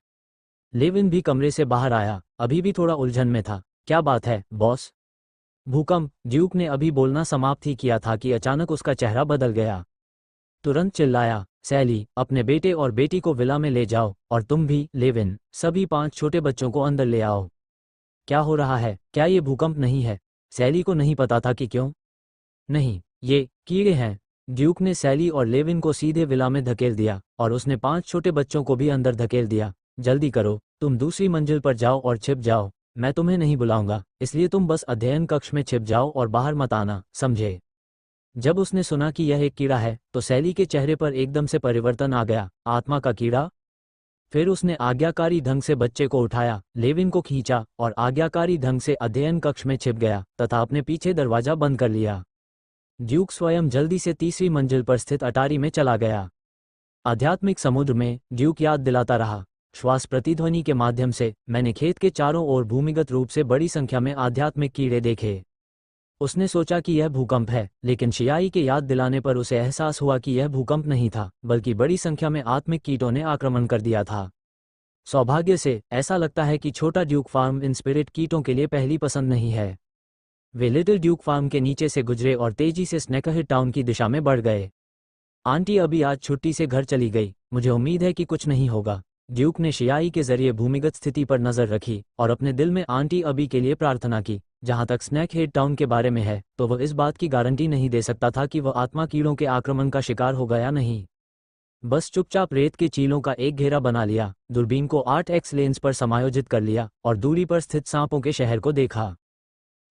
लेविन भी कमरे से बाहर आया, अभी भी थोड़ा उलझन में था। क्या बात है, बॉस? भूकंप। ड्यूक ने अभी बोलना समाप्त ही किया था कि अचानक उसका चेहरा बदल गया। तुरंत चिल्लाया, सैली, अपने बेटे और बेटी को विला में ले जाओ, और तुम भी, लेविन, सभी 5 छोटे बच्चों को अंदर ले आओ। क्या हो रहा है? क्या ये भूकंप नहीं है? सैली को नहीं पता था कि क्यों नहीं, ये कीड़े हैं। ड्यूक ने सैली और लेविन को सीधे विला में धकेल दिया और उसने 5 छोटे बच्चों को भी अंदर धकेल दिया। जल्दी करो, तुम दूसरी मंजिल पर जाओ और छिप जाओ। मैं तुम्हें नहीं बुलाऊंगा, इसलिए तुम बस अध्ययन कक्ष में छिप जाओ और बाहर मत आना, समझे? जब उसने सुना कि यह एक कीड़ा है तो सैली के चेहरे पर एकदम से परिवर्तन आ गया। आत्मा का कीड़ा? फिर उसने आज्ञाकारी ढंग से बच्चे को उठाया, लेविन को खींचा और आज्ञाकारी ढंग से अध्ययन कक्ष में छिप गया तथा अपने पीछे दरवाजा बंद कर लिया। ड्यूक स्वयं जल्दी से तीसरी मंजिल पर स्थित अटारी में चला गया। आध्यात्मिक समुद्र में ड्यूक याद दिलाता रहा, श्वास प्रतिध्वनि के माध्यम से मैंने खेत के चारों ओर भूमिगत रूप से बड़ी संख्या में आध्यात्मिक कीड़े देखे। उसने सोचा कि यह भूकंप है, लेकिन शियाई के याद दिलाने पर उसे एहसास हुआ कि यह भूकंप नहीं था, बल्कि बड़ी संख्या में आत्मिक कीटों ने आक्रमण कर दिया था। सौभाग्य से ऐसा लगता है कि छोटा ड्यूक फार्म इन स्पिरिट कीटों के लिए पहली पसंद नहीं है। वे लिटिल ड्यूक फार्म के नीचे से गुजरे और तेजी से स्नैकहिट टाउन की दिशा में बढ़ गए। आंटी अभी आज छुट्टी से घर चली गई, मुझे उम्मीद है कि कुछ नहीं होगा। ड्यूक ने शियाई के जरिए भूमिगत स्थिति पर नजर रखी और अपने दिल में आंटी अभी के लिए प्रार्थना की। जहां तक स्नैकहेड टाउन के बारे में है तो वह इस बात की गारंटी नहीं दे सकता था कि वह आत्मा कीड़ों के आक्रमण का शिकार होगा या नहीं। बस चुपचाप रेत के चीलों का एक घेरा बना लिया, दूरबीन को 8x लेंस पर समायोजित कर लिया और दूरी पर स्थित सांपों के शहर को देखा।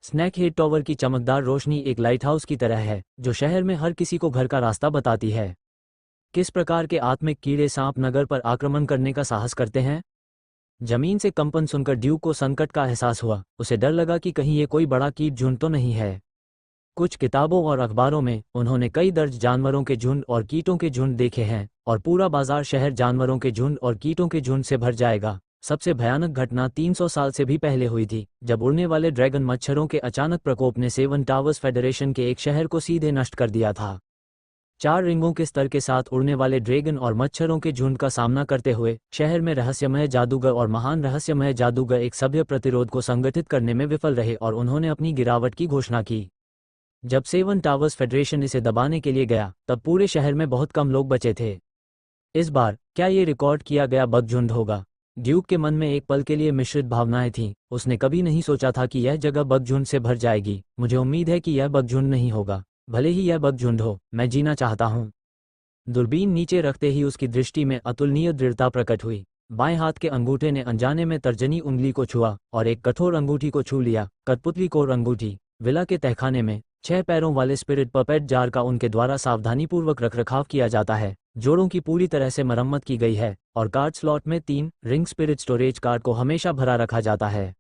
स्नैकहेड टावर की चमकदार रोशनी एक लाइटहाउस की तरह है जो शहर में हर किसी को घर का रास्ता बताती है। किस प्रकार के आत्मिक कीड़े सांप नगर पर आक्रमण करने का साहस करते हैं? जमीन से कंपन सुनकर ड्यूक को संकट का एहसास हुआ। उसे डर लगा कि कहीं ये कोई बड़ा कीट झुंड तो नहीं है। कुछ किताबों और अखबारों में उन्होंने कई दर्ज जानवरों के झुंड और कीटों के झुंड देखे हैं और पूरा बाजार शहर जानवरों के झुंड और कीटों के झुंड से भर जाएगा। सबसे भयानक घटना 300 साल से भी पहले हुई थी, जब उड़ने वाले ड्रैगन मच्छरों के अचानक प्रकोप ने सेवन टावर्स फेडरेशन के एक शहर को सीधे नष्ट कर दिया था। 4 रिंगों के स्तर के साथ उड़ने वाले ड्रैगन और मच्छरों के झुंड का सामना करते हुए शहर में रहस्यमय जादूगर और महान रहस्यमय जादूगर एक सभ्य प्रतिरोध को संगठित करने में विफल रहे और उन्होंने अपनी गिरावट की घोषणा की। जब सेवन टावर्स फेडरेशन इसे दबाने के लिए गया तब पूरे शहर में बहुत कम लोग बचे थे। इस बार क्या ये रिकॉर्ड किया गया बग झुंड होगा? ड्यूक के मन में एक पल के लिए मिश्रित भावनाएं थीं। उसने कभी नहीं सोचा था कि यह जगह बग झुंड से भर जाएगी। मुझे उम्मीद है कि यह बग झुंड नहीं होगा, भले ही यह बग झुंड हो। मैं जीना चाहता हूँ। दूरबीन नीचे रखते ही उसकी दृष्टि में अतुलनीय दृढ़ता प्रकट हुई। बाएं हाथ के अंगूठे ने अनजाने में तर्जनी उंगली को छुआ और एक कठोर अंगूठी को छू लिया। कठपुतली कोर अंगूठी। विला के तहखाने में 6 पैरों वाले स्पिरिट पपेट जार का उनके द्वारा सावधानीपूर्वक रखरखाव किया जाता है। जोड़ों की पूरी तरह से मरम्मत की गई है और कार्ड स्लॉट में 3 रिंग स्पिरिट स्टोरेज कार्ड को हमेशा भरा रखा जाता है।